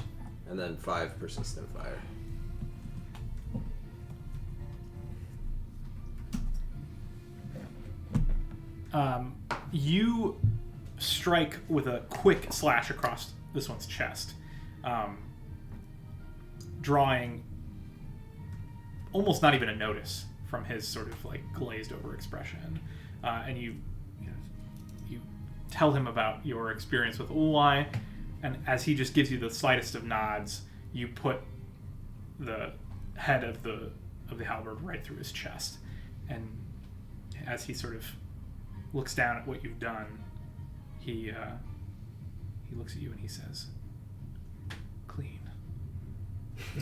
and then 5 persistent fire. You strike with a quick slash across this one's chest, drawing almost not even a notice from his sort of like glazed over expression. And you tell him about your experience with Ulai, and as he just gives you the slightest of nods, you put the head of the halberd right through his chest. And as he sort of looks down at what you've done, he looks at you and he says, "Clean."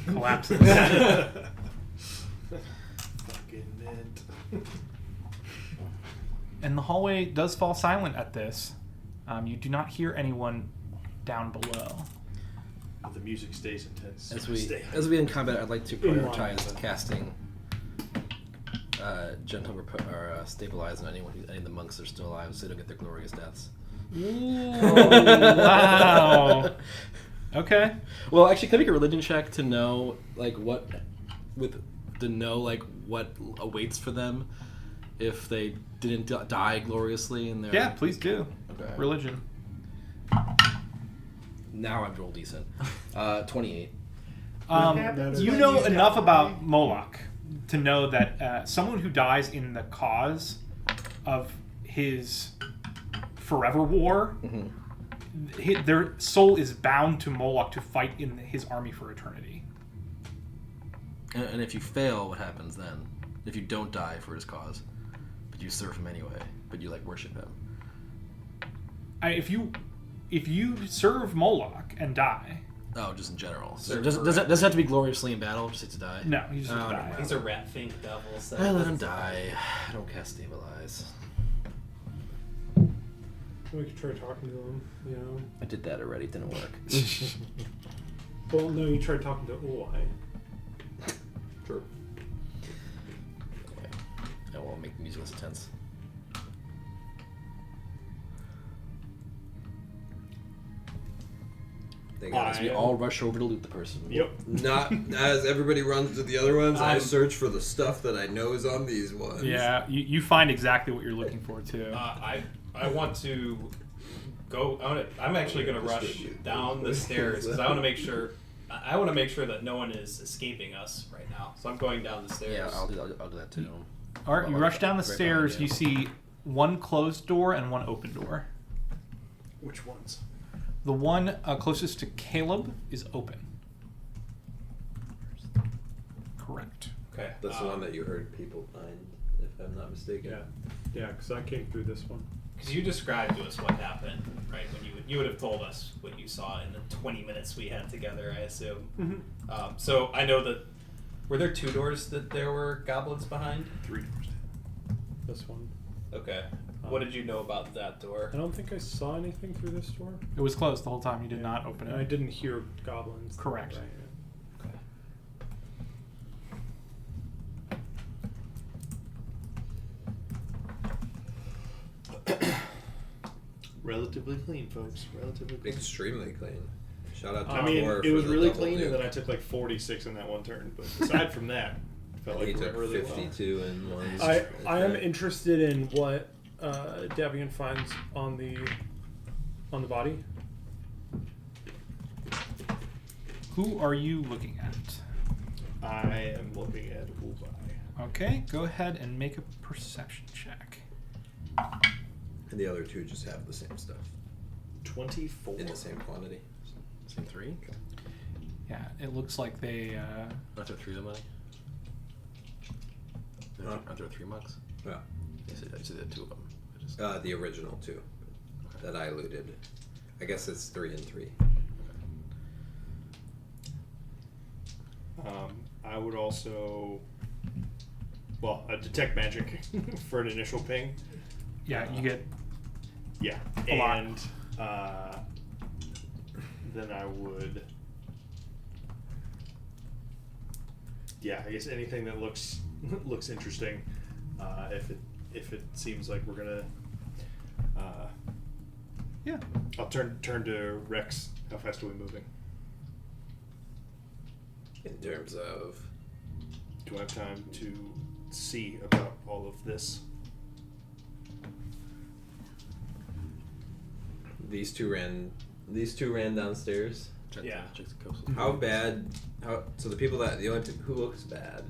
Collapses. Fucking mint. And the hallway does fall silent at this. You do not hear anyone down below. But the music stays intense. As we Stay. in combat, I'd like to In line. prioritize casting gentle or stabilize on any of the monks that are still alive, so they don't get their glorious deaths. Wow. Okay. Well, actually, can I make a religion check to know what awaits for them if they didn't die gloriously in their? Yeah, please do. Okay. Religion. Now I've rolled decent. 28. You know enough about Moloch to know that someone who dies in the cause of his forever war, their soul is bound to Moloch to fight in his army for eternity. And if you fail, what happens then? If you don't die for his cause, but you serve him anyway, but you like worship him. If you serve Moloch and die, Oh, just in general. Serve Does it have to be gloriously in battle? Just to die? no, you just Oh, die. never mind. He's a rat fink devil. So I let him die. I don't cast stabilize. We could try talking to him. You know. I did that already. It didn't work. Well, no, you tried talking to Oi. Sure. I will make the music less intense. They got As we all rush over to loot the person. Yep. Not as everybody runs to the other ones. I I'm- search for the stuff that I know is on these ones. Yeah, you find exactly what you're looking for too. I want to go. I'm actually going to rush down the stairs because I want to make sure. I want to make sure that no one is escaping us right now. So I'm going down the stairs. Yeah, I'll do that too. All right, you rush down the Right stairs. behind You see one closed door and one open door. Which ones? The one closest to Caleb is open. Correct. Okay. That's the one that you heard people find, if I'm not mistaken. Yeah, because I came through this one. Because you described to us what happened, right? When you would have told us what you saw in the 20 minutes we had together, I assume. Mm-hmm. So I know that. Were there 2 doors that there were goblins behind? 3 doors. This one. Okay. What did you know about that door? I don't think I saw anything through this door. It was closed the whole time. You did not open And I it. didn't hear goblins. there, Correct. Right? Relatively clean, folks. Relatively clean. Extremely clean. Shout out to I mean, Moore it for was the really double clean, nuke. and then I took like 46 in that one turn. But aside from that, it felt like he it went took really 52 in one. I am interested in what Davian finds on the body. Who are you looking at? well. I am looking at Ubai. Okay, go ahead and make a perception check. And the other 2 just have the same stuff 24. in the same quantity. Same 3? Yeah, it looks like they. Aren't there 3 of them, money? Huh? Aren't there 3 mugs? Yeah. I said there 2 of them. I just... The original 2 that I looted. I guess it's 3 and 3. I would also, detect magic for an initial ping. Yeah, you get. Yeah, A lot. and then I would. Yeah, I guess anything that looks interesting. If it seems like we're gonna. Yeah. I'll turn to Rex. How fast are we moving? In terms of. Do I have time to see about all of this? These two ran downstairs. Yeah. Check the coast. How bad? So the people that the only people who looks bad,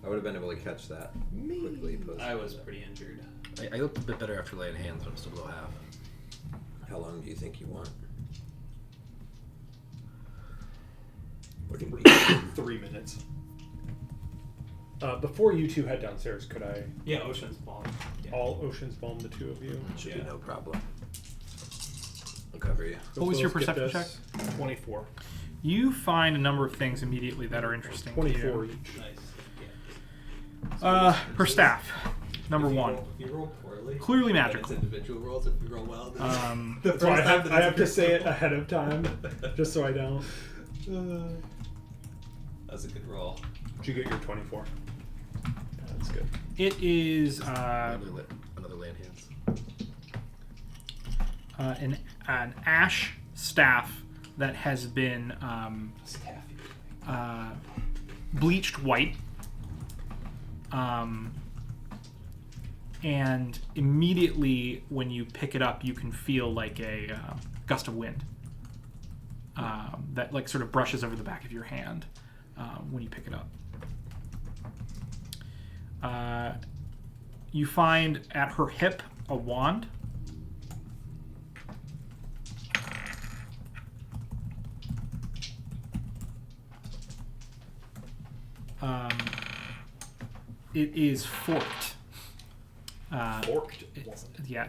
I would have been able to catch that quickly. Post I was pretty injured. I looked a bit better after laying hands, but I'm still below half. How long do you think you want? What do you 3 minutes. Before you two head downstairs, could I Yeah, Ocean's Ball. Yeah. all Ocean's Balm the 2 of you? Should Yeah. be no problem. I'll cover you. What was your Both get perception this. check? 24. You find a number of things immediately that are interesting. to 24 you. each. Nice. Her staff. Number If you 1. roll- If you roll poorly, Clearly then magical. It's individual rolls. If you roll well, then the That's why first time that I have to it's say it ahead of time, just so I don't. That's a good roll. Did you get your 24? Yeah, that's good. It is Another land hands. an ash staff that has been bleached white. And immediately when you pick it up, you can feel like a gust of wind that like sort of brushes over the back of your hand when you pick it up. You find at her hip a wand. It is forked. Forked. Yeah,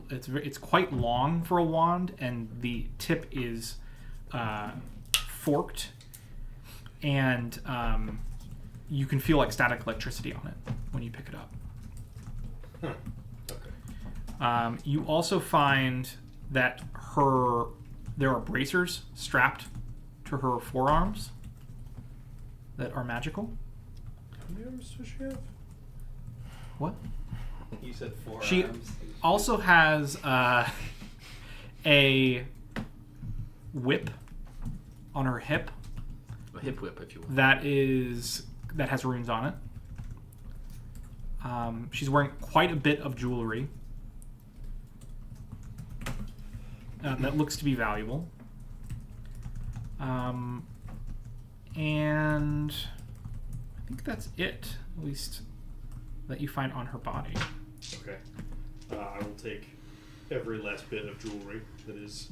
it's quite long for a wand, and the tip is forked, and you can feel like static electricity on it when you pick it up. Huh. Okay. You also find that there are bracers strapped to her forearms that are magical. How many arms does she have? What? You said 4 She arms. also has a whip on her hip A hip whip, if you will. that has runes on it. She's wearing quite a bit of jewelry that looks to be valuable. And I think that's it, at least that you find on her body. Okay. I will take every last bit of jewelry that is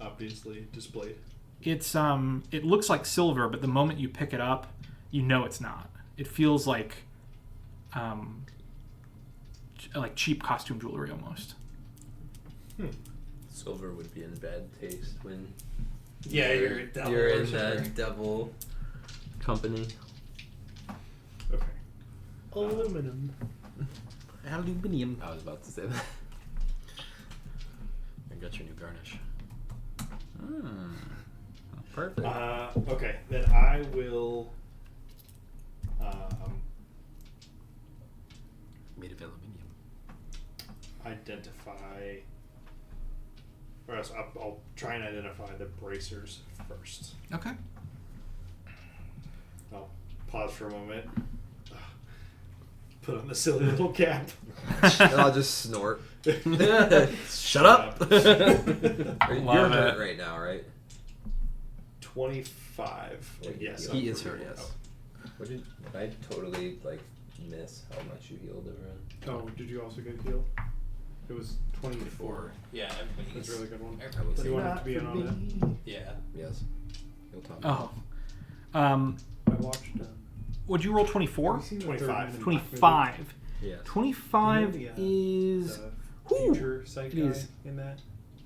obviously displayed. It looks like silver, but the moment you pick it up, you know it's not. It feels like cheap costume jewelry almost. Silver would be in bad taste when Yeah, you're a devil you're in worshiper. that devil company. Okay. Aluminum. Aluminium. I was about to say that. I got your new garnish. Perfect. Okay, then I will. Made of aluminium. Identify. Or else I'll try and identify the bracers first. Okay. I'll pause for a moment. Put on the silly little cap. I'll just snort. Shut up! You're Love hurt it. right now, right? 25. Yes. He is hurt, yes. What did I totally miss how much you healed everyone? Oh, did you also get healed? It was 24. Yeah, everybody's. That's a really good one. Everybody's Do you want it to be in on it? Yeah. Yes. Heal Tom. Oh. I watched. Would you roll 24? Have you seen the 25. third Man 25. Yes. 25 You know is the Whew. future psych It guy is. in that.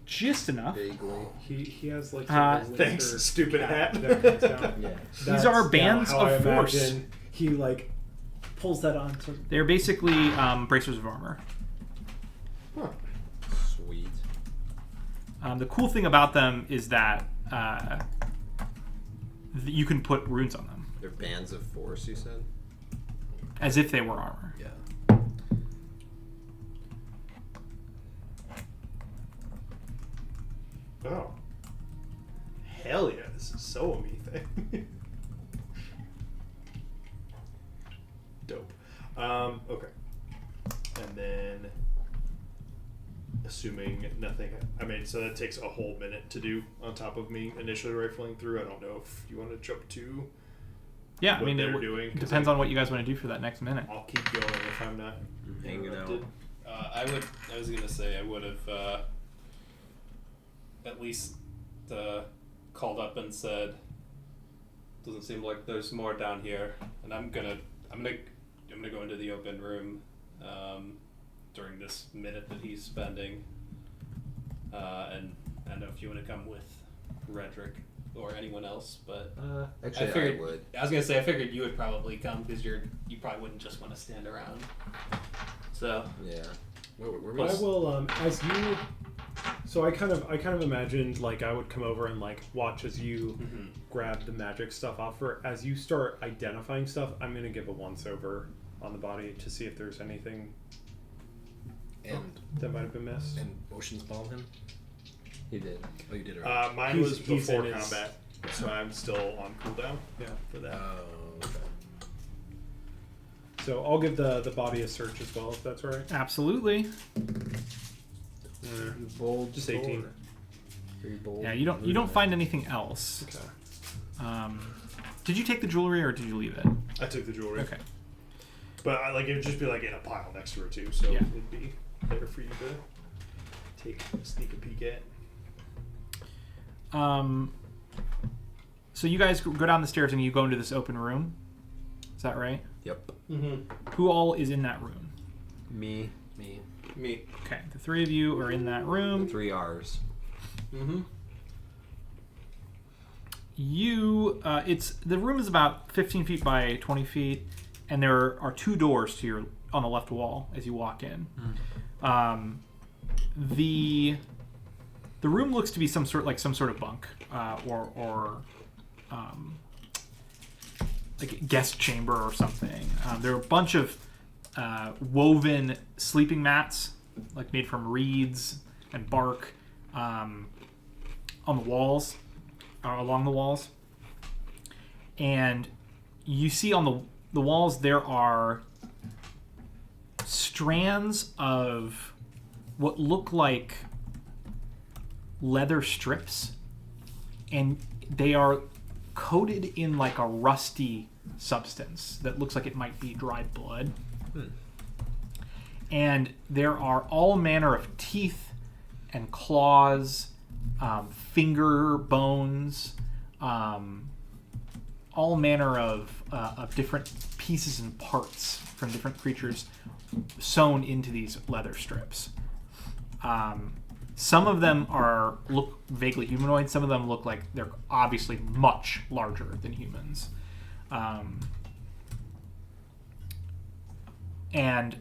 just enough. Vaguely. He has like Thanks, laser stupid cap hat. that comes down. Yeah. These That's are now bands how of I force. imagine he pulls that on. To, They're basically bracers of armor. Sweet. The cool thing about them is that you can put runes on them, They're bands of force, you said? as if they were armor. Yeah. Oh. Hell yeah, this is so a me thing. Dope. Okay. And then, assuming nothing, so that takes a whole minute to do on top of me initially rifling through. I don't know if you want to jump to Yeah, what it they're doing. 'Cause depends on what you guys want to do for that next minute. I'll keep going if I'm not Hanging out. interrupted. I was gonna say I would have at least called up and said, "Doesn't seem like there's more down here," and I'm gonna go into the open room during this minute that he's spending, and I don't know if you want to come with Redrick or anyone else, but Actually, I figured, would. I was gonna say I figured you would probably come because you probably wouldn't just want to stand around. So Yeah. Where I will as you. So I kind of imagined I would come over and watch as you grab the magic stuff off her. As you start identifying stuff, I'm gonna give a once over on the body to see if there's anything And that might have been missed. and motions bomb him. He did. Oh, you did it right. Mine He's- was he's before in his- combat, so I'm still on cooldown Yeah. for that. Oh, okay. So I'll give the body a search as well, if that's all right. Absolutely. Bold. Just 18. Very bold. Yeah, you don't find anything else. Okay. Did you take the jewelry or did you leave it? I took the jewelry. Okay. But it would just be in a pile next to her too, so Yeah. it'd be better for you to sneak a peek at. So you guys go down the stairs and you go into this open room. Is that right? Yep. Who all is in that room? Me. Me. Okay, the three of you are in that room. 3 R's. The room is about 15 feet by 20 feet, and there are 2 doors to your on the left wall as you walk in. The room looks to be some sort of bunk or like a guest chamber or something. There are a bunch of woven sleeping mats, like made from reeds and bark, on the walls, along the walls. And you see on the walls there are strands of what look like leather strips, and they are coated in like a rusty substance that looks like it might be dried blood. And there are all manner of teeth and claws, finger bones, all manner of different pieces and parts from different creatures sewn into these leather strips. Some of them look vaguely humanoid. Some of them look like they're obviously much larger than humans. And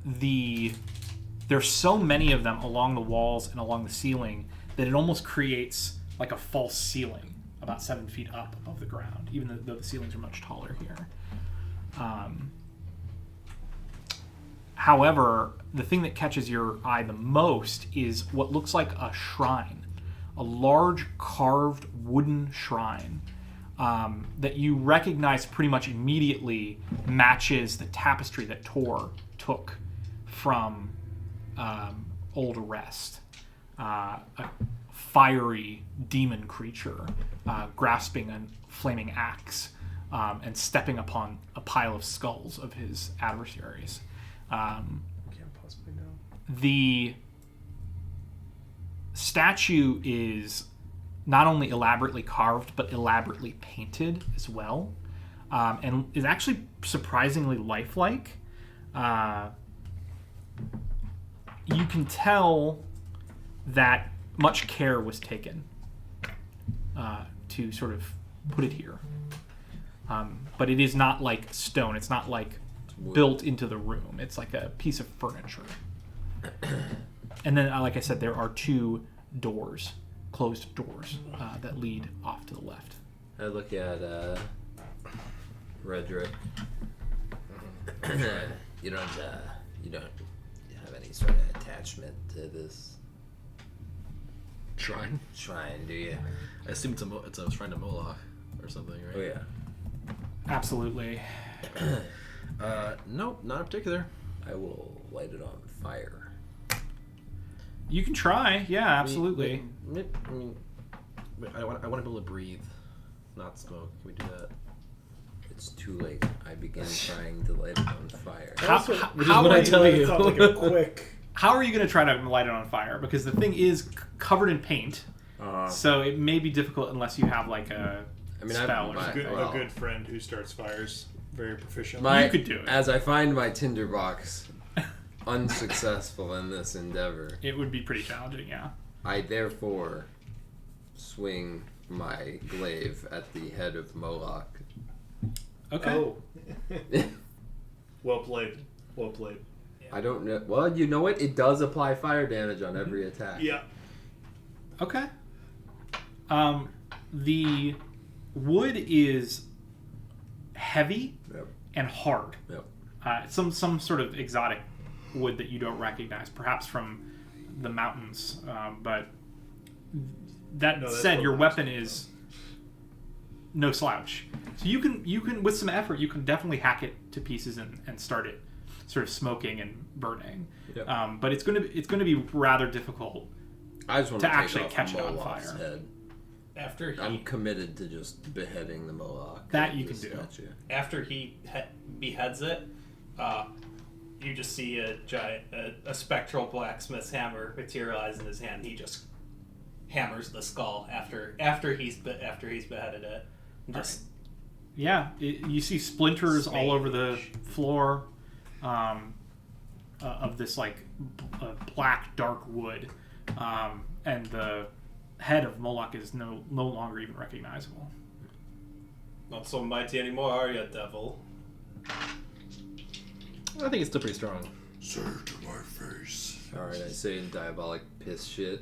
there's so many of them along the walls and along the ceiling that it almost creates like a false ceiling about 7 feet up above the ground, even though the ceilings are much taller here. However, the thing that catches your eye the most is what looks like a shrine, a large carved wooden shrine that you recognize pretty much immediately matches the tapestry that Tor took from Old Arrest. A fiery demon creature grasping a flaming axe and stepping upon a pile of skulls of his adversaries. Can't possibly know. The statue is not only elaborately carved, but elaborately painted as well, and is actually surprisingly lifelike. You can tell that much care was taken to sort of put it here. But it is not like stone. It's not like built into the room. It's like a piece of furniture. And then, like I said, there are 2 doors, closed doors, that lead off to the left. I look at Redrick. You don't have any sort of attachment to this Shrine? shrine, do you? I assume it's a shrine to Moloch or something, right? Oh yeah. Absolutely. Nope, not in particular. I will light it on fire. You can try. Yeah, absolutely. I want to be able to breathe, not smoke. Can we do that? It's too late. I begin trying to light it on fire. Which is what I tell you. It's not like a quick. How are you going to try to light it on fire? Because the thing is covered in paint, so it may be difficult unless you have like a spell or something. A good friend who starts fires very proficient. You could do it. As I find my tinderbox unsuccessful in this endeavor, It would be pretty challenging, yeah. I therefore swing my glaive at the head of Moloch. Okay. Oh. Well played. Well played. I don't know. Well, you know what? It does apply fire damage on every attack. Yeah. Okay. The wood is heavy Yep. and hard. Yep. Some sort of exotic wood that you don't recognize, perhaps from the mountains. But that No, that's said, what your mountains weapon is no slouch. So you can with some effort you can definitely hack it to pieces and start it sort of smoking and burning. Yep. But it's gonna be rather difficult. I just want To take actually off catch it on Moloch's fire. head. After he I'm committed to just beheading the Moloch. That with you can this do. statue. after he beheads it, you just see a giant, a spectral blacksmith's hammer materialize in his hand. He just hammers the skull after he's beheaded it. And just You see splinters all over the floor of this like black dark wood, and the head of Moloch is no longer even recognizable. Not so mighty anymore, are you, devil? I think it's still pretty strong. Sir, to my face. Alright, I say in diabolic piss shit.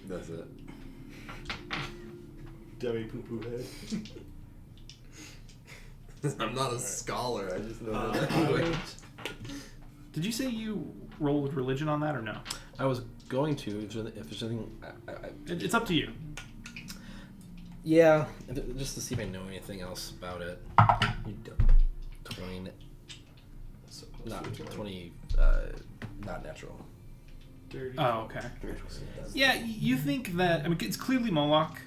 That's it. Dummy poo poo head. I'm not a scholar, I just know the I language. would- Did you say you rolled religion on that or no? I was going to, if there's anything... It's up to you. Yeah, just to see if I know anything else about it. You don't. 20... Not 20... not natural. Dirty. Oh, okay. Yeah, you think that... I mean, it's clearly Moloch.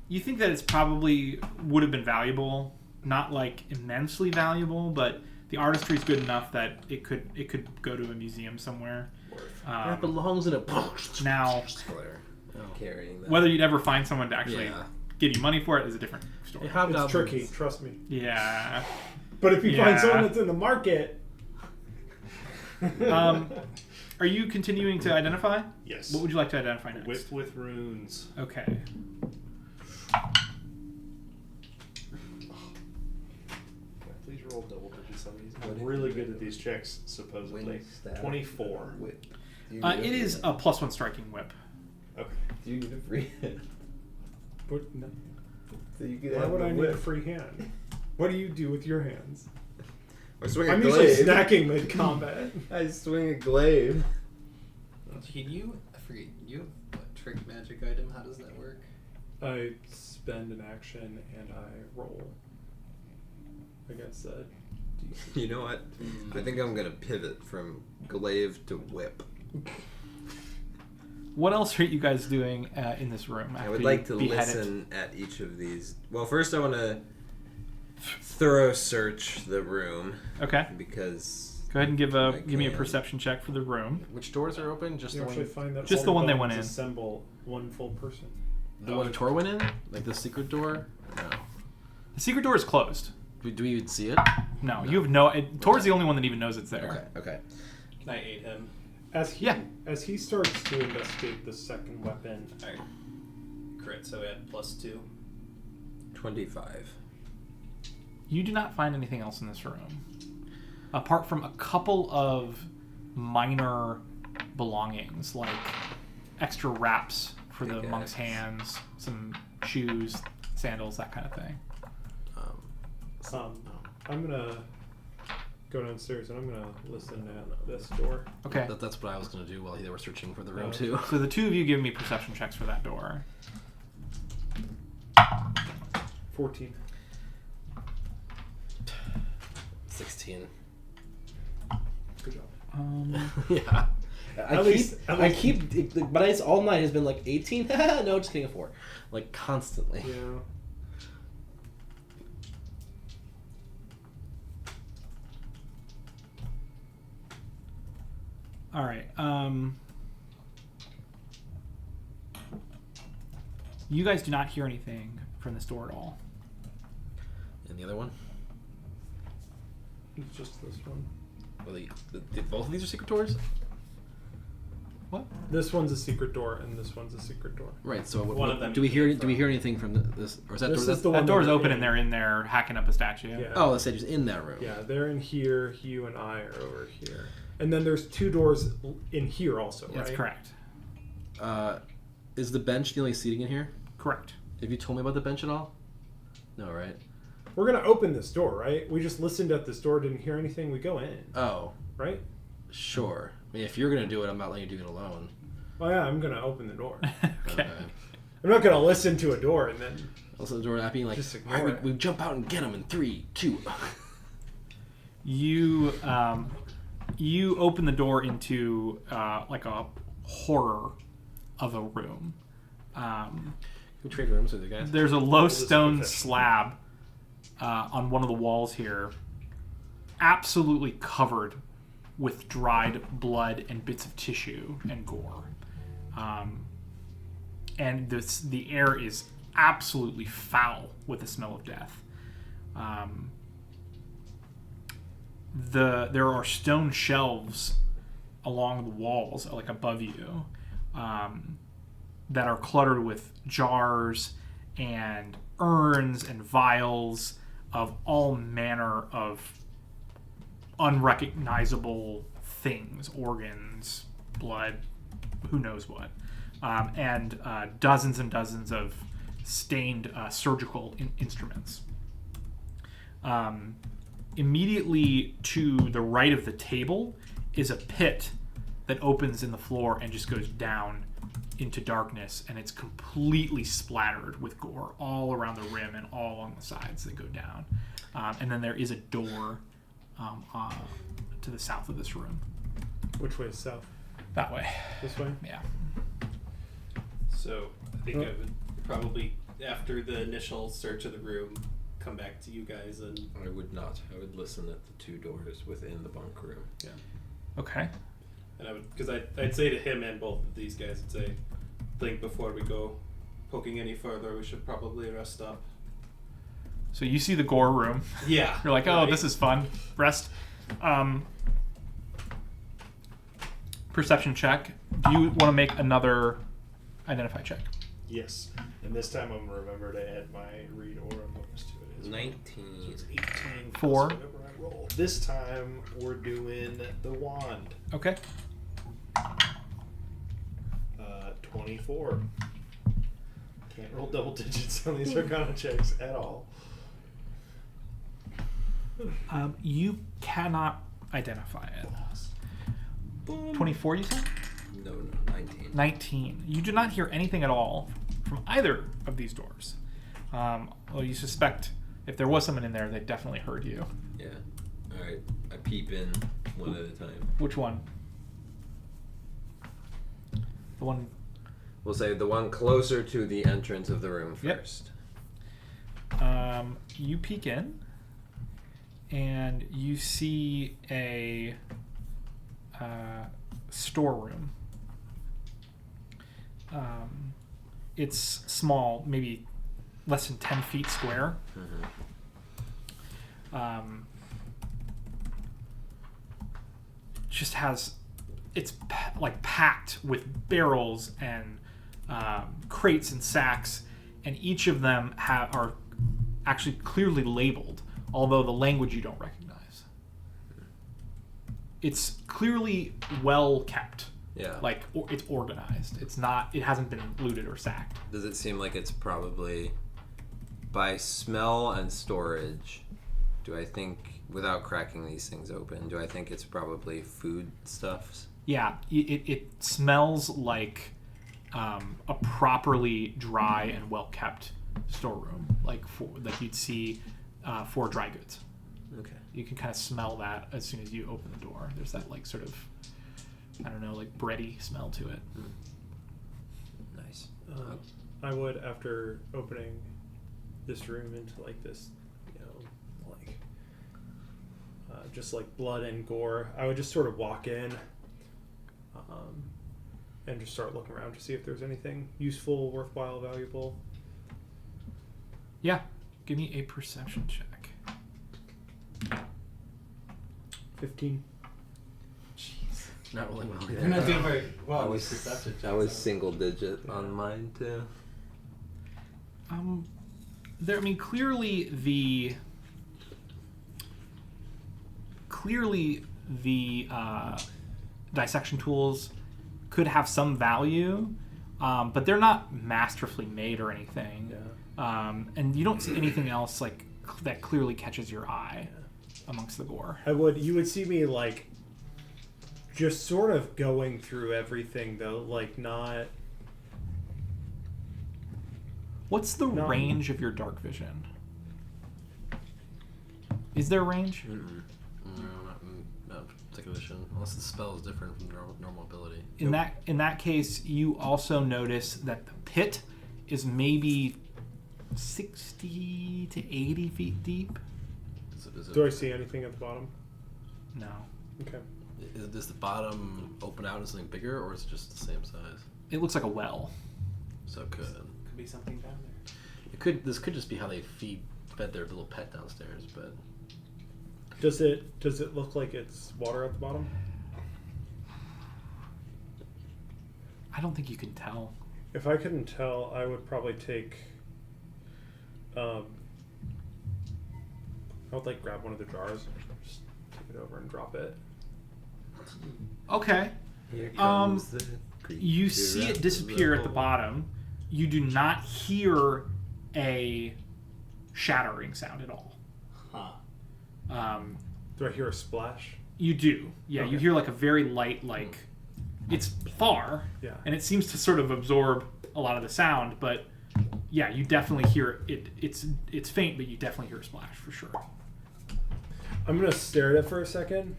You think that it's probably would have been valuable. Not, like, immensely valuable, but the artistry is good enough that it could go to a museum somewhere. That belongs in a... Now, Carrying that. whether you'd ever find someone to actually Yeah. give you money for it is a different story. It's tricky, trust me. Yeah. But if you find Yeah. someone that's in the market, Are you continuing to identify? Yes. What would you like to identify next? Whip with runes. Okay. Please roll double digits on these. I'm really good at these checks, supposedly. Wing stab. 24. Whip. Do you It need a is free- a +1 striking whip. Okay. Do you need a free hand? but no, So you can why have would the I need whip. a free hand? What do you do with your hands? I swing a I'm usually glaive. snacking mid-combat. I swing a glaive. Can you? I forget. You have what trick magic item? How does that work? I spend an action and I roll against that. You know what? I think I'm gonna pivot from glaive to whip. What else are you guys doing in this room? I after would you like to beheaded? listen at each of these. Well, first I want to thorough search the room Okay. because Go ahead and give I me a can. perception check for the room. Which doors are open? Just You the actually one, find that Just all the one they went bones in. assemble one full person. the one Tor went in? Like the secret door? No. The secret door is closed. Do we even see it? No, you have no. Tor's the only one that even knows it's Okay, there. okay. Can I aid him? As he Yeah. as he starts to investigate the second weapon, Alright. Crit, so we had +2. 25. You do not find anything else in this room, apart from a couple of minor belongings, like extra wraps for the Pickaxe. monk's hands, some shoes, sandals, that kind of thing. I'm gonna go downstairs and I'm gonna listen at this door. Okay. That's what I was going to do while they were searching for the room, too. So the two of you give me perception checks for that door. 14. 16. Good job. Yeah. At least- But it's all night has been like 18. No, just kidding, a 4. Like constantly. Yeah. All right. You guys do not hear anything from this door at all. And the other one? It's just this one. Well, both of these are secret doors? What? This one's a secret door and this one's a secret door. Right. So One of them do we hear? came Do we from- hear anything from this? Or is that This door? is the That one door's they're open in. and they're in there hacking up a statue. Yeah. Oh, the stage is in that room. Yeah, they're in here. You and I are over here. And then there's two doors in here also, right? That's correct. Is the bench the only seating in here? Correct. Have you told me about the bench at all? No, right? We're gonna open this door, right? We just listened at this door, didn't hear anything. We go in, Oh, right? sure. I mean, if you're gonna do it, I'm not letting you do it alone. Oh yeah, I'm gonna open the door. Okay. I'm not gonna listen to a door and then. Also, the door not being like, Just all ignore right, it. we jump out and get them in 3, 2. You you open the door into like a horror of a room. We trade rooms with you guys. There's a low stone slab on one of the walls here, absolutely covered with dried blood and bits of tissue and gore. And the air is absolutely foul with the smell of death. There are stone shelves along the walls, like above you, that are cluttered with jars and urns and vials of all manner of unrecognizable things, organs, blood, who knows what, and dozens and dozens of stained surgical instruments. Immediately to the right of the table is a pit that opens in the floor and just goes down into darkness, and it's completely splattered with gore all around the rim and all along the sides that go down. And then there is a door to the south of this room. Which way is south? That way. This way? Yeah. So I think I would probably, after the initial search of the room, come back to you guys and. I would not. I would listen at the 2 doors within the bunk room. Yeah. Okay. And I would, because I'd say to him and both of these guys, I'd say, think before we go poking any further, we should probably rest up. So you see the gore room. Yeah. You're like, oh, this is fun. Rest. Perception check. Do you want to make another identify check? Yes. And this time I'm going to remember to add my read aura bonus to it. 19. So it's 18 plus 4. whatever I roll. This time we're doing the wand. Okay. 24. Can't roll double digits on these Arcana checks at all. You cannot identify it. 24, you said? No, 19. 19. You do not hear anything at all from either of these doors. Well, you suspect if there was someone in there, they definitely heard you. Yeah. Alright. I peep in one at a time. Which one? The one. We'll say the one closer to the entrance of the room Yep. first. You peek in, and you see a storeroom. It's small, maybe less than 10 feet square. Just has, it's like packed with barrels and crates and sacks, and each of them are actually clearly labeled, although the language you don't recognize. It's clearly well kept. Yeah. Like it's organized. It's not. It hasn't been looted or sacked. Does it seem like it's probably, by smell and storage, do I think, without cracking these things open, do I think it's probably foodstuffs? Yeah, it smells like a properly dry and well kept storeroom, like you'd see for dry goods. Okay. You can kind of smell that as soon as you open the door. There's that like sort of, I don't know, like bready smell to it. Nice. I would, after opening this room into like this, you know, like just like blood and gore, I would just sort of walk in and just start looking around to see if there's anything useful, worthwhile, valuable. Yeah, give me a perception check. 15. Not rolling well You're not either. doing very well. I in was these perception checks, I was huh? single digit on mine too. There. I mean, clearly the dissection tools could have some value, but they're not masterfully made or anything. Yeah. And you don't see anything else like that clearly catches your eye amongst the gore. You would see me like just sort of going through everything though, like not. What's the No. range of your dark vision? Is there a range? No, second edition. Unless the spell is different from normal ability. In that case, you also notice that the pit is maybe 60 to 80 feet deep. Do I see anything at the bottom? No. Okay. Does the bottom open out into something bigger, or is it just the same size? It looks like a well. So it could. Could be something down there. This could just be how they fed their little pet downstairs, but Does it look like it's water at the bottom? I don't think you can tell. If I couldn't tell, I would probably take. I would like grab one of the jars, just take it over and drop it. Okay. Here Um, comes the You creature see out it of disappear at the hole. bottom. You do not hear a shattering sound at all. Huh. Do I hear a splash? You do. Yeah, you Okay. hear like a very light, it's far, Yeah. and it seems to sort of absorb a lot of the sound, but yeah, you definitely hear it. It's faint, but you definitely hear a splash for sure. I'm gonna stare at it for a second,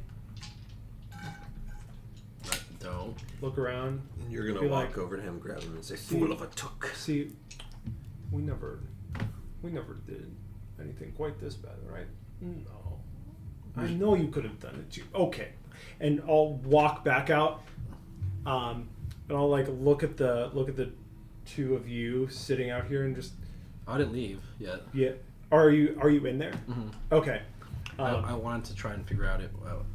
don't. look around. And you're gonna Be walk like, over to him, grab him, and say, "See- "Fool of a took." See, we never did anything quite this bad, right? No. I know you could have done it too. Okay. And I'll walk back out, and I'll like look at the two of you sitting out here and just I didn't leave yet. yeah. Are you in there? Mm-hmm. Okay. I wanted to try and figure out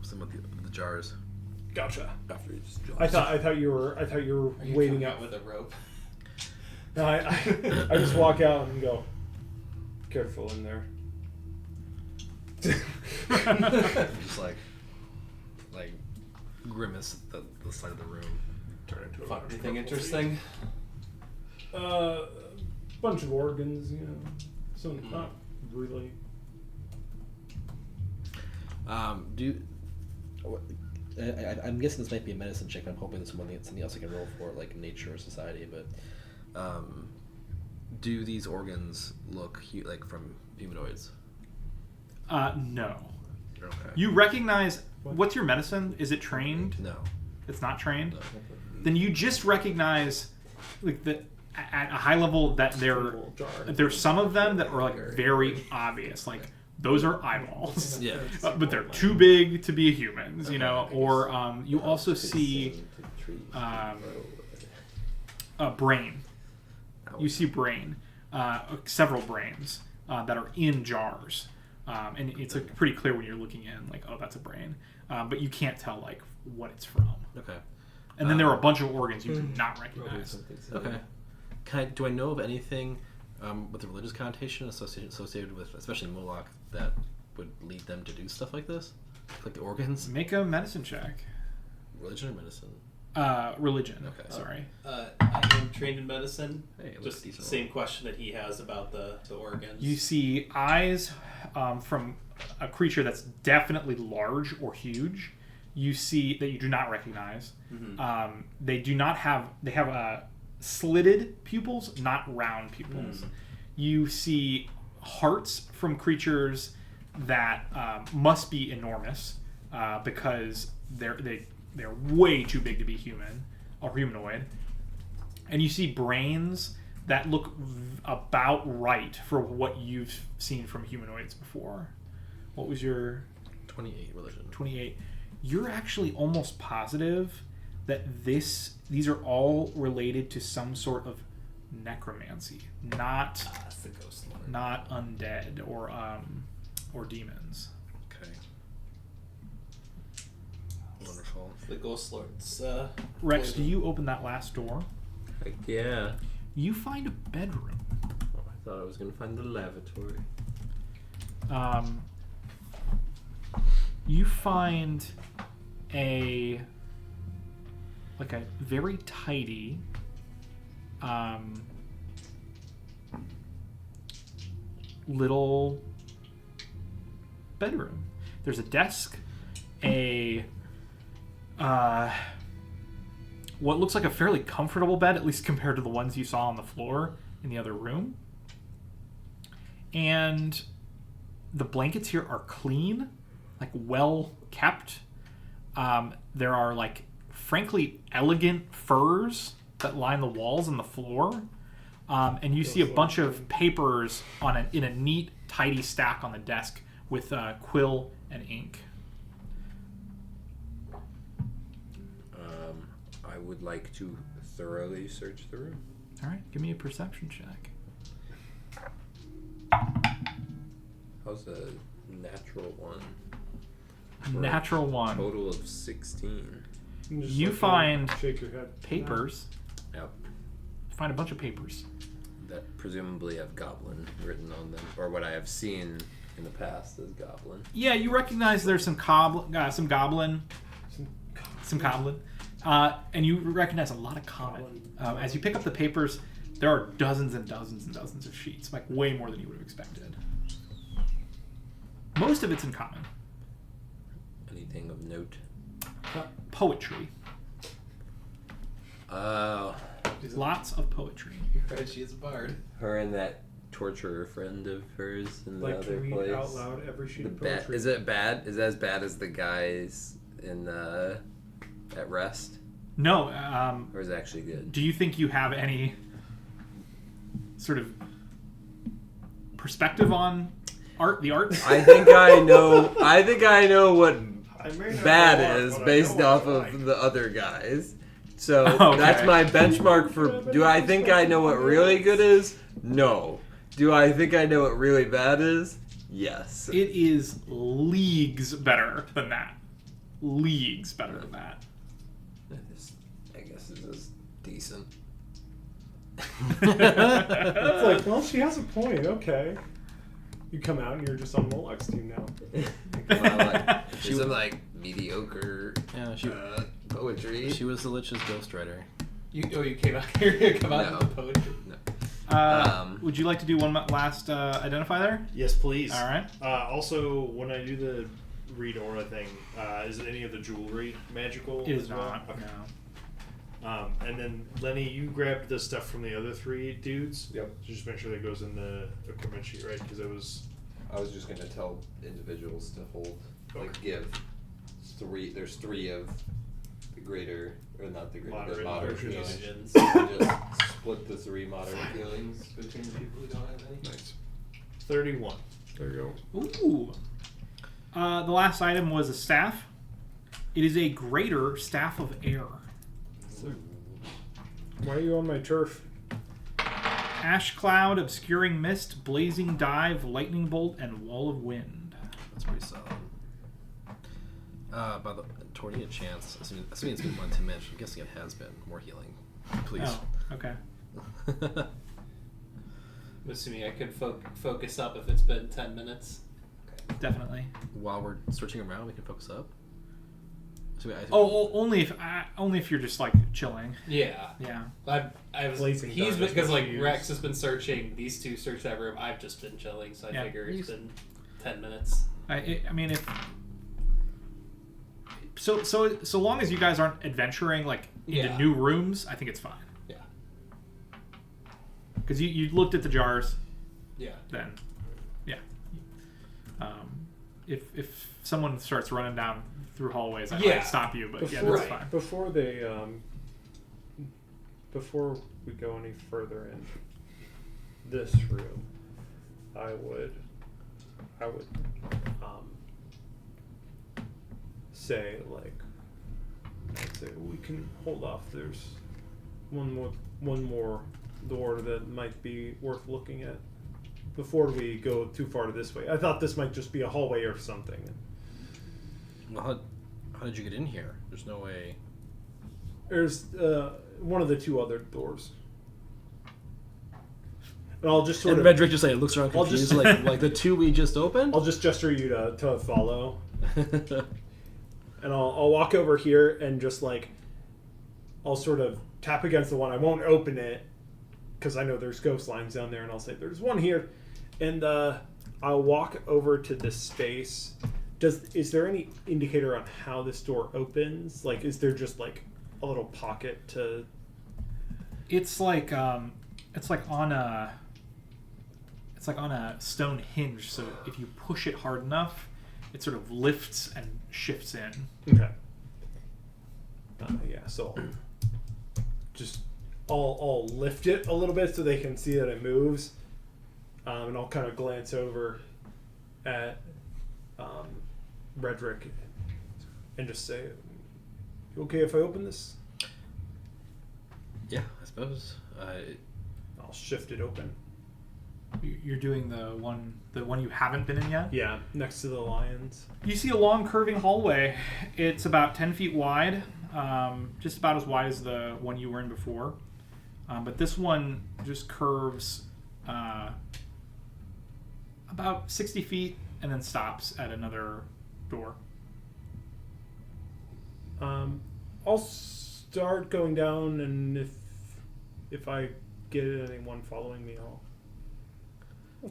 some of the jars. Gotcha. After he just I thought you were Are you waiting coming out. out with a rope? No, I just walk out and go. Careful in there. Just like grimace at the side of the room. Turn into a Fuck, large anything purple interesting? Bunch of organs, you know. So not really. I'm guessing this might be a medicine check. I'm hoping there's something else I can roll for, like nature or society. But do these organs look like from humanoids? No. Okay. You recognize what's your medicine? Is it trained? No. It's not trained. No. Then you just recognize like at a high level that there's some of them that are like very obvious, like those are eyeballs. Yeah. But they're too big to be humans, you know. Or you also see a brain. You see brain, several brains that are in jars, and it's pretty clear when you're looking in, like, oh, that's a brain, but you can't tell like what it's from. Okay. And then there are a bunch of organs you do not recognize. Okay. Do I know of anything with a religious connotation associated with, especially Moloch, that would lead them to do stuff like this? Like the organs? Make a medicine check. Religion or medicine? Religion. Okay. Sorry. I am trained in medicine. Hey, it looks Just the decent. same question that he has about the organs. You see eyes from a creature that's definitely large or huge. You see that you do not recognize. Mm-hmm. They do not have. They have slitted pupils, not round pupils. You see hearts from creatures that must be enormous because they're way too big to be human or humanoid. And you see brains that look about right for what you've seen from humanoids before. What was your 28 religion. 28? You're actually almost positive that these are all related to some sort of necromancy, not That's the ghost lord. not undead or demons. Okay. Wonderful. The ghost lord's. Rex, do you open that last door? Heck yeah. You find a bedroom. Oh, I thought I was gonna find the lavatory. You find a very tidy little bedroom. There's a desk, what looks like a fairly comfortable bed, at least compared to the ones you saw on the floor in the other room. And the blankets here are clean, like well kept. There are like frankly elegant furs that line the walls and the floor. And you see a bunch of papers in a neat, tidy stack on the desk with quill and ink. I would like to thoroughly search the room. All right, give me a perception check. How's a natural one? A natural one. Total of 16. Just You look find and shake your head. papers. Yep. Find a bunch of papers. That presumably have goblin written on them, or what I have seen in the past as goblin. Yeah, you recognize there's some goblin, and you recognize a lot of common. As you pick up the papers, there are dozens and dozens and dozens of sheets, like way more than you would have expected. Most of it's in common. Anything of note? Poetry. Oh, Lots of poetry. Right, she is a bard. her and that torturer friend of hers in the Like other to read place. out loud every sheet The of bad, poetry. is it bad? Is it as bad as the guys in at Rest, No, or is it actually good? do you think you have any sort of perspective on the arts? I think I know. I think I know what I may not bad know art, is but I based know off what I of like. the other guys. So Okay. that's my benchmark for. Do I think I know what really good is? No. Do I think I know what really bad is? Yes. It is leagues better than that. Leagues better than that. I guess it's just decent. It's like, well, she has a point. Okay. You come out and you're just on Molek's team now. Well, like, she's in like mediocre Yeah, poetry. she was the Lich's ghostwriter. You came out here to come out No. with the poetry. Would you like to do one last identify there? Yes, please. All right. Also, when I do the read aura thing, is any of the jewelry magical? It is as well? not. Okay. No. And then Lenny, you grabbed the stuff from the other three dudes. Yep. So just make sure that goes in the equipment sheet, right? Because it was. I was just gonna tell individuals to hold, like give three. There's three of the greater, or not the greater, Moderate the moderate versions. feelings. Just split the three moderate feelings between the people who don't have any. Nice. 31. There you go. Ooh. The last item was a staff. It is a greater staff of air. Why are you on my turf? Ash cloud, obscuring mist, blazing dive, lightning bolt, and wall of wind. That's pretty solid. By the Tori, a chance. Assuming it's been 1 10 minutes, I'm guessing it has been more healing. Please. Oh, okay. I'm assuming I could focus up if it's been 10 minutes. Definitely. While we're searching around, we can focus up. Only if you're just like chilling. Yeah. Yeah. I was. Blazing He's Dawn is because what like you use. Rex has been searching. These two searched that room. I've just been chilling, so I Yeah. figure it's been 10 minutes. I mean, if so long as you guys aren't adventuring like into Yeah. new rooms, I think it's fine. Yeah. Because you looked at the jars, Yeah. then yeah. If someone starts running down through hallways, I Yeah. might stop you, but yeah, Before, that's fine. before they, before we go any further in this room, I would, say like, I'd say we can hold off. There's one more door that might be worth looking at before we go too far to this way. I thought this might just be a hallway or something. Well, how did you get in here? There's no way. There's one of the two other doors. And I'll just sort And of Medrick just like looks around I'll confused, just- like the two we just opened. I'll just gesture you to follow. And I'll walk over here and just like I'll sort of tap against the one. I won't open it because I know there's ghost lines down there, and I'll say there's one here, and I'll walk over to this space. Is there any indicator on how this door opens? Like, is there just like a little pocket to? It's like on a stone hinge. So if you push it hard enough, it sort of lifts and shifts in. Okay. Yeah. So I'll lift it a little bit so they can see that it moves, and I'll kind of glance over at Redrick and just say, "You okay if I open this?" Yeah, I suppose. I'll shift it open. You're doing the one you haven't been in yet? Yeah, next to the lions. You see a long curving hallway. It's about 10 feet wide, just about as wide as the one you were in before. But this one just curves about 60 feet and then stops at another door. I'll start going down, and if I get anyone following me, I'll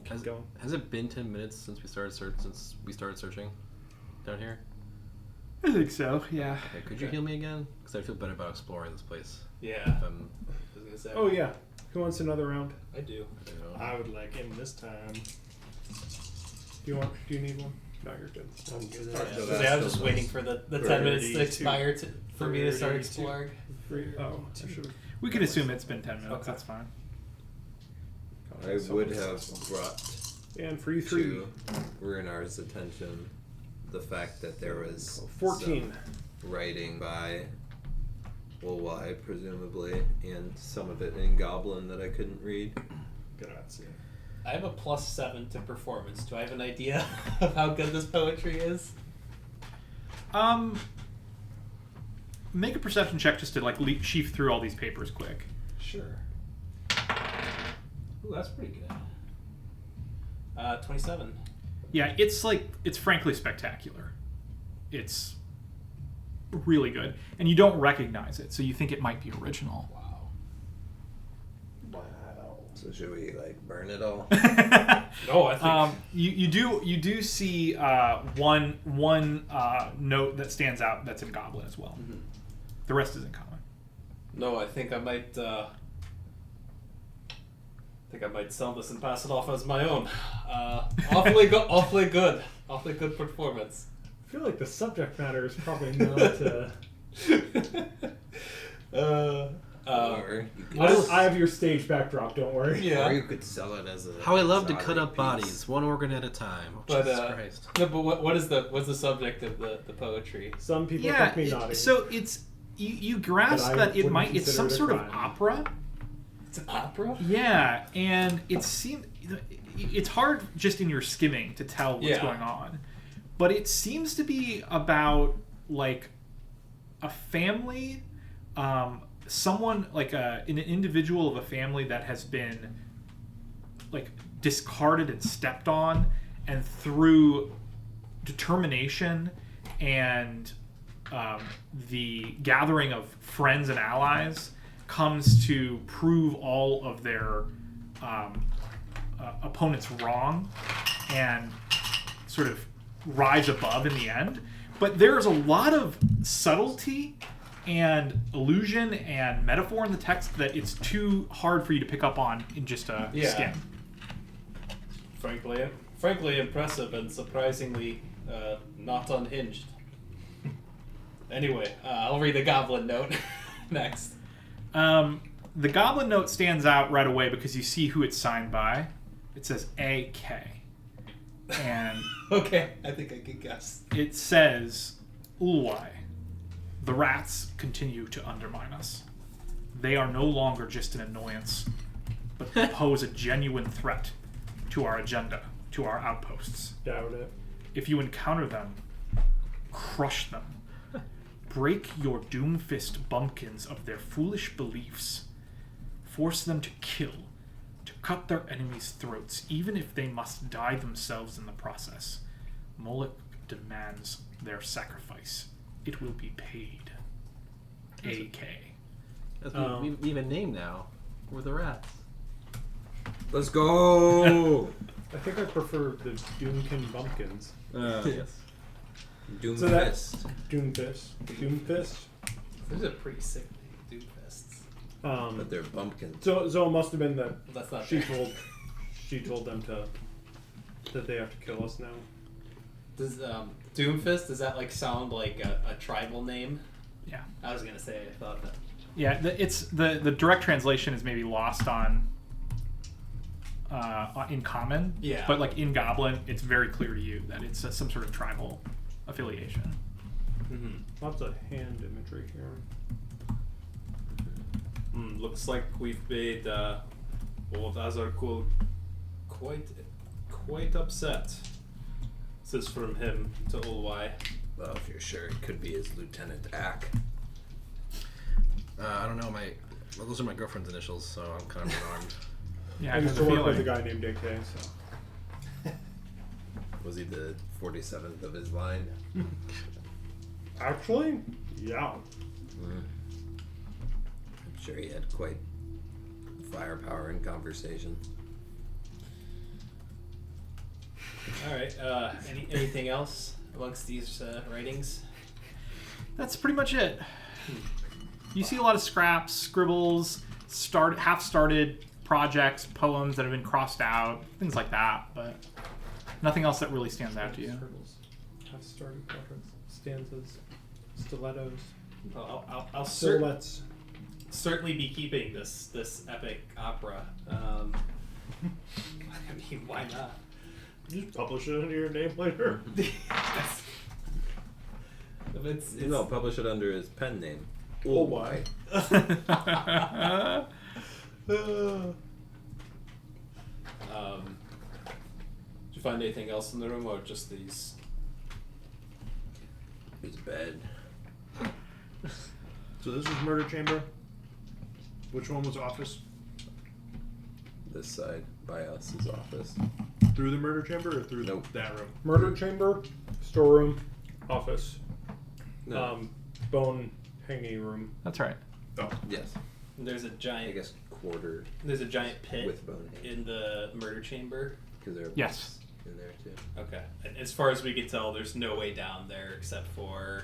keep going. Has it been 10 minutes since we started searching down here? I think so, yeah. Okay, could you heal me again? Because I feel better about exploring this place. Yeah. If I was gonna say. Oh yeah, who wants another round? I do. you know. I would like him this time. Do you need one? No, you're good. I'm good. Yeah, I was just waiting for the 10 minutes to 32. expire for me to start 32. exploring. Oh, I should. We could assume it's been 10 minutes. Okay. That's fine. I would have brought And for you three, to Ruinar's attention the fact that there was 14. some writing by Wolwai, presumably, and some of it in Goblin that I couldn't read. Grazie. I have a +7 to performance. Do I have an idea of how good this poetry is? Make a perception check just to like sheaf through all these papers quick. Sure. Ooh, that's pretty good. 27. Yeah, it's frankly spectacular. It's really good, and you don't recognize it, so you think it might be original. Wow. So should we burn it all? No, I think. You do see one note that stands out that's in Goblin as well. Mhm. The rest is in common. No, I think I might. Sell this and pass it off as my own. Awfully good performance. I feel like the subject matter is probably not. Or you could, I have your stage backdrop. Don't worry. Yeah. or you could sell it as a. How I love to exotic cut up piece. bodies, one organ at a time. But, Jesus Christ. No, but what's the subject of the poetry? Some people Yeah, think me naughty. so it's you grasp But I that it wouldn't might it's some consider it a sort of crime. opera. It's an opera. Yeah, and it's hard just in your skimming to tell what's Yeah. going on, but it seems to be about like a family, someone like an individual of a family that has been like discarded and stepped on, and through determination and the gathering of friends and allies comes to prove all of their opponents wrong and sort of rise above in the end. But there's a lot of subtlety and allusion and metaphor in the text that it's too hard for you to pick up on in just a skim. Frankly impressive and surprisingly not unhinged. Anyway, I'll read the goblin note next. The goblin note stands out right away because you see who it's signed by. It says A.K. And Okay, I think I can guess. it says, Ulwai, the rats continue to undermine us. They are no longer just an annoyance, but pose a genuine threat to our agenda, to our outposts. Doubt it. If you encounter them, crush them. Break your doomfist bumpkins of their foolish beliefs. Force them to kill, to cut their enemies' throats, even if they must die themselves in the process. Moloch demands their sacrifice. It will be paid. A.K. We have a name now. We're the rats. Let's go! I think I prefer the Doomkin Bumpkins. Yes. Doom So that- Fist. Doomfist. Doomfist. Those are pretty sick doomfists. But they're bumpkins. So it must have been that That's not she fair. told them that they have to kill us now. Does Doomfist, does that sound like a tribal name? Yeah. I was gonna say I thought that. Yeah, the direct translation is maybe lost on in common. Yeah. But in Goblin, it's very clear to you that it's some sort of tribal affiliation. Mm-hmm. Lots of hand imagery here. Looks like we've paid what other quite upset. This is from him to Ulwai. Well, if you're sure, it could be his Lieutenant Ack. I don't know. Well, those are my girlfriend's initials, so I'm kind of alarmed. Yeah, I I used have to a work with a feeling. guy named AK, so. Was he the 47th of his line? Actually, yeah. I'm sure he had quite firepower in conversation. All right. Anything else amongst these writings? That's pretty much it. You see a lot of scraps, scribbles, half-started projects, poems that have been crossed out, things like that, but nothing else that really stands out to you. Have started projects, stanzas, stilettos, Well, I'll silhouettes. certainly be keeping this epic opera. I mean, why not? Just publish it under your name later. It's No, publish it under his pen name. Oh, why? Did you find anything else in the room, or just these? His bed. So this is murder chamber. Which one was office? This side by us is office. Through the murder chamber or through Nope. that room? Murder chamber, storeroom, office, No. bone hanging room. That's right. Oh, Yes. There's a I giant. guess quarter There's a giant pit with bone in the murder chamber. because there are Yes. books in there too. Okay. And as far as we can tell, there's no way down there except for.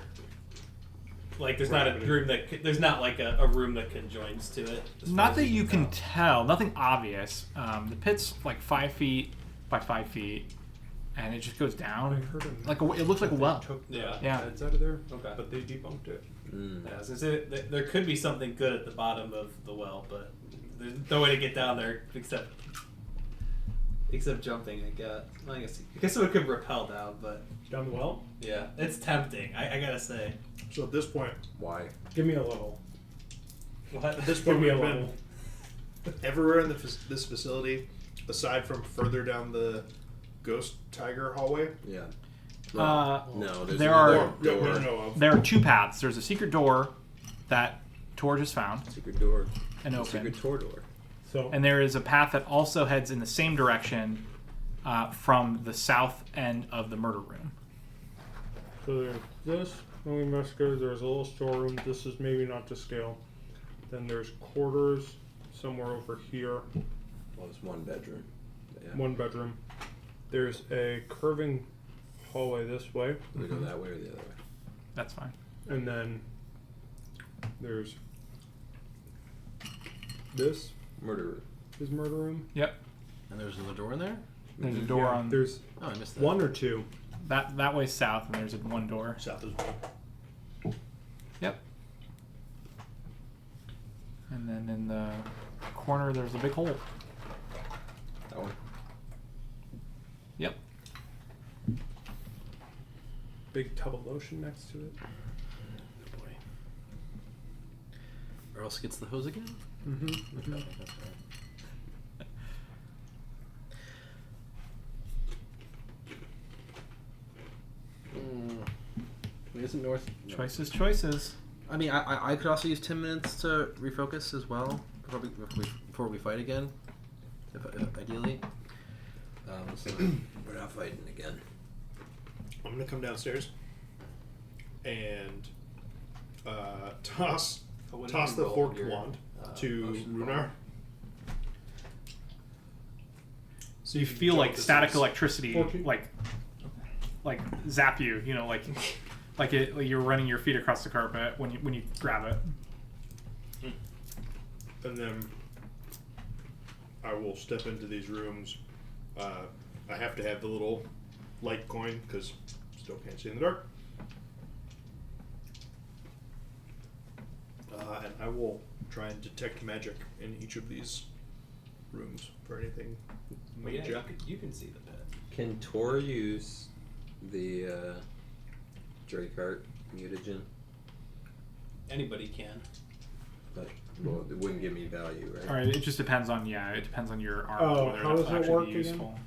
Like, there's not a room there's not like a room that conjoins to it. as far Not as that we you can tell. tell, nothing obvious. The pit's like 5 feet by 5 feet, and it just goes I down. heard him. Like it looks like a well. Took Yeah. the Yeah. beds out of there, Okay. but they debunked it. Mm. Yeah, I was gonna say, there could be something good at the bottom of the well, but there's no way to get down there except jumping. I guess it could rappel down, but Down the well. yeah, it's tempting. I gotta say. so at this point, Why? Give me a little. What? at this Give point me a we've level. been everywhere in this facility, aside from further down the ghost tiger hallway. Yeah. There No, there's are- another That we door. know of. There are 2 paths. There's a secret door that Torge has found Secret door. and open, Secret door. So and there is a path that also heads in the same direction from the south end of the murder room. So there's this. When we investigated, there's a little storeroom. This is maybe not to scale. Then there's quarters somewhere over here. Well, it's one bedroom. Yeah. One bedroom. There's a curving hallway this way, We go that way or the other way. That's fine. and then there's this Murder room. is murder room. Yep. And there's another door in there? There's a door on There's Oh, I missed that. one or two. that way south, and there's one door. South is one. Yep. And then in the corner, there's a big hole. That one. Yep. Big tub of lotion next to it. Oh, boy. Or else gets the hose again? Mm-hmm. Okay. Isn't north? No. Choices. I mean, I could also use 10 minutes to refocus as well before we fight again, if ideally. So we're not fighting again. I'm gonna come downstairs and toss What did toss you the roll forked your, wand uh, to motion Runar. So you feel Know like what this static is. electricity, 14. like zap you. You know, like you're running your feet across the carpet when you grab it. And then I will step into these rooms. I have to have the little light coin because still can't see in the dark. And I will try and detect magic in each of these rooms for anything Well, yeah, major. you can see the pit. Can Tor use the Dracart mutagen? Anybody can. But well, it wouldn't give me value, right? All right, it just depends on it depends on your armor. Oh, whether how it'll does it actually work be again? useful.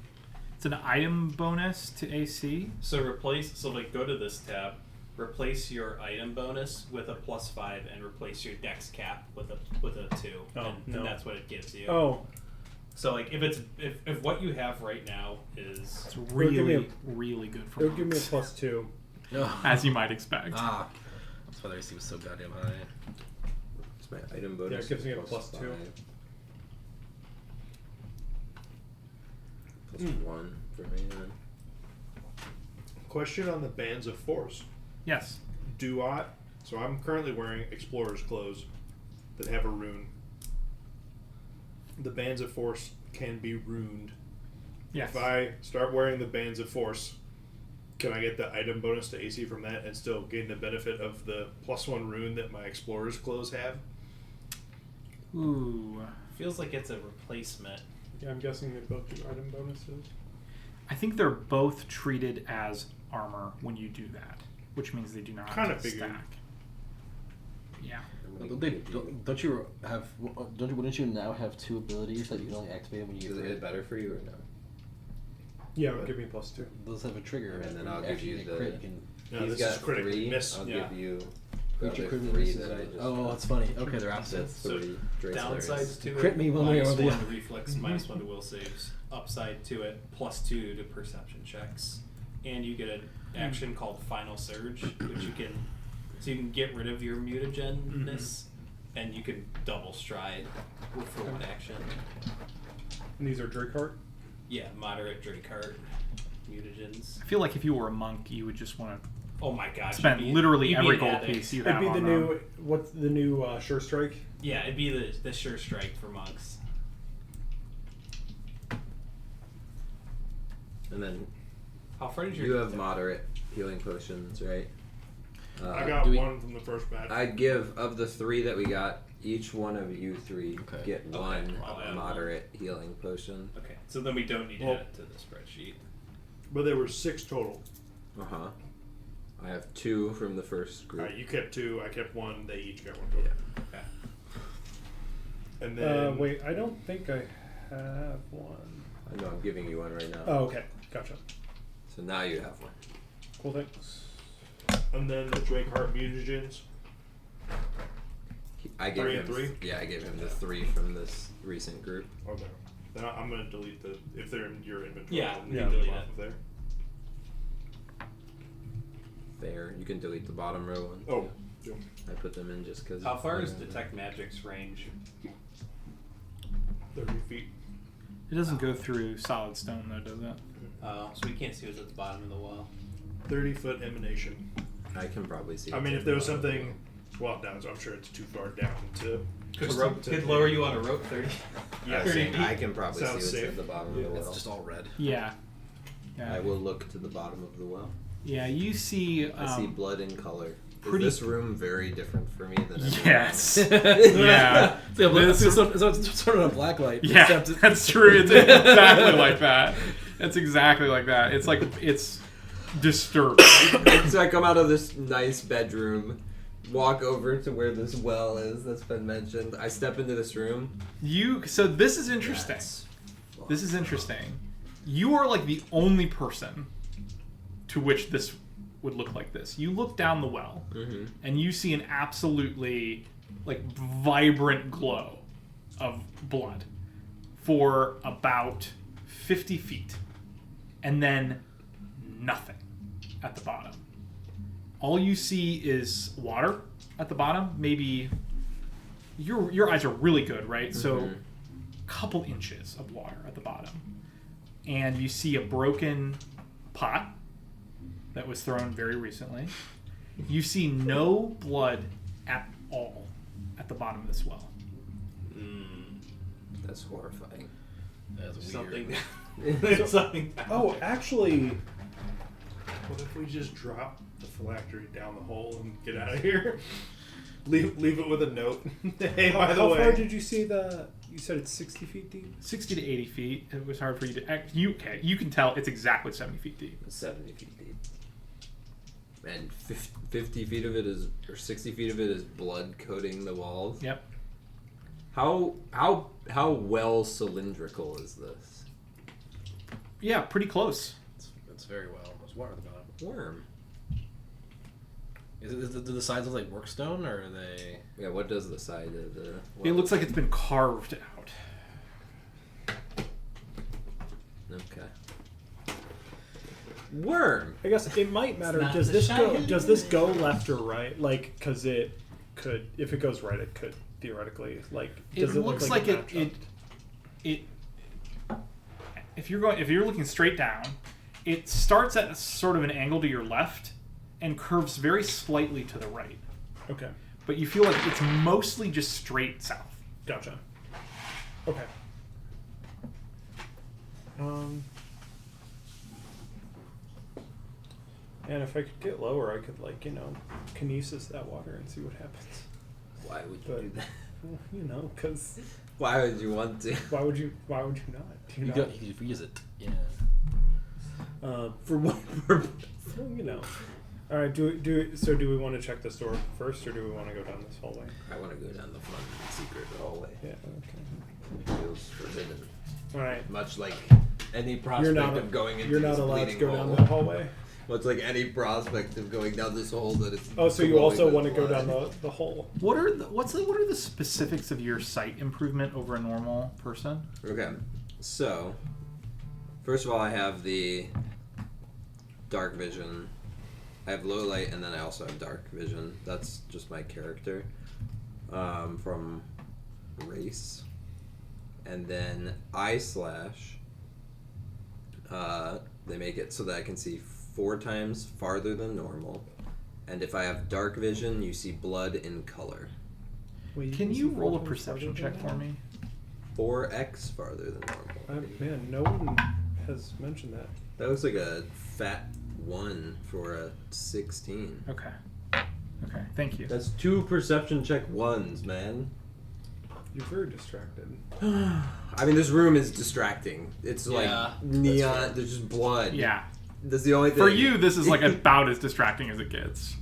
It's an item bonus to AC. So go to this tab, replace your item bonus with a +5, and replace your dex cap with a 2, and that's what it gives you. Oh, So like if what you have right now is It's give really me really good for it would give me a monks, +2. as you might expect. That's why their AC was so goddamn high. It's my item bonus. Yeah, it gives me a +2. +5. +1 for me then. Question on the bands of force. Yes. So I'm currently wearing explorer's clothes that have a rune. The bands of force can be runed. Yes. If I start wearing the bands of force, can I get the item bonus to AC from that and still gain the benefit of the +1 rune that my explorer's clothes have? Ooh. feels like it's a replacement. Yeah, I'm guessing they both do item bonuses. I think they're both treated as armor when you do that, which means they do not Kinda figured. stack. Yeah. Wouldn't you now have 2 abilities that you can only activate when you Does it get better for you or no? Yeah, it would give me +2. Those have a trigger. And then when I'll give actually you get the- crit, you can No, He's this got is critic 3. miss. I'll Yeah. give you Crit the your other crit 3 misses. that I just. Oh, that's funny. Okay, they're That's opposites. So 3 Drace Downsides Larrys. to Crit it, me one way or the -1 other. to reflex, -1 to will saves. Upside to it, +2 to perception checks. And you get an action called Final Surge, which you can get rid of your mutagenness, and you can double stride for one action. And these are Drakeheart? Yeah, moderate Drakeheart mutagens. I feel like if you were a monk, you would just want to Oh my gosh! spend you'd be- literally you'd be every an gold addict. piece you It'd have be on the them. new, what's the new Sure Strike? Yeah, it'd be the sure strike for monks. And then How far did your you have moderate healing potions, right? I got do we- one from the first batch. I'd give, of the 3 that we got, each one of you 3 Okay. get Okay, one I'll add moderate healing potion. Okay, so then we don't need to Well- add it to the spreadsheet. But there were 6 total. Uh-huh. I have 2 from the first group. Alright, you kept 2, I kept 1, they each got 1 total. Okay. And then Wait, I don't think I have one. I know I'm giving you one right now. Oh, okay. Gotcha. So now you have one. Cool, thanks. and then the Drakeheart mutagens. I gave 3 him and 3? Yeah, I gave him the 3 from this recent group. Okay. Then I'm gonna delete the if they're in your inventory. Yeah, I'll you delete delete them off it. of there. There, you can delete the bottom row one. Oh, yeah. I put them in just because. How far is Detect Magic's range? 30 feet. It doesn't go through solid stone though, does it? So we can't see what's at the bottom of the wall. 30-foot emanation. I can probably see. I what's mean, in if there the was bottom row. something, well, down, so I'm sure it's too far down to. Could lower you on a rope 30. Yeah, I was saying 30 I can probably see Sounds what's safe. at the bottom of the It's well. just all red. Yeah. I will look to the bottom of the well. Yeah, you see. I see blood in color. pretty- Is this room very different for me than everyone Yes. else? Yeah. So This- it's sort of a black light. Yeah, except it- that's true. It's exactly like that. It's exactly like that. It's like it's disturbing. So I come out of this nice bedroom, walk over to where this well is that's been mentioned. I step into this room. So this is interesting. That's This is interesting. You are like the only person to which this would look like this. You look down the well Mhm. and you see an absolutely like vibrant glow of blood for about 50 feet. And then nothing at the bottom. All you see is water at the bottom. Maybe your eyes are really good, right? So Mhm. couple inches of water at the bottom. And you see a broken pot that was thrown very recently. You see no blood at all at the bottom of this well. That's horrifying. That's weird. Something. There's something. Oh, actually, What if we just drop the phylactery down the hole and get out of here? Leave it with a note. Hey, by the how way. far did you see the? You said it's 60 feet deep. 60 to 80 feet. It was hard for you to. You can tell it's exactly 70 feet deep. It's 70 feet deep. And 50 feet of it is, or 60 feet of it is blood coating the walls. Yep. How well cylindrical is this? Yeah, pretty close. It's very well. There's water at the bottom. Worm. Do the sides look like workstone, or are they? Yeah. What does the side of the? It looks like it's been carved out. Okay. Worm. I guess it might matter. not Does the this go? shiny. Does this go left or right? Like, because it could. If it goes right, it could theoretically. Like, does It it, looks look like it. it. If you're looking straight down, it starts at sort of an angle to your left, and curves very slightly to the right. Okay, But you feel like it's mostly just straight south. gotcha. Okay. And if I could get lower, I could kinesis that water and see what happens. Why would you But- do that? Well, because Why would you want to? why would you not? Do you You know? could freeze it. Yeah. For what purpose? Well, All right. Do we want to check this door first, or do we want to go down this hallway? I want to go down the front secret hallway. Yeah. Okay. It feels forbidden. All right. Much like any You're prospect not. of going into You're not this allowed to bleeding go down hole. that hallway. Much like any prospect of going down this hole that it's. Oh, so you flowing also with want to go blood. down the hole? What are the specifics of your sight improvement over a normal person? Okay, so first of all, I have the dark vision. I have low light, and then I also have dark vision. That's just my character from race, and then eye slash. They make it so that I can see 4 times farther than normal, and if I have dark vision, you see blood in color. Wait, Can see you roll a 4 times perception farther check than for me? 4x farther than normal. Man, no one has mentioned that. That looks like a fat 1 for a 16. Okay. Okay. Thank you. That's 2 perception check 1s, man. You're very distracted. I mean, this room is distracting. It's like Yeah, neon. There's just blood. Yeah. That's the only thing. For you, this is like about as distracting as it gets.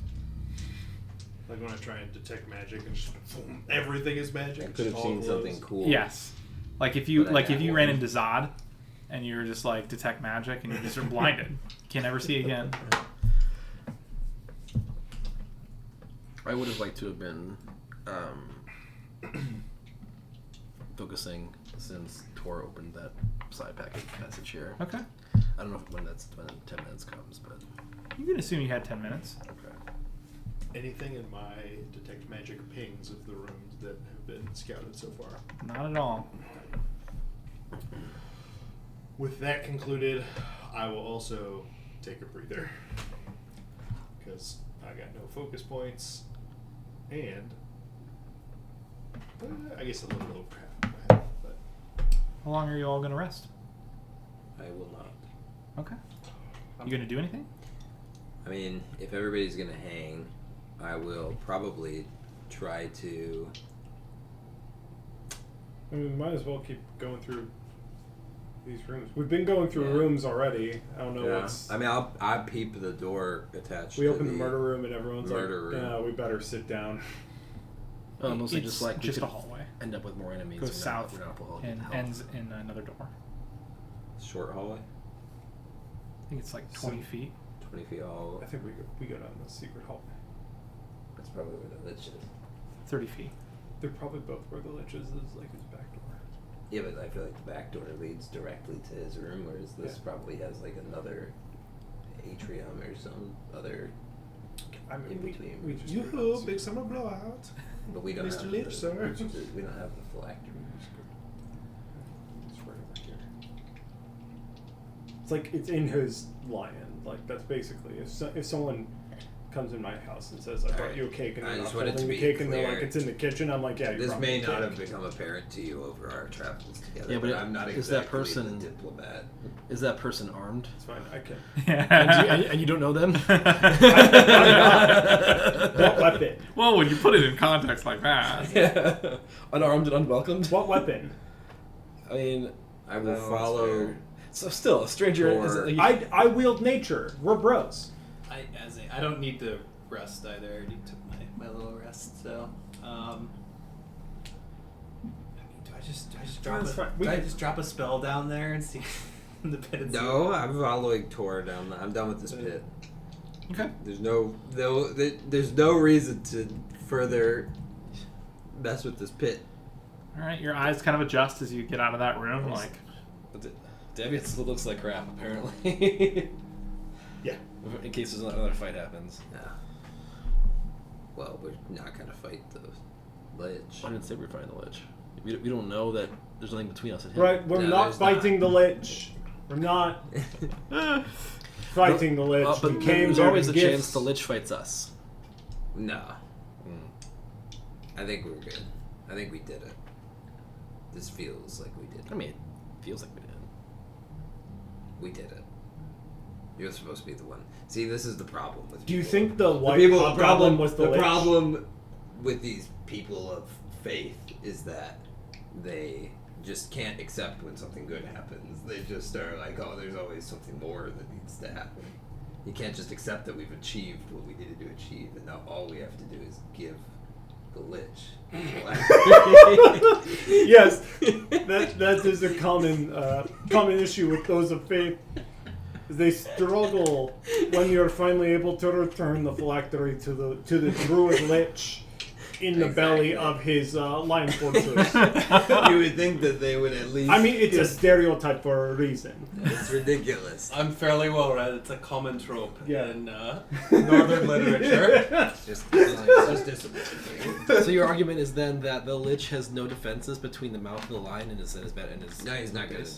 Like when I try and detect magic and just boom, everything is magic. I could have just all seen glows. something cool. Yes. Like if you But I got ran one. into Zod and you were just like detect magic and you just are blinded. Can't ever see again. I would have liked to have been focusing since Tor opened that side package message here. Okay. I don't know when 10 minutes comes, but You can assume you had 10 minutes. okay. Anything in my detect magic pings of the rooms that have been scouted so far. Not at all. With that concluded, I will also take a breather because I got no focus points, and I guess a little low crap in my head, but How long are you all going to rest? I will not. Okay. You going to do anything? I mean, if everybody's gonna hang, I will probably try to. I mean, we might as well keep going through these rooms. We've been going through Yeah. rooms already. I don't know Yeah. what's. I mean, I peep the door attached. We to opened the murder room and everyone's murder like, room. "Yeah, we better sit down." Mostly It's just like we just could a hallway. end up with more enemies. Goes We're not- south we're not able to and help. ends in another door. Short hallway, I think it's like 20 feet. 20 feet hall. I think we go down the secret hallway. That's probably where the lich is. 30 feet. They're probably both where the lich is like his back door. Yeah, but I feel like the back door leads directly to his room, whereas this Yeah. probably has like another atrium or some other. I mean, In we between. just yoo-hoo, big summer blowout. But we don't Mr. have Lich, the, sir. We don't have the phylactery. It's right over here. It's like it's in his lion. Like that's basically if someone comes in my house and says, "I brought Alright. you a cake," and I they're not just want it holding to the be cake, and they're like, clear. "It's in the kitchen," I'm like, "Yeah, you This brought may me a not cake." have become apparent to you over our travels together. Yeah, but I'm not is exactly that person- the diplomat. Is that person armed? It's fine. I can. and you don't know them? What weapon? Well, when you put it in context like that. Yeah. Unarmed and unwelcomed? What weapon? I mean, I will no, follow. so still, a stranger Or- is like, I wield nature. We're bros. I don't need to rest either. I already took my little rest. So, I mean, do I just drop a spell down there and see the pit? No, I'm following Tor down. I'm done with this pit. Okay. There's no reason to further mess with this pit. All right, your eyes kind of adjust as you get out of that room. Like, Deviant still looks like crap, apparently. Yeah. In case there's another fight happens. Yeah. Well, we're not gonna fight the Lich. I didn't say we were fighting the Lich. We don't know that there's nothing between us and him. Right, we're No, not there's fighting the Lich. We're not fighting the Lich. But we came there's there always to a gifts. chance the Lich fights us. No. I think we're good. I think we did it. This feels like we did it. I mean, it feels like we did. We did it. You're supposed to be the one. See, this is the problem with Do you people. think the white people, hobgoblin was the Lich? problem with these people of faith is that they just can't accept when something good happens. They just are like, oh, there's always something more that needs to happen. You can't just accept that we've achieved what we needed to achieve, and now all we have to do is give the Lich. Yes, that is a common issue with those of faith. They struggle when you're finally able to return the phylactery to the druid Lich in the belly of his lion fortress. You would think that they would at least... I mean, it's a stereotype for a reason. It's ridiculous. I'm fairly well read. It's a common trope Yeah. in northern literature. It's just disappointing. So your argument is then that the Lich has no defenses between the mouth of the lion and his bed and his. No, he's not good.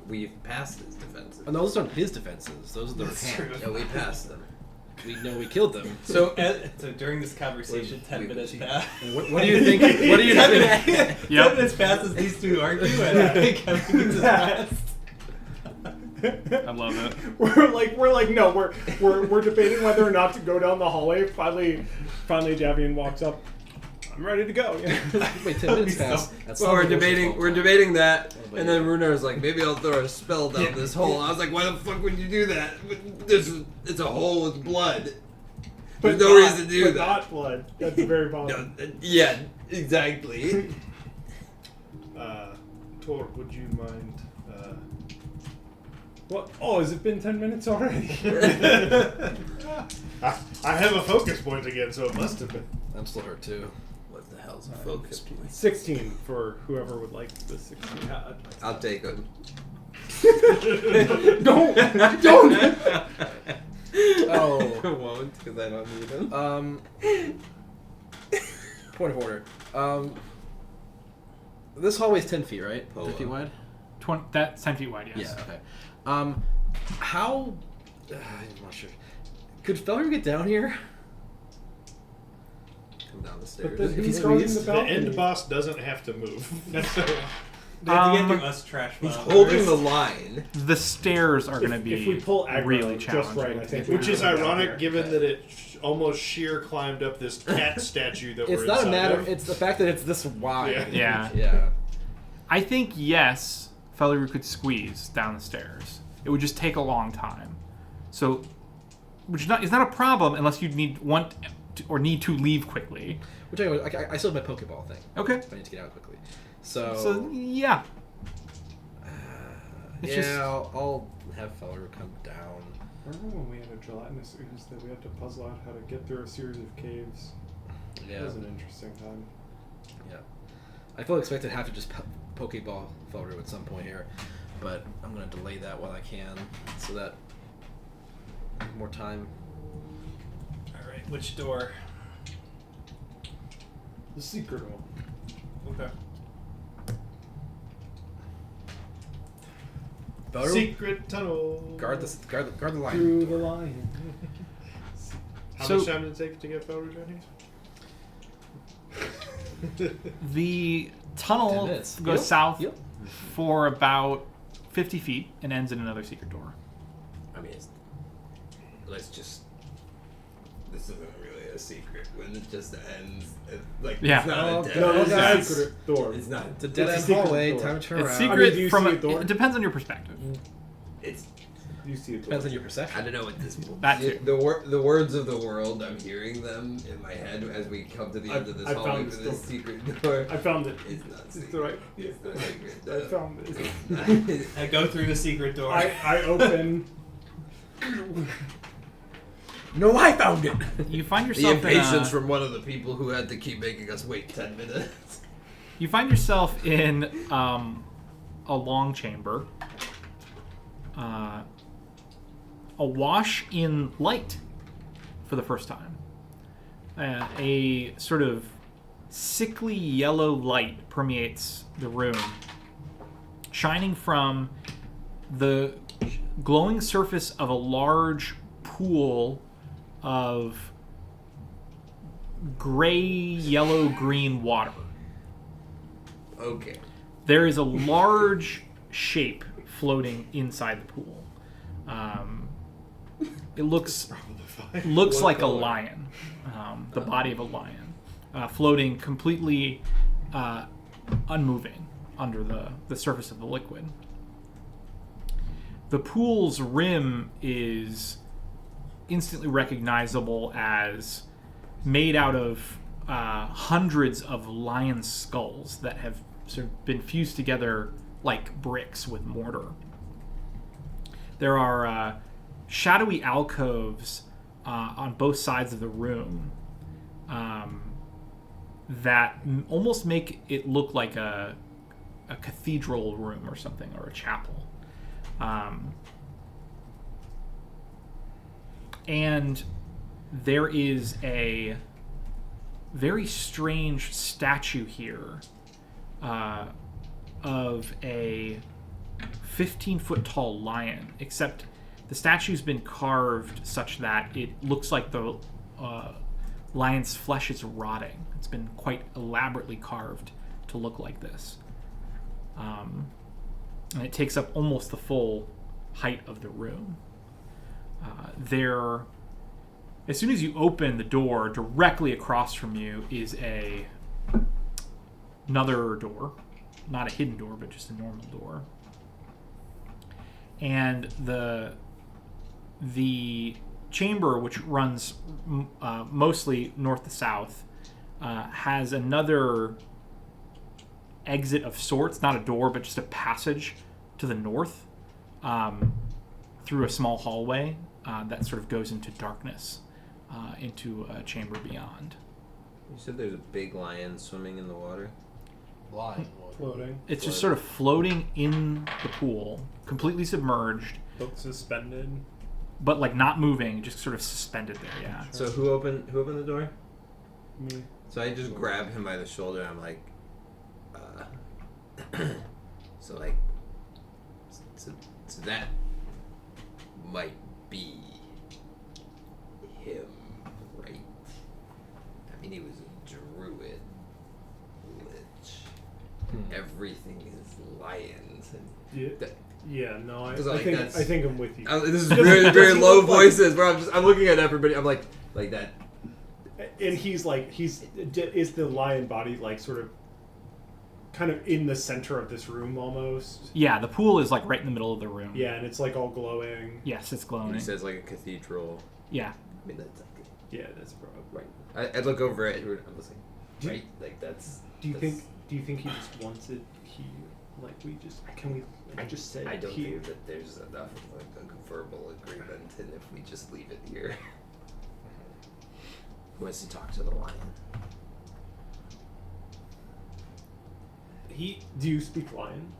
We've passed his defenses. Oh, no, those aren't his defenses. Those are the repairs. Yeah, we passed them. We know we killed them. So during this conversation, 10 minutes passed. What do you think? What do you think? 10 minutes passes as these two argue, and I think Kevin gets his best. I love it. We're like no, we're debating whether or not to go down the hallway. Finally Davian walks up. I'm ready to go. Yeah. Wait, 10 minutes passed. Well, we're debating that, and then Runar's like, maybe I'll throw a spell down this hole. I was like, why the fuck would you do that? It's a hole with blood. There's no reason to do but that. not blood. That's the very bottom. No, yeah, exactly. Tor, would you mind? What? Oh, has it been 10 minutes already? I have a focus point again, so it must have been. I'm still hurt too. What the hell's a focus point? 16 for whoever would like the 16. I'll take him. Don't! Oh. I won't, because I don't need him. Point of order. This hallway's 10 feet, right? Polo. 10 feet wide? That's 10 feet wide, yes. Yeah, okay. How... I'm not sure. Could Felger get down here? Come down the stairs. But If he's he's guarding squeezed, the The balcony. end boss doesn't have to move. They have to get through us trash He's followers. holding the line. The stairs are going to be If we pull aggro really just challenging. right, I think Which is we're down ironic, here. given that it almost sheer climbed up this cat statue that It's we're not a inside matter. of. It's the fact that it's this wide. Yeah. Yeah. I think, yes, Felleru could squeeze down the stairs. It would just take a long time. So, which is not a problem unless you need to leave quickly. Which I still have my Pokeball thing. Okay. If I need to get out quickly. So yeah. It's just- I'll have Felger come down. Remember when we had a gelatinous ooze that we had to puzzle out how to get through a series of caves? Yeah. That was an interesting time. Yeah. I fully expect to have to just Pokeball Felger at some point here, but I'm going to delay that while I can so that more time. Alright, which door? The secret one. Okay. Felger, Secret tunnel. guard the line. Through the line. How So- much time did it take to get Felder down here? The 10 tunnel minutes. goes Yep. south Yep. for about 50 feet and ends in another secret door. I mean, let's just... This isn't really a secret when it just ends. Yeah. It's not a dead No, end. this is a secret door. It's not. It's a dead It's a end secret hallway. door. Time to turn It's around. secret I mean, do you from see a door? it depends on your perspective. It's... You see it. Depends on your perception. I don't know what this. That too. The words of the world. I'm hearing them in my head as we come to the end of this I hallway found to this this door. secret door. I found it. It's not It's secret. the right. It's not secret. I found it. I go through the secret door. I open. No, I found it. You find The yourself impatience from one of the people who had to keep making us wait 10 minutes. You find yourself in a long chamber, awash in light for the first time. A sort of sickly yellow light permeates the room, shining from the glowing surface of a large pool of gray, yellow, green water. Okay. There is a large shape floating inside the pool. It looks like a lion, the body of a lion, floating completely unmoving under the surface of the liquid. The pool's rim is instantly recognizable as made out of hundreds of lion skulls that have sort of been fused together like bricks with mortar. There are shadowy alcoves on both sides of the room that almost make it look like a cathedral room or something, or a chapel. And there is a very strange statue here of a 15-foot tall lion, except the statue's been carved such that it looks like the lion's flesh is rotting. It's been quite elaborately carved to look like this. And it takes up almost the full height of the room. As soon as you open the door, directly across from you is another door. Not a hidden door, but just a normal door. And the chamber, which runs mostly north to south, has another exit of sorts. Not a door, but just a passage to the north through a small hallway that sort of goes into darkness, into a chamber beyond. You said there's a big lion swimming in the water? Lion. Floating. It's just sort of floating in the pool, completely submerged, Boat suspended. but like not moving, just sort of suspended there. Yeah. So who opened the door? Me. So I just grab him by the shoulder and I'm like, so that might be him, right? I mean, he was a druid, lich. Everything is lions. And Yeah. that, Yeah. No. I like, think that's- I think I'm with you. this is Does very, he very low look like- voices, where I'm looking at everybody. I'm like that. And is the lion body like sort of kind of in the center of this room almost? Yeah, the pool is like right in the middle of the room. Yeah, and it's like all glowing. Yes, it's glowing. He says like a cathedral. Yeah. I mean, that's Yeah, that's probably right. I'd look over at Edward. I'm listening. Do you- Right? Like that's. Do you that's- think he just wants it here? Like I just said I don't here. think that there's enough of a verbal agreement, and if we just leave it here. Who wants to talk to the lion? Do you speak lion?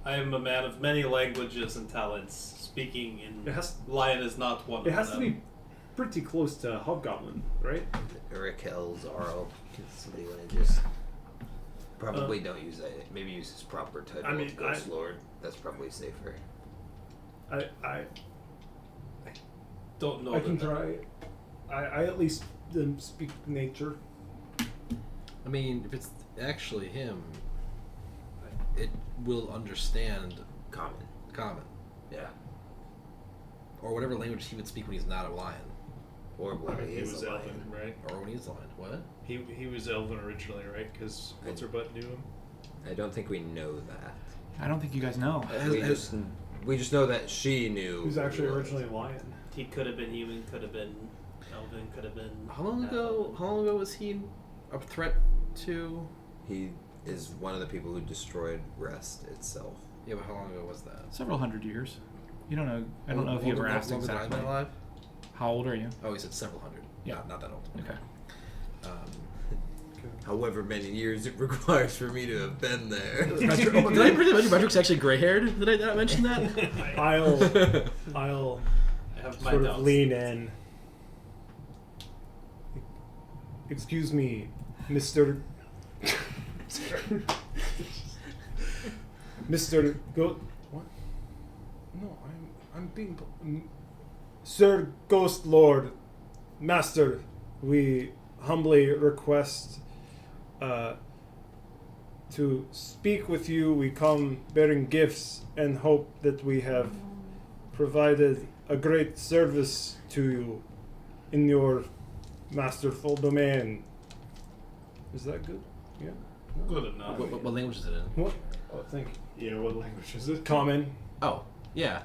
I am a man of many languages and talents. Speaking in It has- lion is not one It of has them. to be pretty close to hobgoblin, right? Raquel, Zaro. Somebody want to just. Probably don't use that. Maybe use his proper title I mean, of Ghost Lord. That's probably safer. I Don't know. I can that- try. I at least speak nature. I mean, if it's actually him, it will understand Common. common, Yeah. or whatever language he would speak when he's not a lion, Or when He is was a elven, lion. right? or when he's a lion. What? He was elven originally, right? Because what's her butt knew him. I don't think we know that. I don't think you guys know. We just We just know that she knew. He was who actually he was. originally a lion. He could have been human, could have been elven, could have been. How long ago was he a threat to? He is one of the people who destroyed Rest itself. Yeah, but how long ago was that? Several hundred years. You don't know. I don't know if you ever asked longer than exactly. I've been alive? How old are you? Oh, he said several hundred. Yeah. Not that old. Okay. However many years it requires for me to have been there. Did I mention Roderick's actually gray-haired? Did I not mention that? I'll I have my sort doubts. of lean in. Excuse me, Mr. Mr. Go. What? No, I'm being. Sir Ghost Lord, Master, we humbly request to speak with you. We come bearing gifts and hope that we have provided a great service to you in your masterful domain. Is that good? Yeah. No? Good enough. What language is it in? What? Oh, thank you. Yeah, what language is it? Common. Oh, yeah.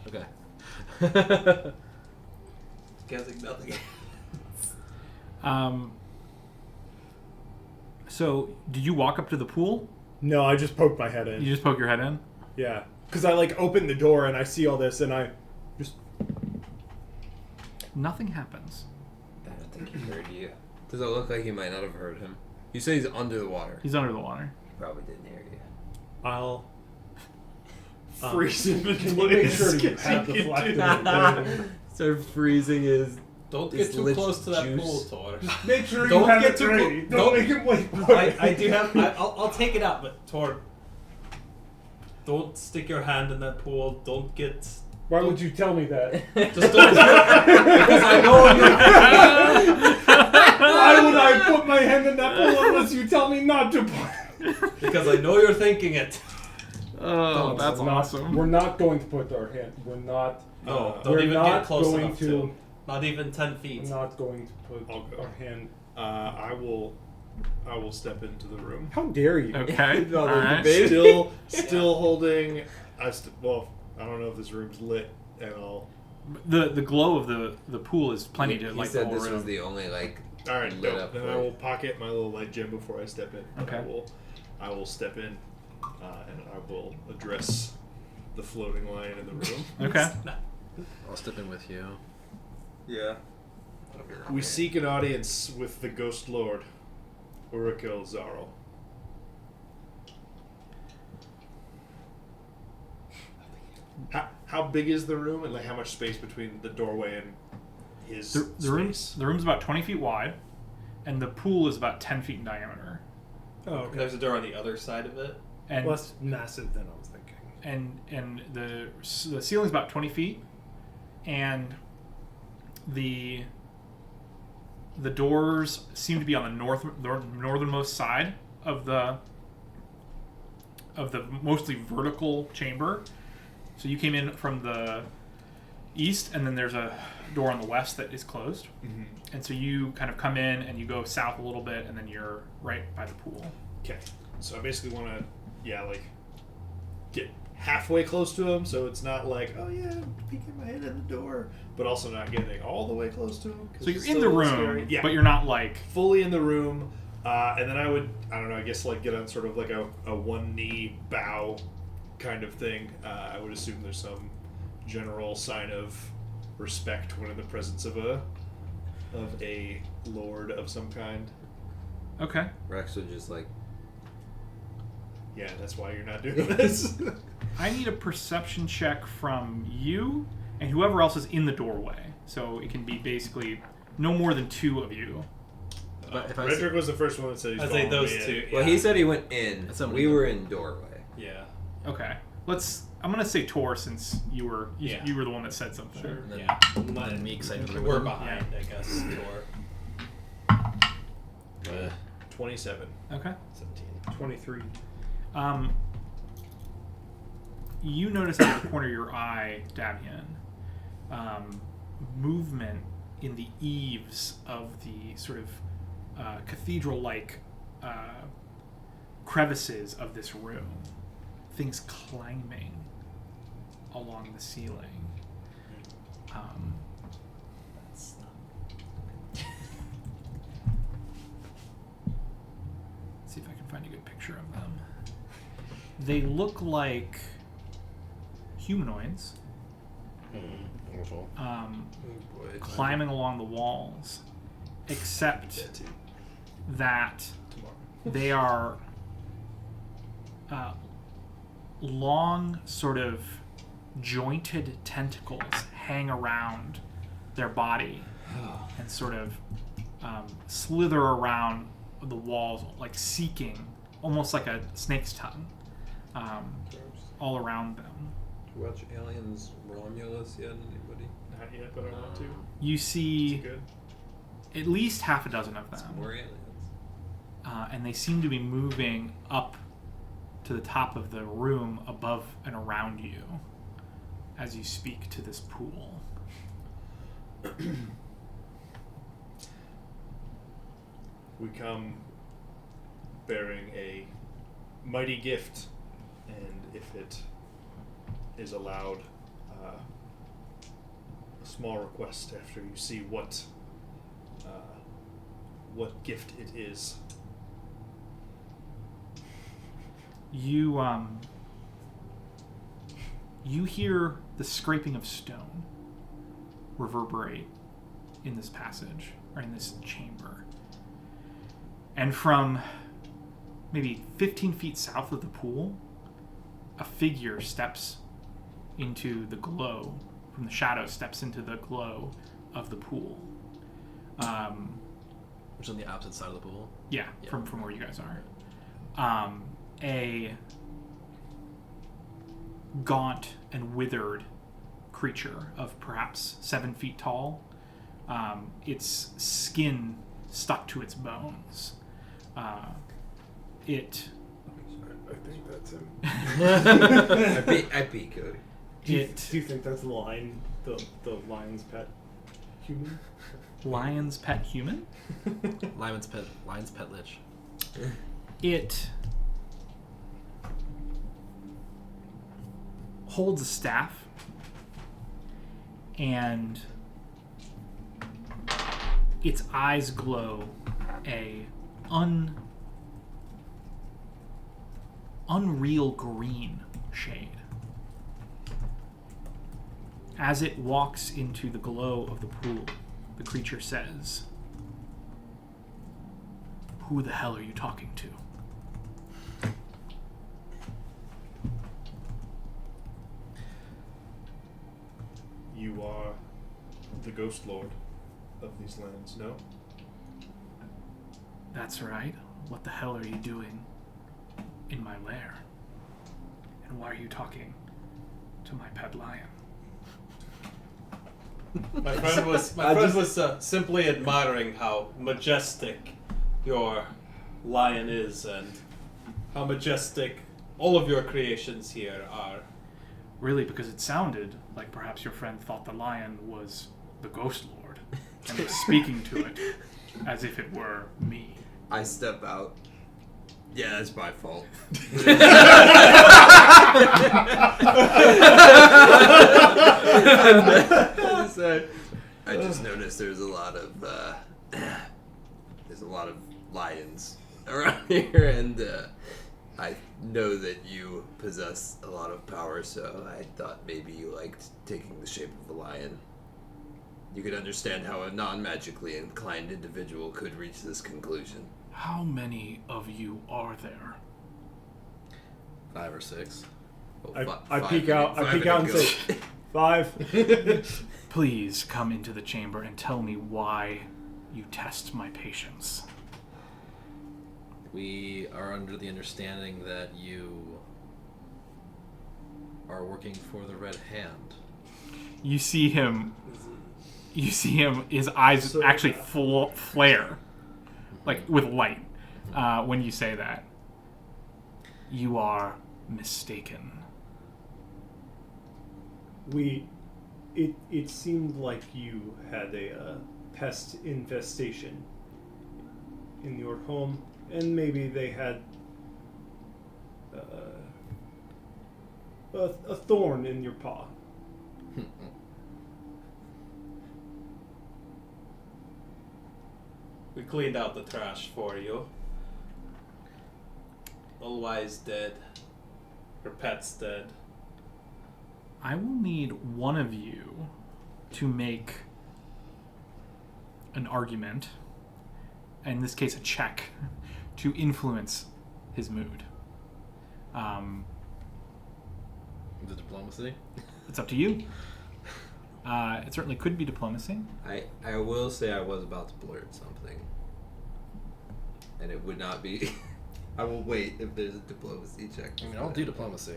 Okay. Guessing nothing. So, did you walk up to the pool? No, I just poked my head in. You just poke your head in? Yeah. Because I open the door and I see all this and I just. Nothing happens. I don't think he heard you. Does it look like he might not have heard him? You say he's under the water. He's under the water. Probably didn't hear you. I'll. Freeze him in Can you make place, sure you 'cause have he the can flexibility? Start freezing his. Don't This get too lich close to that juice. pool, Tor. Make sure Don't you have get it too ready. close. Don't make him wait. I do have. I'll take it out, but Tor, don't stick your hand in that pool. Don't get. Why would you tell me that? Just don't. Because I know you're. Why would I put my hand in that pool unless you tell me not to put? Because I know you're thinking it. Oh, that's We're not- awesome. We're not going to put our hand. We're not. No, don't we're even not get close going enough to. to. Not even 10 feet. We're not going to put I'll go. our hand. I will step into the room. How dare you? Okay. No, All the right. debate- Still holding. Well, I don't know if this room's lit at all. The glow of the pool is plenty to He light the said whole this room. was the only like. All right, Lit dope. up Then for I it. will pocket my little light gem before I step in. Okay. I will step in, and I will address the floating lion in the room. Okay. I'll step in with you. Yeah. We seek an audience with the Ghost Lord, Urukil Zaro. How big is the room, and like how much space between the doorway and his space? The room's about 20 feet wide, and the pool is about 10 feet in diameter. Oh, okay. There's a door on the other side of it. And Less massive than I was thinking. and the ceiling's about 20 feet, and the doors seem to be on the northernmost side of the mostly vertical chamber. So you came in from the east, and then there's a door on the west that is closed. Mm-hmm. And so you kind of come in and you go south a little bit, and then you're right by the pool. Okay, so I basically want to, get halfway close to him, so it's not like, oh yeah, I'm peeking my head in the door, but also not getting all the way close to him. 'Cause So you're it's in still the a little room, scary. Yeah, but you're not like... fully in the room, and then I don't know, I guess like get on sort of like a one knee bow kind of thing. I would assume there's some general sign of respect when in the presence of a lord of some kind. Okay. Rex would just like. Yeah, that's why you're not doing this. I need a perception check from you and whoever else is in the doorway. So it can be basically no more than two of you. But if I Frederick was the first one that said he's I'd say following those me in. two. Well, yeah. he said he went in. That's not We what were he in doorway. Yeah. Okay. I'm gonna say Tor since you were Yeah. the one that said something. Sure. And then- Yeah. and then me, 'cause I know the We're room. behind, I guess. Door. 27. Okay. 17. 23. You notice out of the corner of your eye, Davian, movement in the eaves of the sort of cathedral-like crevices of this room. Things climbing along the ceiling. See if I can find a good picture of them. They look like humanoids climbing along the walls, except that they are long, sort of jointed tentacles hang around their body and sort of slither around the walls, like seeking, almost like a snake's tongue, all around them. Did you watch Aliens Romulus yet? Anybody? Not yet, but I want to. You see Good. at least half a dozen of them. Some more aliens. And they seem to be moving up to the top of the room above and around you as you speak to this pool. We come bearing a mighty gift, and if it is allowed, a small request after you see what gift it is. You hear the scraping of stone reverberate in this passage, or in this chamber. And from maybe 15 feet south of the pool, a figure steps into the glow, from the shadow steps into the glow of the pool. Which is on the opposite side of the pool. Yeah, Yeah. from where you guys are. A gaunt and withered creature of perhaps 7 feet tall. Its skin stuck to its bones. It. I think that's him. I peek. Do you think that's the lion's pet human? Lion's pet human? Lion's pet lich. It holds a staff, and its eyes glow a unreal green shade. As it walks into the glow of the pool, the creature says, "Who the hell are you talking to?" You are the Ghost Lord of these lands, no? That's right. What the hell are you doing in my lair? And why are you talking to my pet lion? My friend was simply admiring how majestic your lion is, and how majestic all of your creations here are. Really, because it sounded like perhaps your friend thought the lion was the Ghost Lord and was speaking to it as if it were me. I step out. Yeah, that's my fault. I just noticed there's a lot of lions around here, and I know that you possess a lot of power, so I thought maybe you liked taking the shape of a lion. You could understand how a non-magically inclined individual could reach this conclusion. How many of you are there? 5 or 6. I peek out and say, 5. Please come into the chamber and tell me why you test my patience. We are under the understanding that you are working for the Red Hand. You see him, his eyes actually flare, like with light, when you say that. You are mistaken. It seemed like you had a pest infestation in your home, and maybe they had a thorn in your paw. We cleaned out the trash for you. Otherwise dead. Your pet's dead. I will need one of you to make an argument, in this case a check, to influence his mood. The diplomacy. It's up to you. It certainly could be diplomacy. I will say I was about to blurt something, and it would not be. I will wait if there's a diplomacy check. I mean, I'll do diplomacy.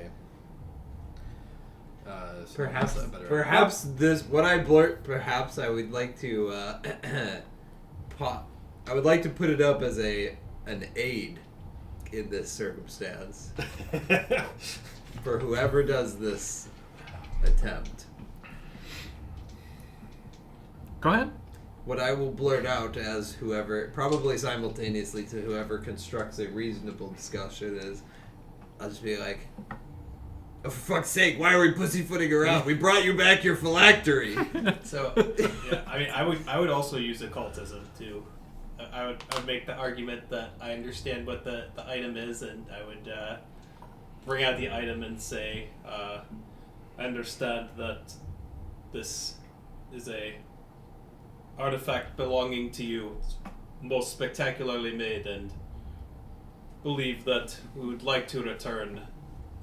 So Perhaps, that's a better- perhaps this what I blurt. Perhaps I would like to. I would like to put it up as an aid in this circumstance for whoever does this attempt. Go ahead. What I will blurt out as whoever, probably simultaneously to whoever constructs a reasonable discussion, is I'll just be like, oh, for fuck's sake, why are we pussyfooting around? We brought you back your phylactery. So, yeah, I mean, I would also use occultism too. I would make the argument that I understand what the item is, and I would bring out the item and say, I understand that this is a artifact belonging to you, most spectacularly made, and believe that we would like to return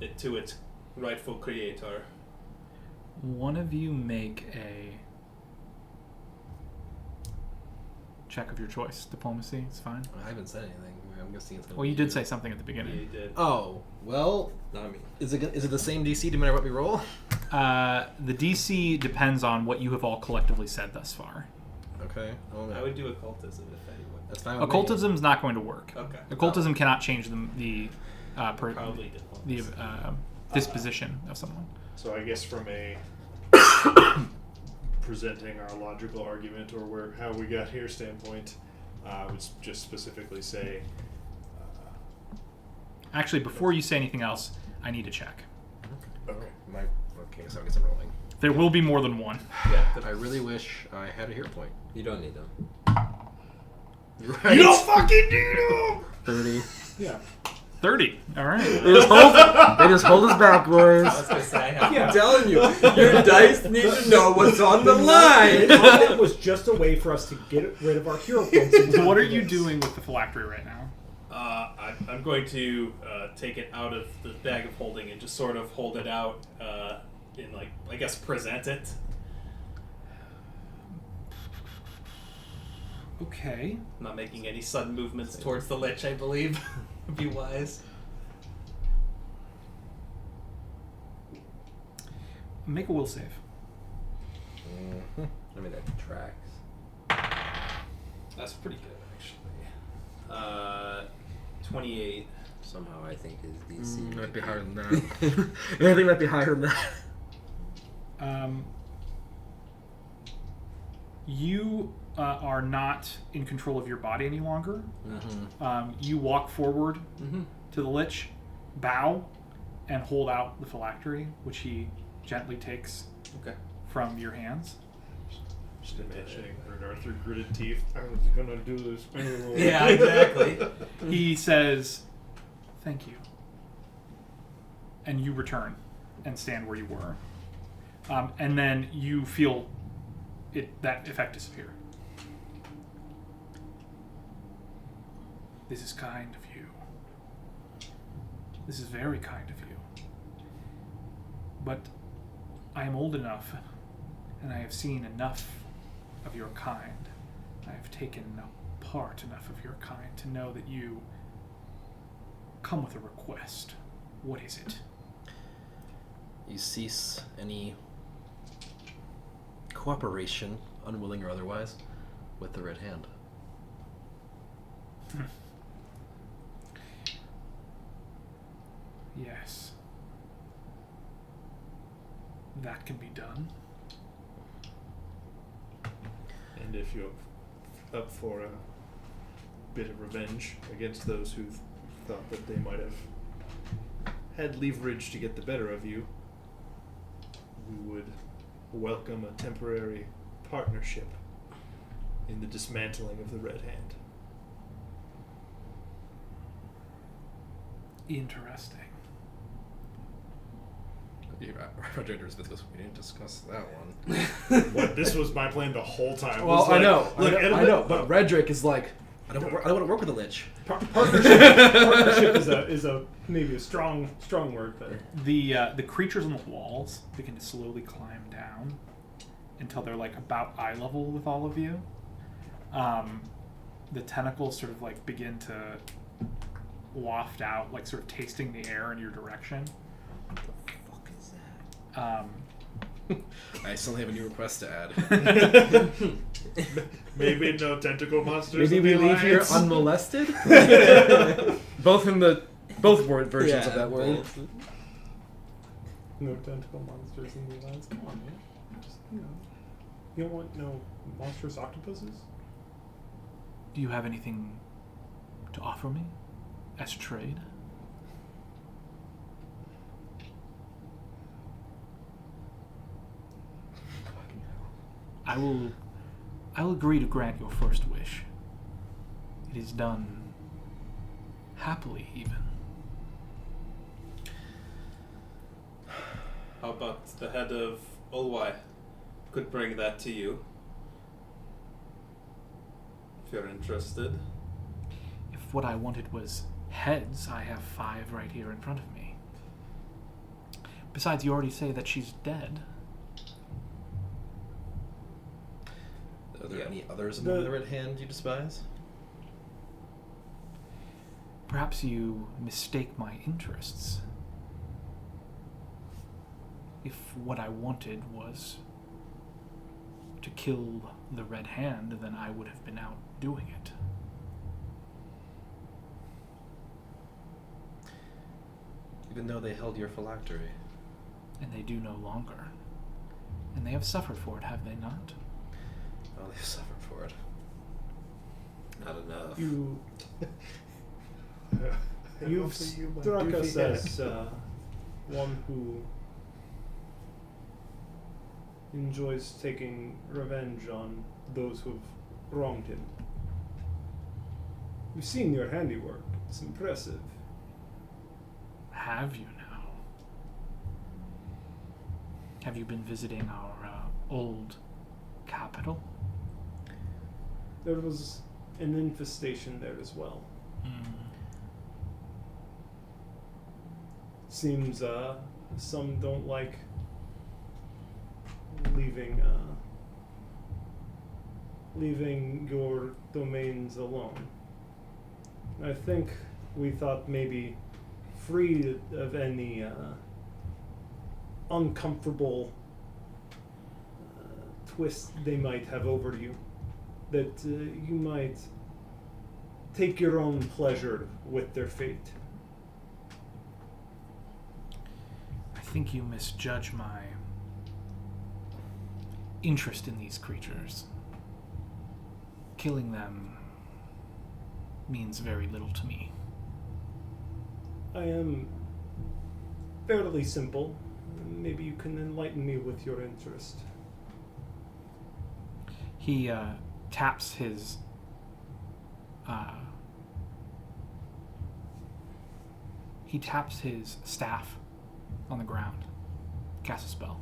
it to its rightful creator. One of you make a check of your choice. Diplomacy, it's fine. I haven't said anything. I'm guessing it's gonna Well, be you did say something at the Yeah, beginning. you did. Oh, well, Not me. is it the same DC no matter what we roll? The DC depends on what you have all collectively said thus far. Okay. Well, I would do occultism if anyone. that's fine with me. Occultism is not going to work. Okay. Occultism cannot change the Probably diplomacy. disposition of someone. So I guess from a presenting our logical argument or how we got here standpoint, I would just specifically say. Actually, before you say anything else, I need a check. Okay. Okay, so I guess I'm rolling. There will be more than one. Yeah. I really wish I had a hero point. You don't need them. Right. You don't fucking need them! 30. Yeah. 30. All right. They just hold us back, boys. I was gonna say I have. Yeah. I'm telling you, your dice need to know what's on the line. That was just a way for us to get rid of our hero points. So what are you doing with the phylactery right now? I'm going to take it out of the bag of holding and just sort of hold it out and, like, I guess, present it. Okay. I'm not making any sudden movements towards the lich, I believe. Would be wise. Make a will save. I mean, that tracks. That's pretty good, actually. 28. Somehow I think his DC Might be higher than that. I think might be higher than that. You are not in control of your body any longer. Mm-hmm. You walk forward Mm-hmm. to the lich, bow, and hold out the phylactery, which he gently takes Okay. from your hands. Just imagining Lord Arthur gritted teeth. I was gonna do this anyway. Yeah, exactly. He says, "Thank you," and you return and stand where you were, and then you feel that effect disappear. This is kind of you. This is very kind of you. But I am old enough, and I have seen enough of your kind. I have taken apart enough of your kind to know that you come with a request. What is it? You cease any cooperation, unwilling or otherwise, with the Red Hand. Yes. That can be done. And if you're up for a bit of revenge against those who thought that they might have had leverage to get the better of you, we would welcome a temporary partnership in the dismantling of the Red Hand. Interesting. Roger Smith goes, we didn't discuss that one. What, this was my plan the whole time. Well, was like, I know, look, I know, but Redrick is like, I don't want to work with a lich. Partnership is a maybe a strong word, but The creatures on the walls begin to slowly climb down until they're like about eye level with all of you. The tentacles sort of like begin to waft out, like sort of tasting the air in your direction. What the fuck is that? I still have a new request to add. Maybe no tentacle monsters. Maybe in we the leave here Alliance? unmolested. both word versions of that word. no tentacle monsters in the Alliance. Come on, man. Just, you don't want no monstrous octopuses? Do you have anything to offer me as trade? I will agree to grant your first wish. It is done happily, even. How about the head of Olwai? Could bring that to you. If you're interested. If what I wanted was heads, I have 5 right here in front of me. Besides, you already say that she's dead. Are there any others among the Red Hand you despise? Perhaps you mistake my interests. If what I wanted was to kill the Red Hand, then I would have been out doing it. Even though they held your phylactery. And they do no longer. And they have suffered for it, have they not? Oh, they've suffered for it. Not enough. You've struck us as one who enjoys taking revenge on those who've wronged him. We've seen your handiwork. It's impressive. Have you now? Have you been visiting our old capital? There was an infestation there as well. Seems some don't like leaving your domains alone. I think we thought maybe free of any uncomfortable twist they might have over you, that you might take your own pleasure with their fate. I think you misjudge my interest in these creatures. Killing them means very little to me. I am fairly simple. Maybe you can enlighten me with your interest. He taps his staff on the ground. Cast a spell.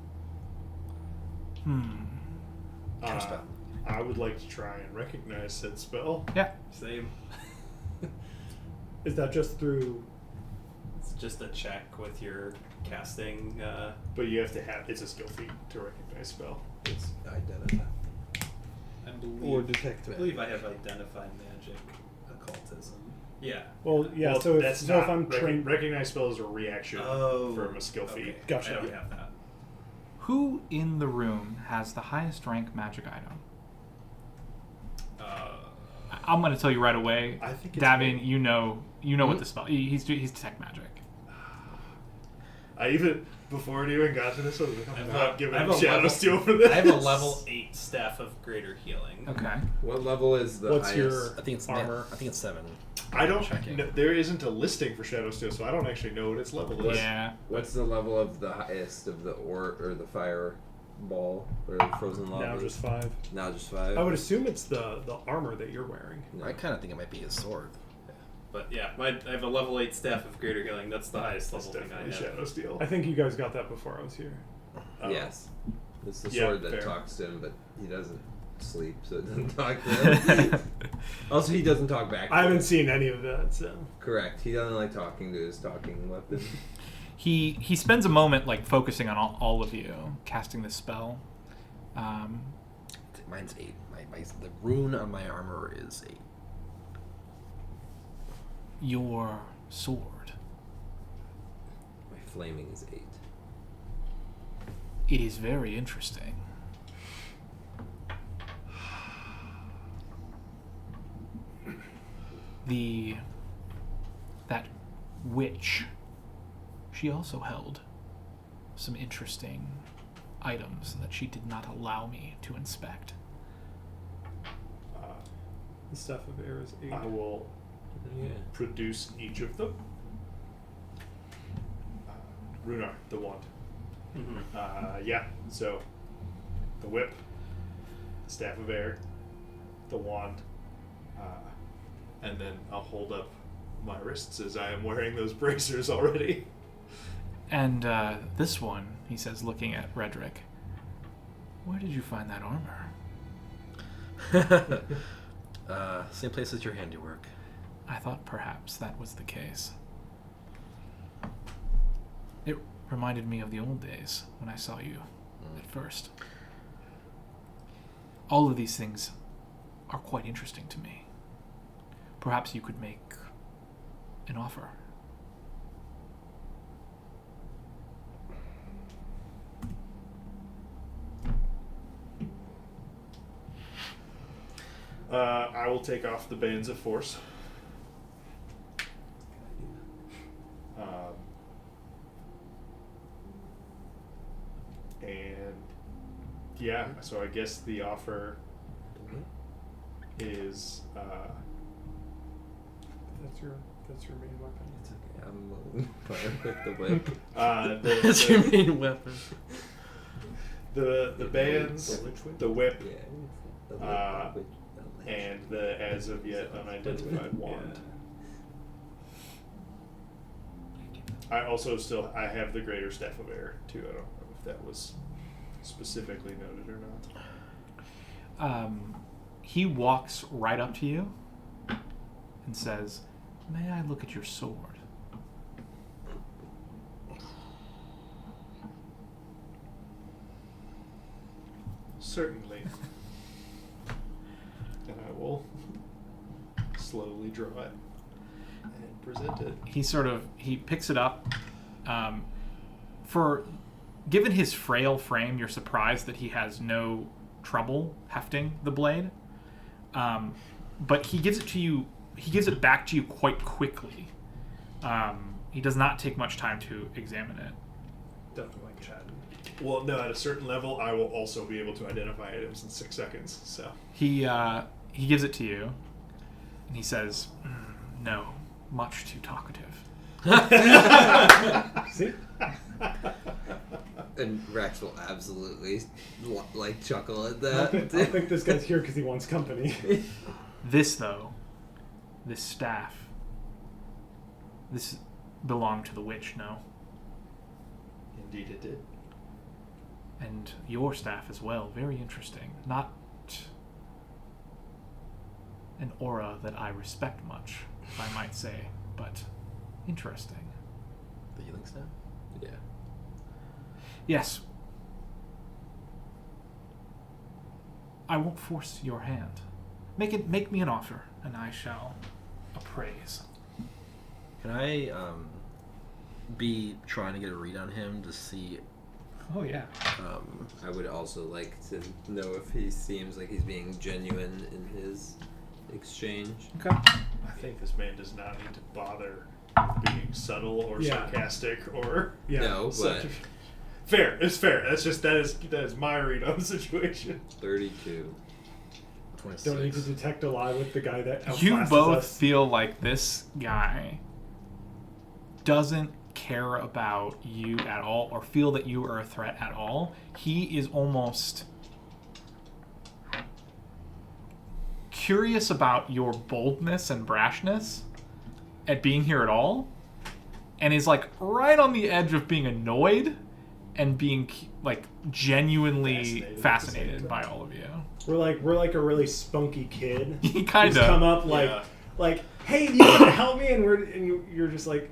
I would like to try and recognize said spell. Yeah. Same. Is that just through? It's just a check with your casting. But you have to have, it's a skill feat to recognize spell. It's identify. I believe, Or detect I believe I have identify magic occultism. Yeah. Well, yeah. Well, so if, that's so not, if I'm trained, recognize spell is a reaction from a skill Okay. feat. Gotcha. I don't have that. Who in the room has the highest rank magic item? I'm going to tell you right away. I think it's Davin, me. you know what the spell. He's detect magic. I even before it even got to this, I was like, I'm not giving I have a a shadow level- steal for this. I have a level 8 staff of greater healing. Okay. What level is the what's highest? your I think it's armor? I think it's 7. I don't. Checking. No, there isn't a listing for Shadow Steel, so I don't actually know what its level is. Yeah. What's the level of the highest of the or the fireball or the frozen lava? Now just 5. Now just 5. I would assume it's the armor that you're wearing. No. I kind of think it might be his sword. But yeah, I have a level 8 staff of greater healing. That's the highest That's level thing I definitely have. Shadow Steel. I think you guys got that before I was here. Oh. Yes. It's the Yeah, sword that fair. talks to him, but he doesn't sleep, so it doesn't talk to him. Also, he doesn't talk back. I to haven't him. seen any of that, so. Correct. He doesn't like talking to his talking weapon. He spends a moment like focusing on all of you, casting this spell. Mine's 8. The rune on my armor is 8. Your sword. My flaming is 8. It is very interesting. That witch, she also held some interesting items that she did not allow me to inspect. The Staff of Air is 8. I will Yeah. produce each of them. Runar, the wand. Yeah, so the whip, the staff of air, the wand, and then I'll hold up my wrists as I am wearing those bracers already. And this one, he says, looking at Redrick, where did you find that armor? Same place as your handiwork. I thought perhaps that was the case. It reminded me of the old days when I saw you at first. All of these things are quite interesting to me. Perhaps you could make an offer. I will take off the bands of force. And yeah, so I guess the offer is That's your main weapon. It's okay. I'm fine with the whip. That's your main weapon. the bands, the whip, Yeah. The whip, Uh, the whip, the ledge. and the as of yet unidentified wand. I also I have the greater staff of air too. I don't know if that was specifically noted or not. He walks right up to you and says, "May I look at your sword?" Certainly. And I will slowly draw it and present it. He picks it up. Given his frail frame, you're surprised that he has no trouble hefting the blade. But he gives it to you. He gives it back to you quite quickly. He does not take much time to examine it. Doesn't like chatting. Well, no, at a certain level, I will also be able to identify items in 6 seconds. So He gives it to you, and he says, "No, much too talkative." See? And Rex will absolutely chuckle at I that. think this guy's here because he wants company. This, though, this staff, this belonged to the witch, no? indeed it did. And your staff as well. Very interesting. Not an aura that I respect much, if I might say, but interesting. The healing staff? Yeah. Yes. I won't force your hand. Make me an offer, and I shall appraise. Can I be trying to get a read on him to see? Oh yeah. I would also like to know if he seems like he's being genuine in his exchange. Okay. I think this man does not need to bother with being subtle or Yeah. sarcastic or Yeah. No, such. but Fair. It's fair. That's just that is my read on the situation. 32. 26. Don't need to detect a lie with the guy that You outclasses both us. feel like this guy doesn't care about you at all or feel that you are a threat at all. He is almost curious about your boldness and brashness at being here at all, and is like right on the edge of being annoyed and being like genuinely fascinated by all of you. We're like a really spunky kid. He kind Who's come of up like, hey, do you want to help me? And you're just like,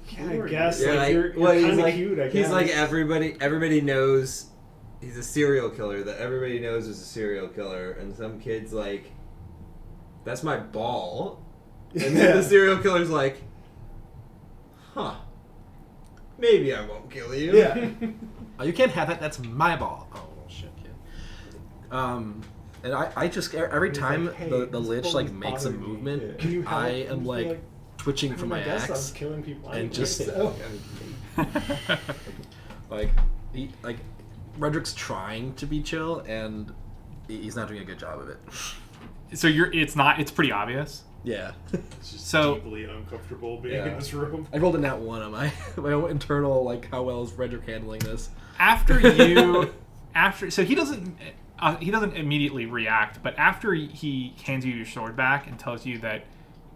yeah, I guess. Yeah, like, you're well, kind he's of like, cute. I guess. he's like everybody knows he's a serial killer that everybody knows is a serial killer, and some kid's like, that's my ball, and then the serial killer's like, huh, maybe I won't kill you. Yeah. Oh, you can't have that. That's my ball. Oh shit, kid. And I just every He's time like, hey, the this lich ball like is makes a bothering me. movement, Can you help? I And am just like be twitching from I my guess I was axe killing people and anyway, just so. like Redrick's trying to be chill and he's not doing a good job of it. so it's pretty obvious. Yeah. It's just So- deeply uncomfortable being Yeah. in this room. I rolled a nat 1 on my own internal like how well is Redrick handling this. So he doesn't immediately react, but after he hands you your sword back and tells you that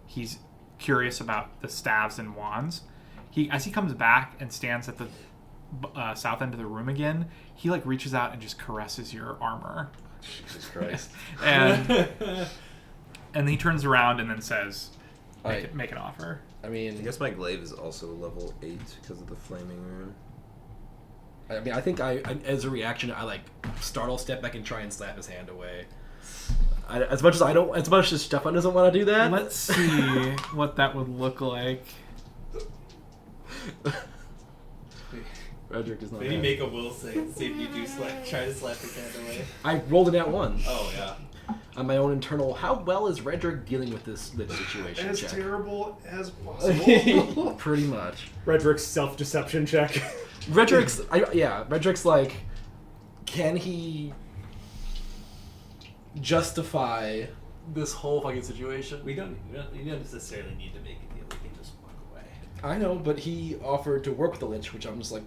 he's curious about the staves and wands, as he comes back and stands at the south end of the room again, he like reaches out and just caresses your armor. Jesus Christ. and then he turns around and then says, Alright. make an offer. I mean, I guess my glaive is also level 8 because of the flaming rune. I think I as a reaction, I like startle, step back, and try and slap his hand away. As much as Stefan doesn't want to do that. Let's see what that would look like. Redrick is not. Maybe happy. make a will save. See if you do try to slap his hand away. I rolled a nat 1 Oh yeah. on my own internal. How well is Redrick dealing with this situation? As check. terrible as possible. Pretty much. Redrick's self-deception check. Redrick's like, can he justify this whole fucking situation? You don't necessarily need to make a deal. We can just walk away. I know, but he offered to work with the Lich, which I'm just like,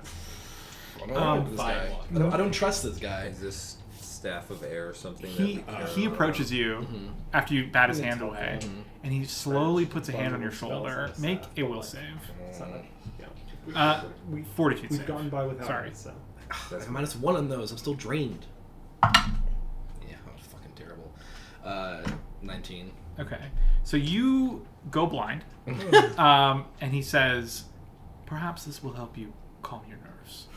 I don't know this fine, guy. walk. I don't trust this guy. Is this staff of air or something? He approaches you after you bat his hand away, and he slowly puts a hand on your shoulder. Make a will save. Fortitude We've save. gotten by without Sorry. it, so. I have -1 on those. I'm still drained. Yeah, fucking terrible. 19. Okay, so you go blind, and he says, "Perhaps this will help you calm your nerves."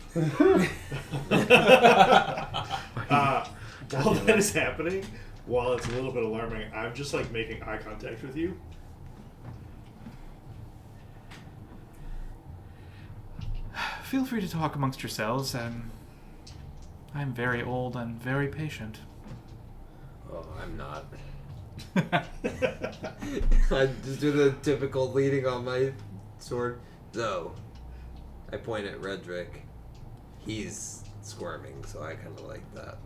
While that is happening, while it's a little bit alarming, I'm just like making eye contact with you. Feel free to talk amongst yourselves, and I'm very old and very patient. Oh, I'm not. I just do the typical leading on my sword. Though, I point at Redrick. He's squirming, so I kind of like that.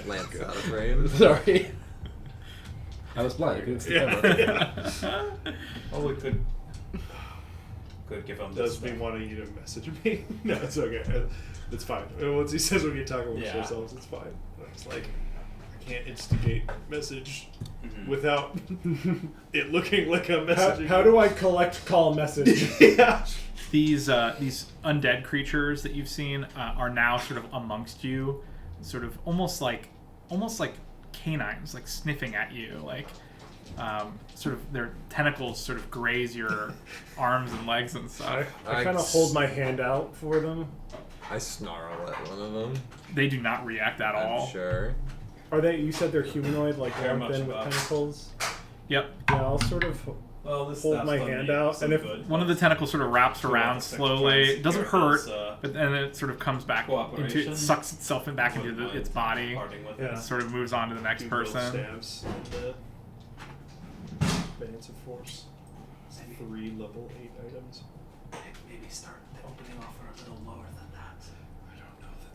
Lance out of frame. Sorry. I was blind. I couldn't see camera. Oh, we could give him Does this. me wanting you to message me? No, it's okay. It's fine. Once he says we can talk amongst Yeah. ourselves, it's fine. But it's like, I can't instigate message without it looking like I'm messaging. How do I collect call message? Yeah. These undead creatures that you've seen are now sort of amongst you, sort of almost like canines, like sniffing at you, like sort of their tentacles sort of graze your arms and legs and stuff. I kind of hold my hand out for them. I snarl at one of them. They do not react at all. I'm sure. Are they? You said they're humanoid, like Very one much thin with above. tentacles. Yep. Yeah, I'll sort of Well, this hold stuff's my done hand me out, some and if good. One of the tentacles sort of wraps Feel around like the slowly. It doesn't hurt, sacrifice, but then it sort of comes back into cooperation. it, sucks itself back into Wouldn't mind its body, parting with Yeah. and sort of moves on to the next 2 will person. stabs and Bands of Force. 3 level 8 items. Maybe start the opening offer a little lower than that. I don't know that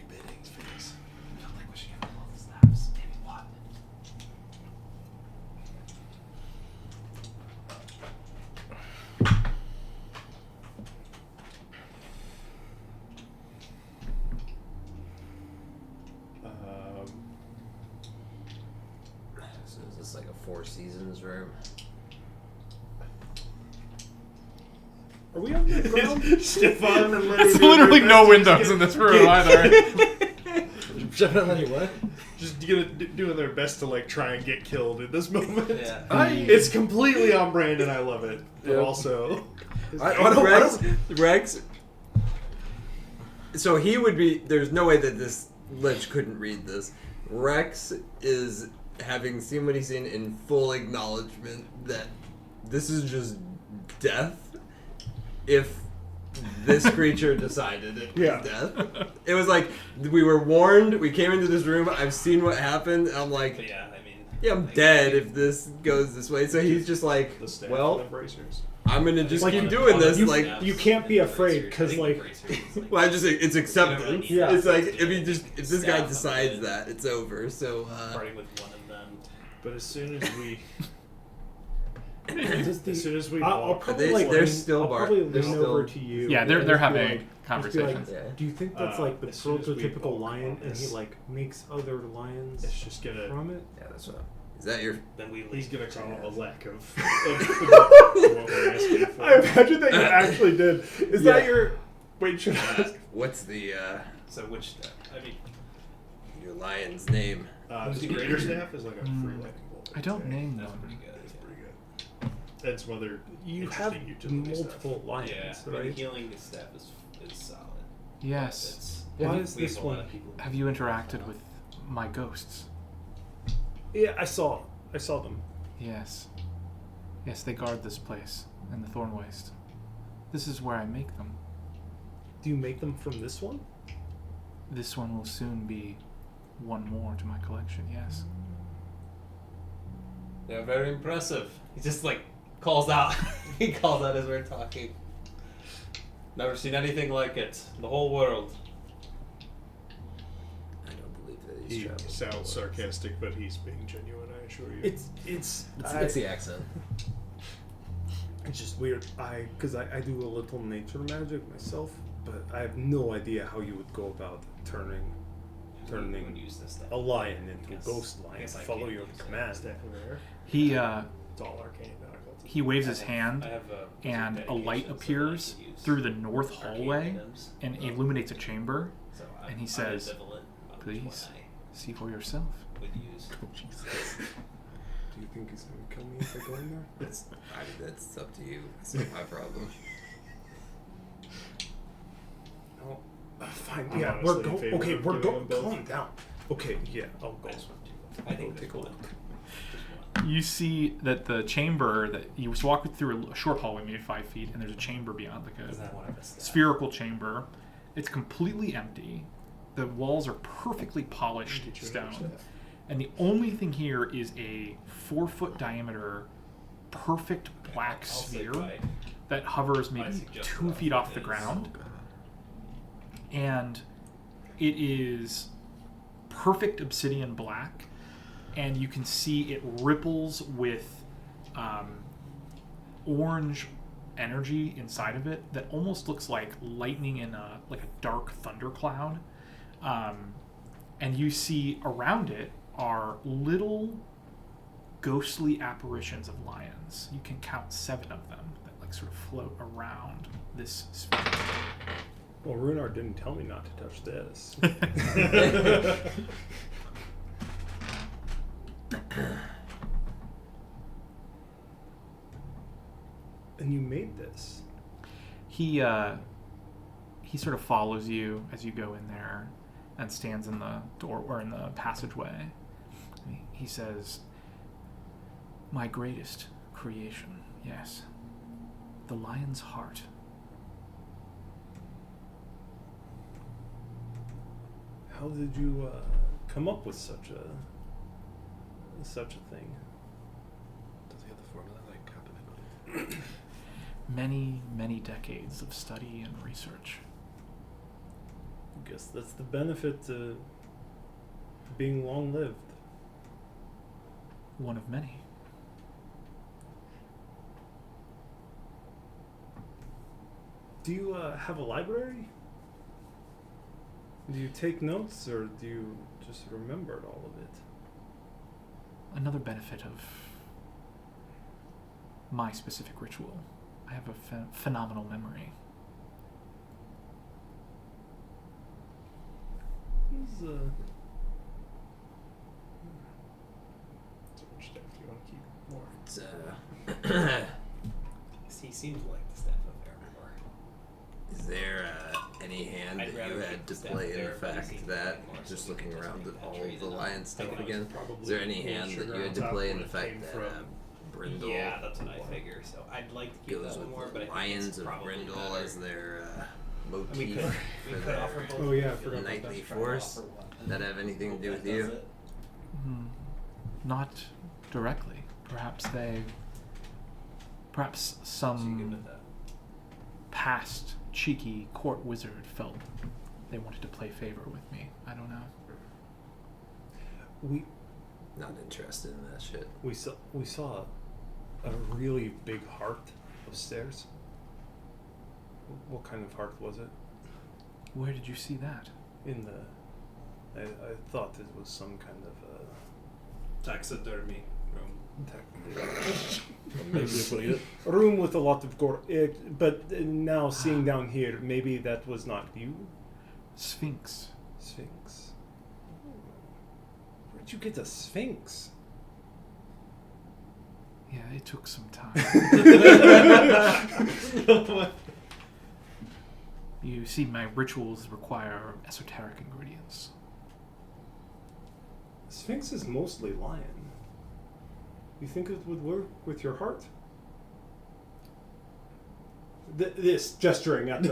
bidding face. I don't think we should get all the snaps. Maybe what? So is this like a Four Seasons room? Are we on the ground? Stefan and Lenny There's doing literally their no best to windows get- in this room either. Definitely what? Just doing their best to like try and get killed in this moment. Yeah. It's completely on brand and I love it. But Yep. also, Rex. So he would be. There's no way that this Lich couldn't read this. Rex is having seen what he's seen in full acknowledgement that this is just death. If this creature decided it was death, it was like we were warned. We came into this room. I've seen what happened. I'm like, But yeah, I mean. yeah, I'm like, dead if this goes this way. So he's just like, the staff well, and embracers. I'm gonna just Like, keep on the- doing on the this. you- Like, you can't be afraid, Bracers, 'cause, I think like- bracers, like, well, I just it's acceptance. Yeah. It's like if he if this guy Staff decides them. that, it's over. So parting with one of them. But as soon as we, Just as soon as we I'll walk, probably They- like they're lean- still I'll bar- probably they're lean still- over to you. Yeah, they're and they're just be having like- just be conversations. yeah. Do you think that's like the as soon as we prototypical walk lion, on and he this, like makes other lions it's just gonna. from it? Yeah, that's what. Is that your? Then we leave. He's gonna call it a lack of what we're asking for. I imagine that you actually did. Is that Yeah. your? Wait, should I ask? What's the So which? I mean, your lion's name? The greater staff is like a free Mm, lightning bolt. I don't name that's them. pretty good. It's pretty good. And some other You have interesting utility multiple lions, Yeah, I mean, right? healing staff is solid. Yes. It's, Why Have is we have this a lot one? of people. Have you interacted with my ghosts? Yeah, I saw them. Yes. Yes, they guard this place in the Thorn Waste. This is where I make them. Do you make them from this one? This one will soon be one more to my collection, yes. They're very impressive. He just like calls out. He calls out as we're talking. Never seen anything like it in the whole world. I don't believe that he's He traveled. sounds sarcastic, but he's being genuine, I assure you. It's It's the accent. It's just weird. Because I do a little nature magic myself, but I have no idea how you would go about turning We would use this stuff. a lion into Guess- a ghost I lion. guess I Follow can't your use that. command. Staff of air. He It's all arcane, not occult. he waves his I hand have and a light dedication, so I appears could use through the north arcane hallway items. and illuminates a chamber. So and he I'm says, ambivalent about which "Please one see for yourself." I would use. Do you think he's gonna kill me if I go in there? That's up to you. It's not my problem. No. Fine. I'm Yeah, honestly we're in going. favor Okay, of we're giving going. them both. Calm down. Okay. Yeah. I'll go. I just want to. I think Go take take a one. look. Just one. You see that the chamber that you just walk through a short hallway, maybe 5 feet, and there's a chamber beyond, like Is a that one of us? spherical chamber. It's completely empty. The walls are perfectly polished Get you another stone. staff. And the only thing here is a 4-foot diameter, perfect black I'll say sphere by- that hovers my maybe suggestion 2 feet off the is- ground. And it is perfect obsidian black. And you can see it ripples with orange energy inside of it that almost looks like lightning in a dark thundercloud. And you see around it are little ghostly apparitions of lions. You can count 7 of them that sort of float around this sphere. Well, Runar didn't tell me not to touch this. And you made this. He sort of follows you as you go in there and stands in the door or in the passageway. He says, "My greatest creation, yes. The lion's heart." How did you come up with such a thing? Does he have the formula like top of my mind? Many, many decades of study and research. guess that's the benefit to being long-lived. One of many. Do you have a library? Do you take notes, or do you just remember all of it? Another benefit of my specific ritual. I have a phenomenal memory. Who's, So much stuff do you want to keep more? It's, He seems like the staff of Aramor. is there any hand I'd that rather you keep had to staff play in the there, but he fact seems that, like more just so looking he around doesn't at all penetrate of the enough. lion stuff Like, again, probably is there any the hand that sugar you had on to top play in where the it fact came that from. Brindle Yeah, that's what I figure. So I'd like to keep goes that one more, with but I think lions it's of probably Brindle better. as their And motif we could for offer their both. Oh, yeah, I I feel forgot like about nightly try to force? offer one. That have anything to do Hope with that you? does it. Not directly. Perhaps So you good some with that? past cheeky court wizard felt they wanted to play favor with me. I don't know. We Not interested in that shit. we saw a really big heart upstairs. What kind of heart was it? Where did you see that? In the, I thought it was some kind of Taxidermy room. maybe a room with a lot of gore. But now seeing down here, maybe that was not you, Sphinx. Sphinx. Where'd you get a Sphinx? Yeah, it took some time. You see, my rituals require esoteric ingredients. Sphinx is mostly lion. You think it would work with your heart? This gesturing at the.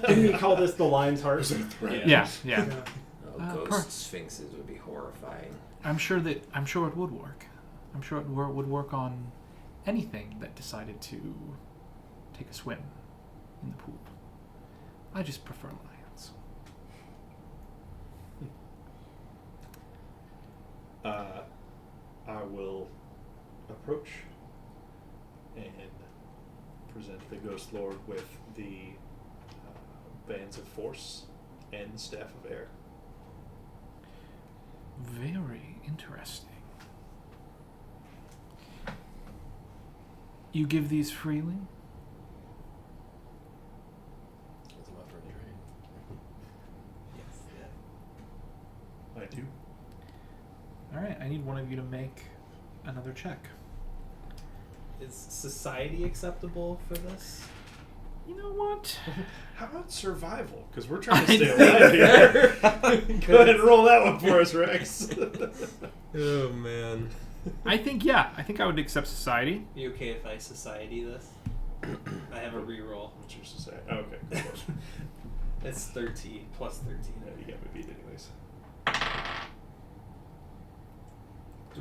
Didn't he call this the lion's heart? Yeah. Ghost Per- sphinxes would be horrifying. I'm sure it would work. I'm sure it would work on anything that decided to take a swim in the pool. I just prefer lions. I will approach and present the Ghost Lord with the Bands of Force and the Staff of Air. Very interesting. You give these freely? As a weapon trade. Yes. Yeah. I do. Alright, I need one of you to make another check. Is society acceptable for this? You know what? How about survival? Because we're trying to stay alive here. Go ahead and roll that one for us, Rex. Oh man. I think I would accept society. You okay if I society this? I have a reroll. What's your society? Oh, okay, cool. It's 13 plus 13. Yeah, you got me beat anyways.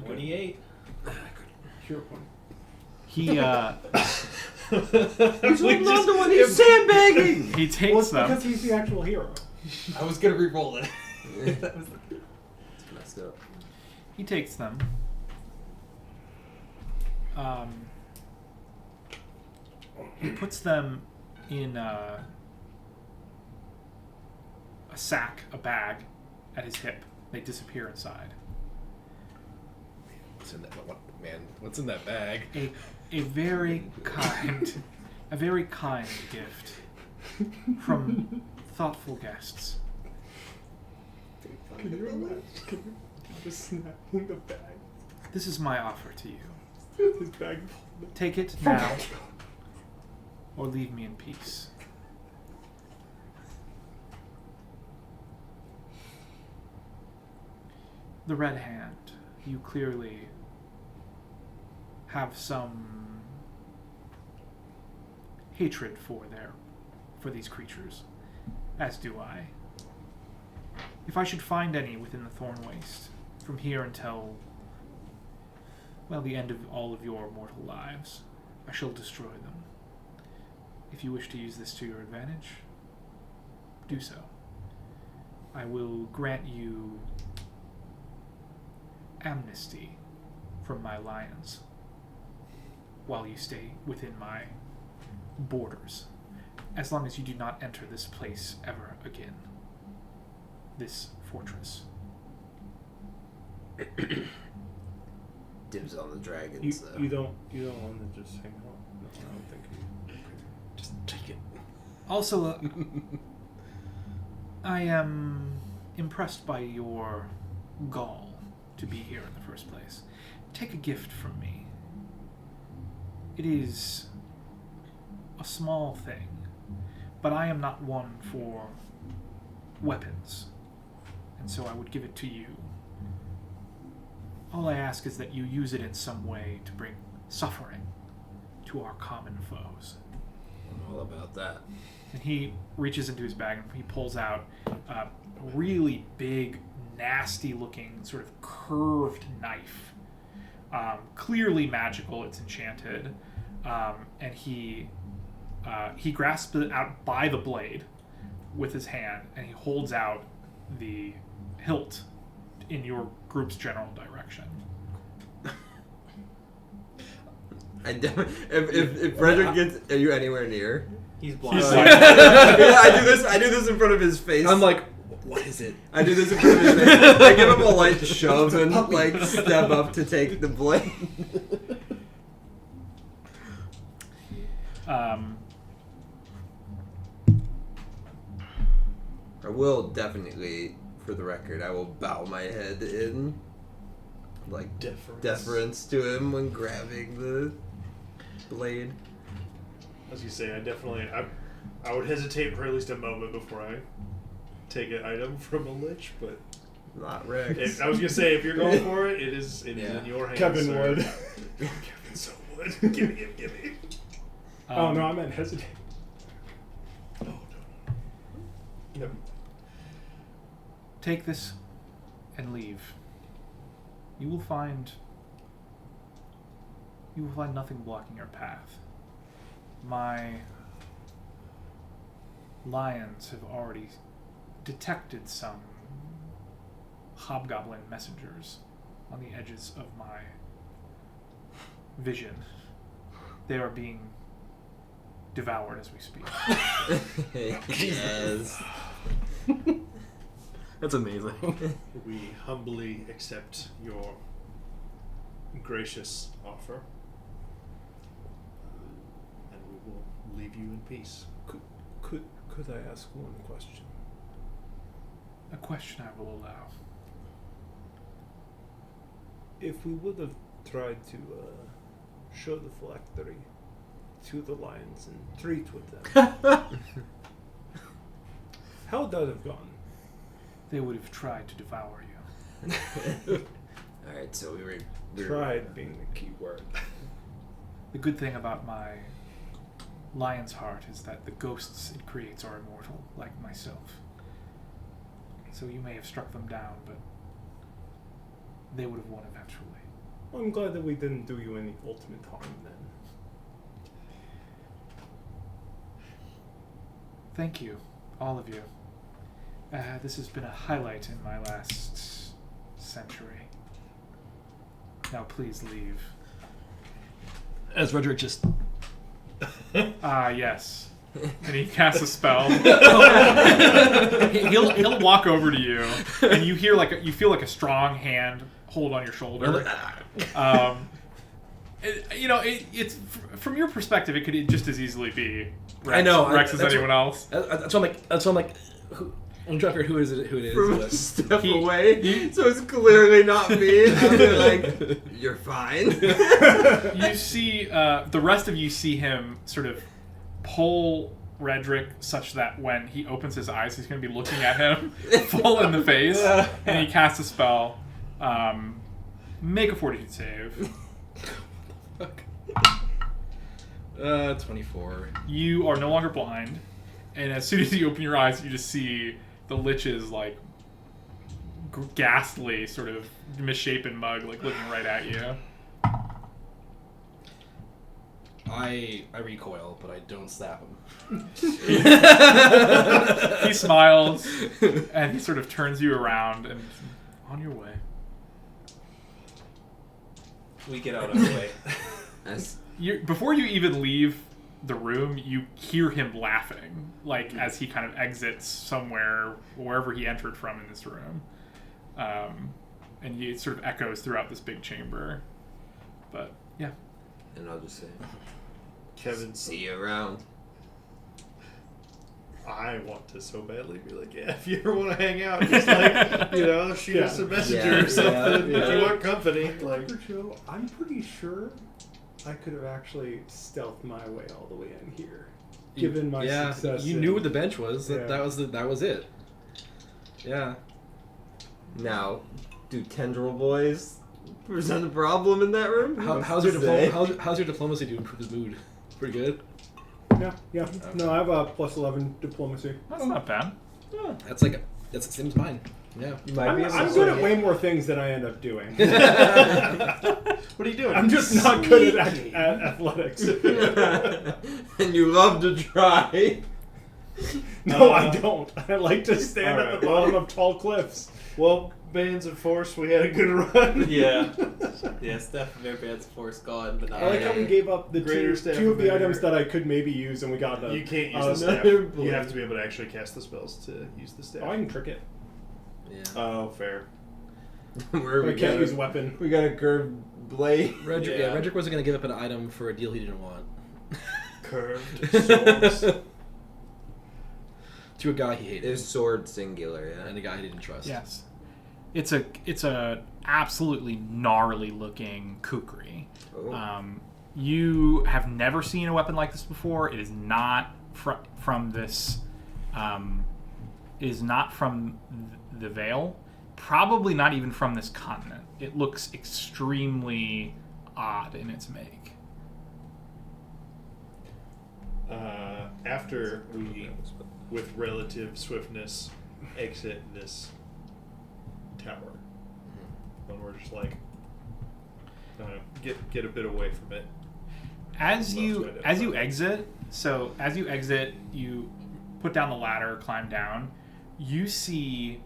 28. Hero point. He He's holding on to one, he's sandbagging! he takes Well, it's them. because he's the actual hero. I was gonna reroll it. That was It's messed up. He takes them. He puts them in a sack, a bag, at his hip. They disappear inside. What's in that? What's in that bag? A very kind gift from thoughtful guests. Can you imagine? Can you just snapping the bag? This is my offer to you. His bag. Take it now, or leave me in peace. The Red Hand, you clearly have some hatred for these creatures, as do I. If I should find any within the Thorn Waste, from here until, well, the end of all of your mortal lives, I shall destroy them. If you wish to use this to your advantage, do so. I will grant you amnesty from my lions while you stay within my borders, as long as you do not enter this place ever again. This fortress. Dibs on the dragons. You don't want to just hang out. No, I don't think you. Just take it. Also, I am impressed by your gall to be here in the first place. Take a gift from me. It is a small thing, but I am not one for weapons, and so I would give it to you. All I ask is that you use it in some way to bring suffering to our common foes. I'm all about that. And he reaches into his bag and he pulls out a really big, nasty-looking, sort of curved knife. Clearly magical. It's enchanted. And he grasps it out by the blade with his hand, and he holds out the hilt in your group's general direction. If Frederick gets, are you anywhere near? He's blind. He's Yeah, I do this in front of his face. I'm like, what is it? I do this in front of his face. I give him a light shove and like step up to take the blade. I will definitely, for the record, I will bow my head in like deference to him when grabbing the blade. As you say, I would hesitate for at least a moment before I take an item from a lich, but Not Rex. I was gonna say, if you're going for it, it is in your hands. Kevin sir. would. Kevin so would. Give me. Oh no, I meant hesitate. Oh no. Yep. Take this and leave. You will find nothing blocking your path. My lions have already detected some hobgoblin messengers on the edges of my vision. They are being devoured as we speak. Yes. That's amazing. We humbly accept your gracious offer, and we will leave you in peace. Could I ask one question? A question I will allow. If we would have tried to show the phylactery to the lions and treat with them, how would that have gone? They would have tried to devour you. Alright, so we were Tried being the key word. The good thing about my lion's heart is that the ghosts it creates are immortal, like myself. So you may have struck them down, but they would have won eventually. Well, I'm glad that we didn't do you any ultimate harm then. Thank you, all of you. This has been a highlight in my last century. Now please leave. As Roderick just Yes. And he casts a spell. he'll walk over to you, and you feel like a strong hand hold on your shoulder. It's from your perspective, it could just as easily be Rex, I know Rex as anyone else. That's what I'm like. I'm trying to figure who it is. from a but- step away, so it's clearly not me. I'll be like, you're fine. You see, the rest of you see him sort of pull Redrick such that when he opens his eyes, he's going to be looking at him full in the face, and he casts a spell. Make a fortitude save. 24. You are no longer blind, and as soon as you open your eyes, you just see the lich's like ghastly, sort of misshapen mug, like looking right at you. I recoil, but I don't slap him. He smiles and he sort of turns you around and on your way. We get out of the way. Before you even leave the room, you hear him laughing, like as he kind of exits somewhere, wherever he entered from in this room, and it sort of echoes throughout this big chamber. But yeah, And I'll just say, Kevin, see you around. I want to so badly be like, yeah, if you ever want to hang out, just like, shoot us a messenger or something. If you want company, like. Joe, I'm pretty sure I could have actually stealthed my way all the way in here, given my success. You knew what the bench was. Yeah. That was it. Yeah. Now, do tendril boys present a problem in that room? How's your diplomacy to improve his mood? Pretty good. Yeah. Okay. No, I have a +11 diplomacy. that's not bad. Oh, that's the same as mine. Yeah. You might I'm be able to good at say- way more things than I end up doing. What are you doing? I'm just not good at athletics. And you love to try. No, I don't. I like to stand at the bottom of tall cliffs. Well, Bands of Force, we had a good run. Yeah. Yeah, Staff of Airband's force gone, but not I like how we gave up the Greater staff two of the of items air. that I could maybe use, and we got the. You can't use the staff. another You have to be able to actually cast the spells to use the staff. Oh, I can trick it. Yeah. Oh, fair. Where But I can't use a weapon. We got a curved blade. Redrick wasn't going to give up an item for a deal he didn't want. Curved swords. To a guy he hated. It's sword singular, yeah. And a guy he didn't trust. Yes, it's a absolutely gnarly looking kukri. Oh. You have never seen a weapon like this before. It is not from this. It is not from the Vale. Probably not even from this continent. It looks extremely odd in its make. After we, with relative swiftness, exit this tower, when we're just like, get a bit away from it. As you Love to identify. as you exit, you put down the ladder, climb down. You see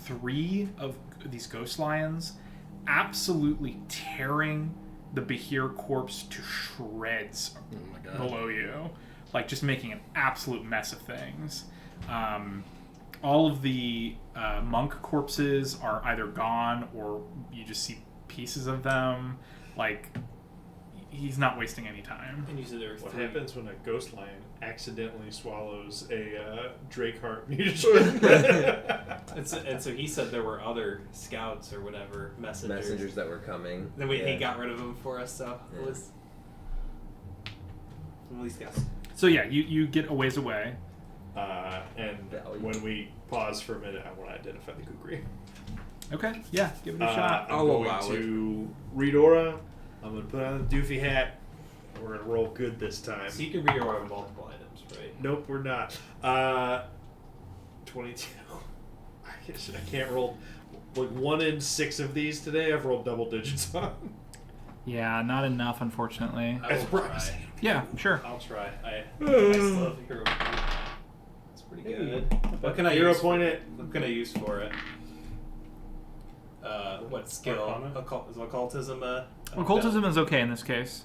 3 of these ghost lions absolutely tearing the Behir corpse to shreds Oh my god. below you, like just making an absolute mess of things. All of the monk corpses are either gone or you just see pieces of them. Like, he's not wasting any time. And you said there were What 3. happens when a ghost lion accidentally swallows a Drakeheart mutagen? And so he said there were other scouts or whatever Messengers that were coming. Then he Yeah. got rid of them for us, so Yeah. it was at least guess. So yeah, you get a ways away. And Value. when we pause for a minute, I want to identify the kukri. Okay, yeah, give it a shot. I'm I'll going allow to read aura. I'm going to put on the doofy hat. We're going to roll good this time. So you can read your multiple items, right? Nope, we're not. 22. I can't roll. Like 1 in 6 of these today, I've rolled double digits on. Yeah, not enough, unfortunately. I That's will promising. try. Yeah, sure. I'll try. I still have hero. That's pretty good. What can I Hero use? point it. What can I use for it? What skill? Arcana? Is occultism a Occultism is okay in this case.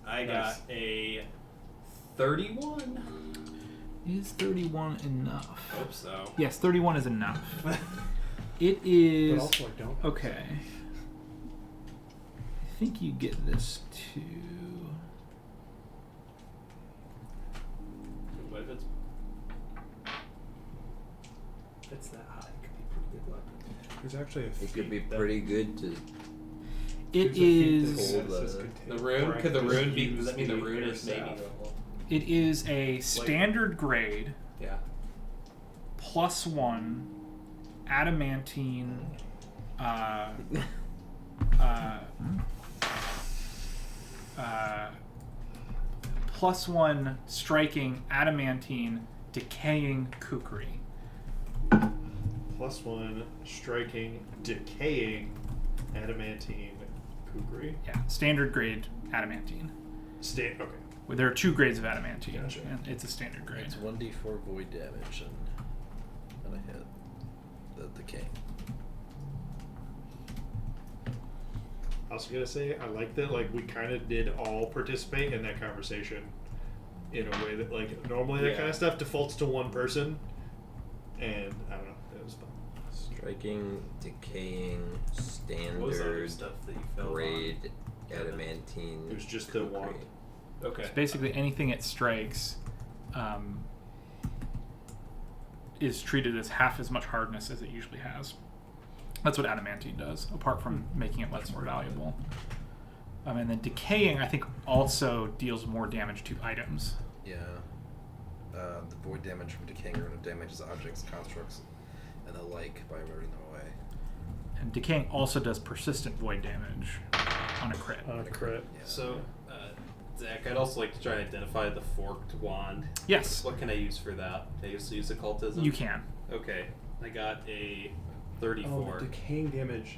I got a 31. Is 31 enough? Hope so. Yes, 31 is enough. It is... But also I don't. Okay. I think you get this too. What if it's that high? It could be pretty good luck. There's actually a It could be feat that- pretty good to It there's a feat that is... Hold, says uh, contain The rune? Could the practice rune be? use Does that mean the rune air is maybe? staff. It is a standard grade Yeah. +1 adamantine +1 striking adamantine decaying kukri. +1 striking decaying adamantine Kukri. Yeah, standard grade adamantine. Okay. Well, there are 2 grades of adamantine, Gotcha. and it's a standard grade. It's 1d4 void damage and I hit the decay. I was gonna say I like that. Like we kind of did all participate in that conversation in a way that like normally that kind of stuff defaults to one person, and I don't know. It was fun. Striking, decaying, What was the other standard, stuff that you fell grade, on? adamantine. It was just the wand. Okay. So basically, anything it strikes is treated as half as much hardness as it usually has. That's what adamantine does, apart from making it less more valuable. And then decaying, I think, also deals more damage to items. Yeah. The void damage from decaying rune damages objects, constructs, and the like by murdering them away. And decaying also does persistent void damage on a crit. Crit. Yeah. So, Zach, I'd also like to try and identify the forked wand. Yes, What can I use for that? Can I just use occultism? you can. Okay. I got a 34. Oh, the decaying damage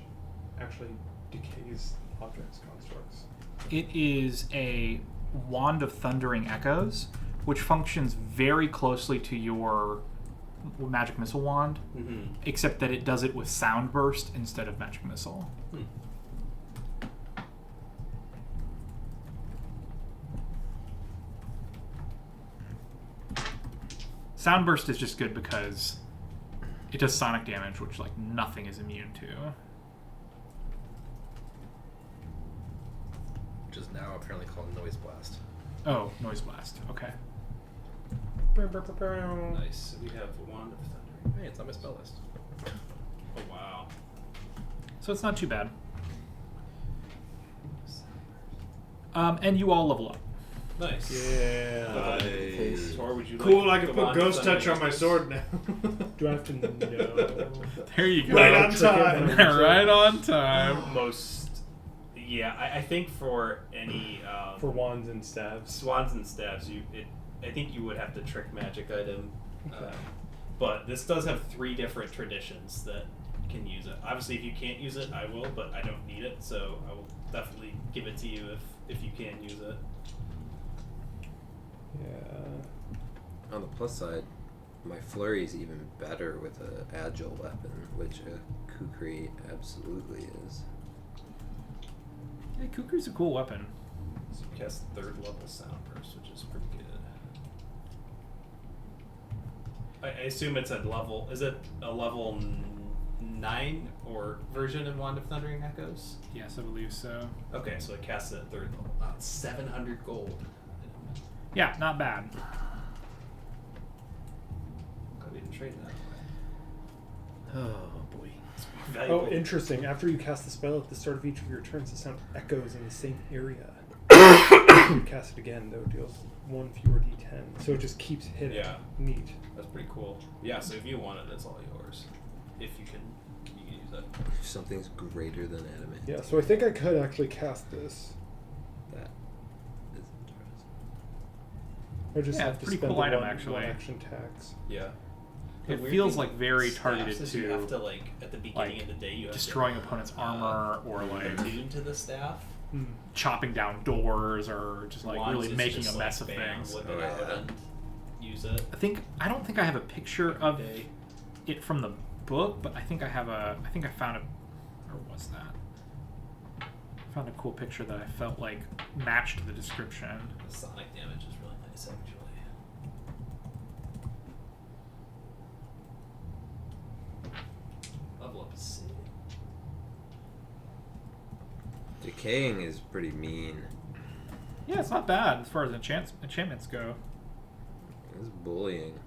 actually decays objects, constructs. It is a Wand of Thundering Echoes, which functions very closely to your Magic Missile wand, Mm-hmm. except that it does it with Sound Burst instead of Magic Missile. Sound Burst is just good because it does sonic damage, which like nothing is immune to. Which is now apparently called Noise Blast. Oh, Noise Blast. Okay. Nice. We have a wand of thunder. Hey, it's on my spell list. Oh wow. So it's not too bad. And you all level up. Nice. Yeah. Nice. Or would you Cool. like I can the put wand of Ghost thunder Touch on my next? sword now. Do I have to know? There you go. Right on Trick it time. when I'm Right on time. Most. Yeah, I think for any For wands and staves. swans and staves, I think you would have to trick magic item. Okay. But this does have 3 different traditions that can use it. Obviously, if you can't use it, I will, but I don't need it, so I will definitely give it to you if you can use it. Yeah. On the plus side, my flurry is even better with an agile weapon, which a kukri absolutely is. Hey, Kukri's a cool weapon. So you cast 3rd level sound burst, which is pretty good. I assume it's at level. Is it a level 9 or version of Wand of Thundering Echoes? Yes, I believe so. Okay, so it casts it at 3rd level. Wow, it's 700 gold. Yeah, not bad. Glad we didn't trade that away. Oh boy. It's more valuable. Oh, interesting. After you cast the spell at the start of each of your turns, the sound echoes in the same area. You cast it again, though, it deals 1 fewer d10. So it just keeps hitting. Yeah. Neat. That's pretty cool. Yeah, so if you want it, it's all yours. If you can use it. If something's greater than adamant. Yeah, so I think I could actually cast this. That is interesting. I just Yeah, have it's to pretty spend cool the item, one actually. action tax. Yeah. It The weird feels thing like with very staffs targeted is to, you have to like at the beginning like, of the day you have destroying to, opponent's armor or like attune to the staff. Hmm. chopping down doors or just like Wands really is making just, a mess like, of bam, things. whip Oh, it out yeah. and use it. I don't think I have a picture of Day. it from the book, but I think I found it. Or was that? I found a cool picture that I felt like matched the description. The sonic damage is really nice actually. Level up is sick. Decaying is pretty mean. Yeah, it's not bad as far as enchantments go. It's bullying.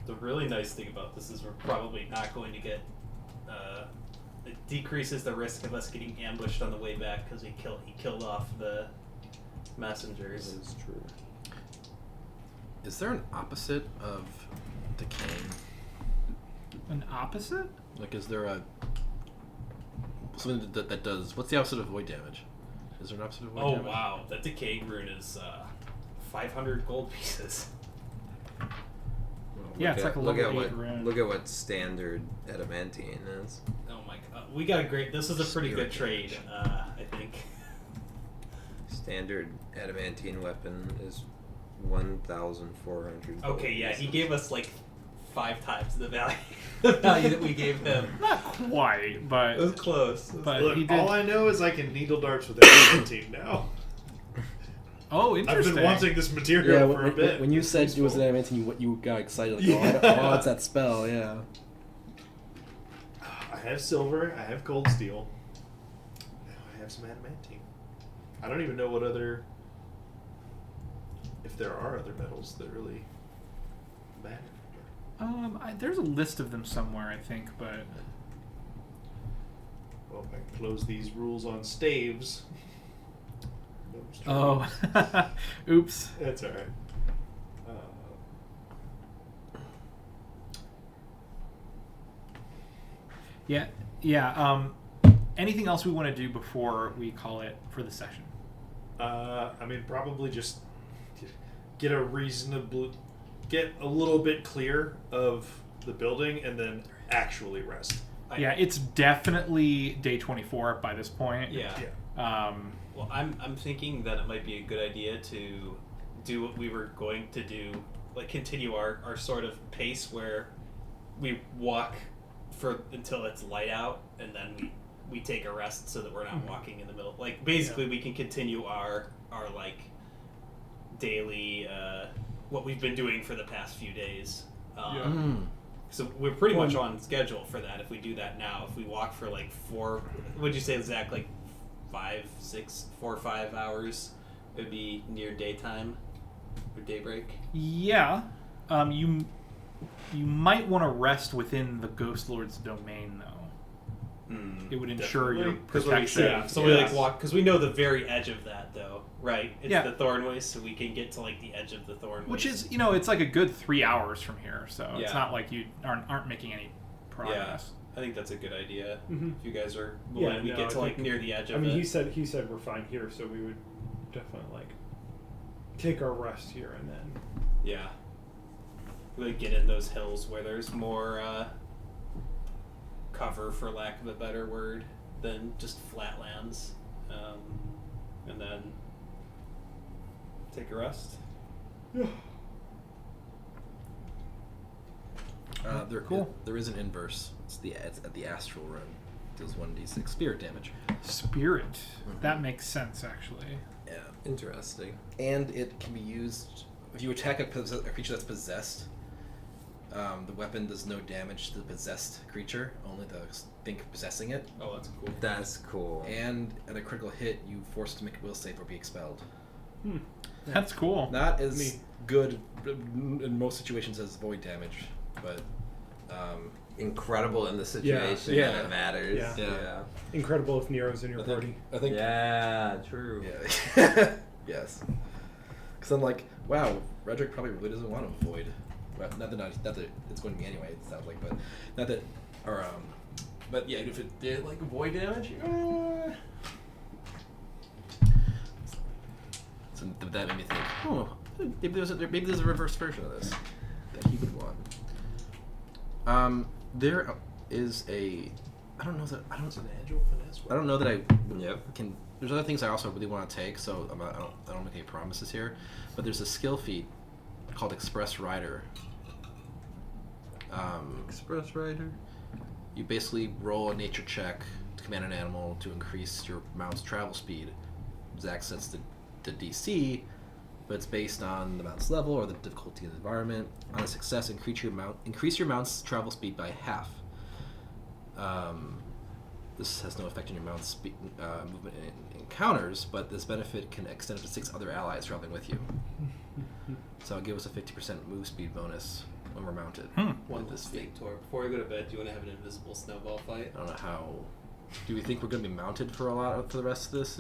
The really nice thing about this is we're probably not going to get. It decreases the risk of us getting ambushed on the way back because he killed off the messengers. That is true. Is there an opposite of decaying? An opposite? Like, is there a something that does? What's the opposite of void damage? Is there an opposite of void Oh damage? wow, that decaying rune is 500 gold pieces. Yeah, it's like a level 8 what rune. look at what standard adamantine is. Oh my god, we got a great. This is a pretty good trade, I think. Standard adamantine weapon is 1,400. Okay, yeah, he gave us like 5 times the value, the value that we gave him. Not quite, but It was close. but Look, he did. all I know is I can needle darts with adamantine now. Oh, I've interesting. been wanting this material Yeah, for a bit. when you said it was an adamantine, you got excited. Like, oh, it's that spell, yeah. I have silver, I have gold steel. Now I have some adamantine. I don't even know what other... if there are other metals that really matter. There's a list of them somewhere, I think, but Well, if I can close these rules on staves... oh, oops. That's alright. Yeah. Anything else we want to do before we call it for the session? I mean, probably just get a little bit clear of the building and then actually rest. Yeah, it's definitely day 24 by this point. Yeah. Well, I'm thinking that it might be a good idea to do what we were going to do, like continue our sort of pace where we walk until it's light out, and then we take a rest so that we're not walking in the middle. Like basically, we can continue our like daily what we've been doing for the past few days. So we're pretty much on schedule for that. If we do that now, if we walk for like 4, would you say, Zach, like 4 or 5 hours, it would be near daytime or daybreak? Yeah. You might want to rest within the Ghost Lord's domain, though. It would ensure your protection. Yeah, so we like walk, because we know the very edge of that, though, right? It's Yeah. the Thorn Waste, so we can get to like the edge of the Thorn Waste. Which is, it's like a good 3 hours from here, so it's Yeah. not like you aren't making any progress. I think that's a good idea. Mhm. If you guys are Yeah, willing, we no, get I to like think- near the edge I of mean, it. he said we're fine here, so we would definitely like take our rest here and then. Yeah. Really get in those hills where there's more cover, for lack of a better word, than just flatlands. And then take a rest. Yeah. Cool. There is an inverse. It's at the astral rune. Deals 1d6 spirit damage. Spirit. That makes sense, actually. Yeah. Interesting. And it can be used if you attack a creature that's possessed. The weapon does no damage to the possessed creature, only the thing possessing it. Oh, that's cool. That's cool. And at a critical hit, you force it to make a will save or be expelled. That's cool. Not as good in most situations as void damage, but Incredible in the situation Yeah. that it matters. Yeah. Yeah. Incredible if Nero's in your I think, party. I think Yeah, true. Yeah. Yes. Because I'm like, wow, Redrick probably really doesn't want to avoid. Well, not that it's going to be anyway. It sounds like, but not that, or but yeah, if it did like void damage, so that made me think, oh, maybe there's a reverse version of this that he would want. There is a, I don't know that I don't know that I can. There's other things I also really want to take, so I don't make any promises here. But there's a skill feat called Express Rider. Express Rider. You basically roll a nature check to command an animal to increase your mount's travel speed. Zach sets the DC, but it's based on the mount's level or the difficulty of the environment. On a success, increase your mount's travel speed by half. This has no effect on your mount's movement in encounters, but this benefit can extend up to 6 other allies traveling with you. So it'll give us a 50% move speed bonus when we're mounted. One with this thing, feat. Tor. Before we go to bed, do you want to have an invisible snowball fight? I don't know how. Do we think we're going to be mounted for the rest of this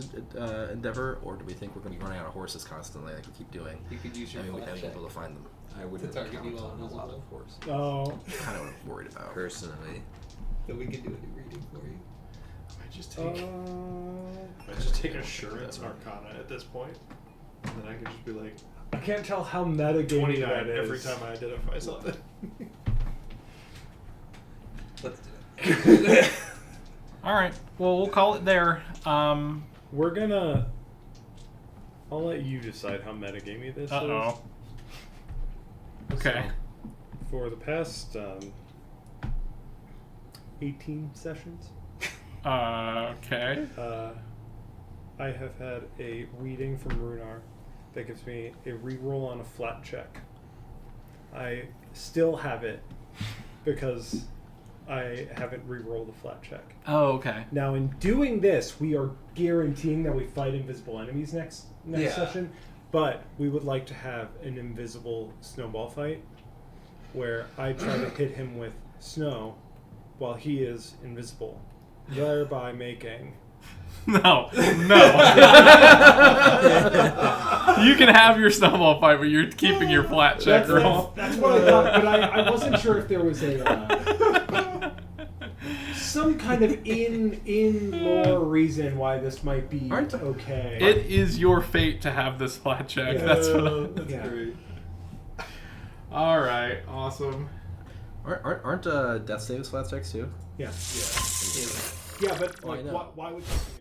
endeavor, or do we think we're going to be running out of horses constantly, like we keep doing? You could use your And we flat haven't check. been able to find them. I wouldn't target count you while on a lot invisible. of horses. Oh. Kind of what I'm worried about. Personally. Then we can do a new reading for you. I might just take assurance arcana at this point, and then I can just be like, I can't tell how metagaming 29 that is. every time I identify something. Let's do it. All right. Well, we'll call it there. We're gonna. I'll let you decide how metagamey this is. Uh-oh. Okay. For the past 18 sessions, Okay. I have had a reading from Runar that gives me a reroll on a flat check. I still have it because I haven't re-rolled a flat check. Oh, okay. Now, in doing this, we are guaranteeing that we fight invisible enemies next Yeah. session, but we would like to have an invisible snowball fight where I try to hit him with snow while he is invisible, thereby making... No. You can have your snowball fight, but you're keeping your flat check roll. That's what I thought, but I wasn't sure if there was a... some kind of in-lore reason why this might be okay. It is your fate to have this flat check. Yeah. That's what That's Yeah. great. All right. Awesome. Aren't death saves flat checks too? Yeah. Yeah. Yeah, but Oh, I like, know. why would something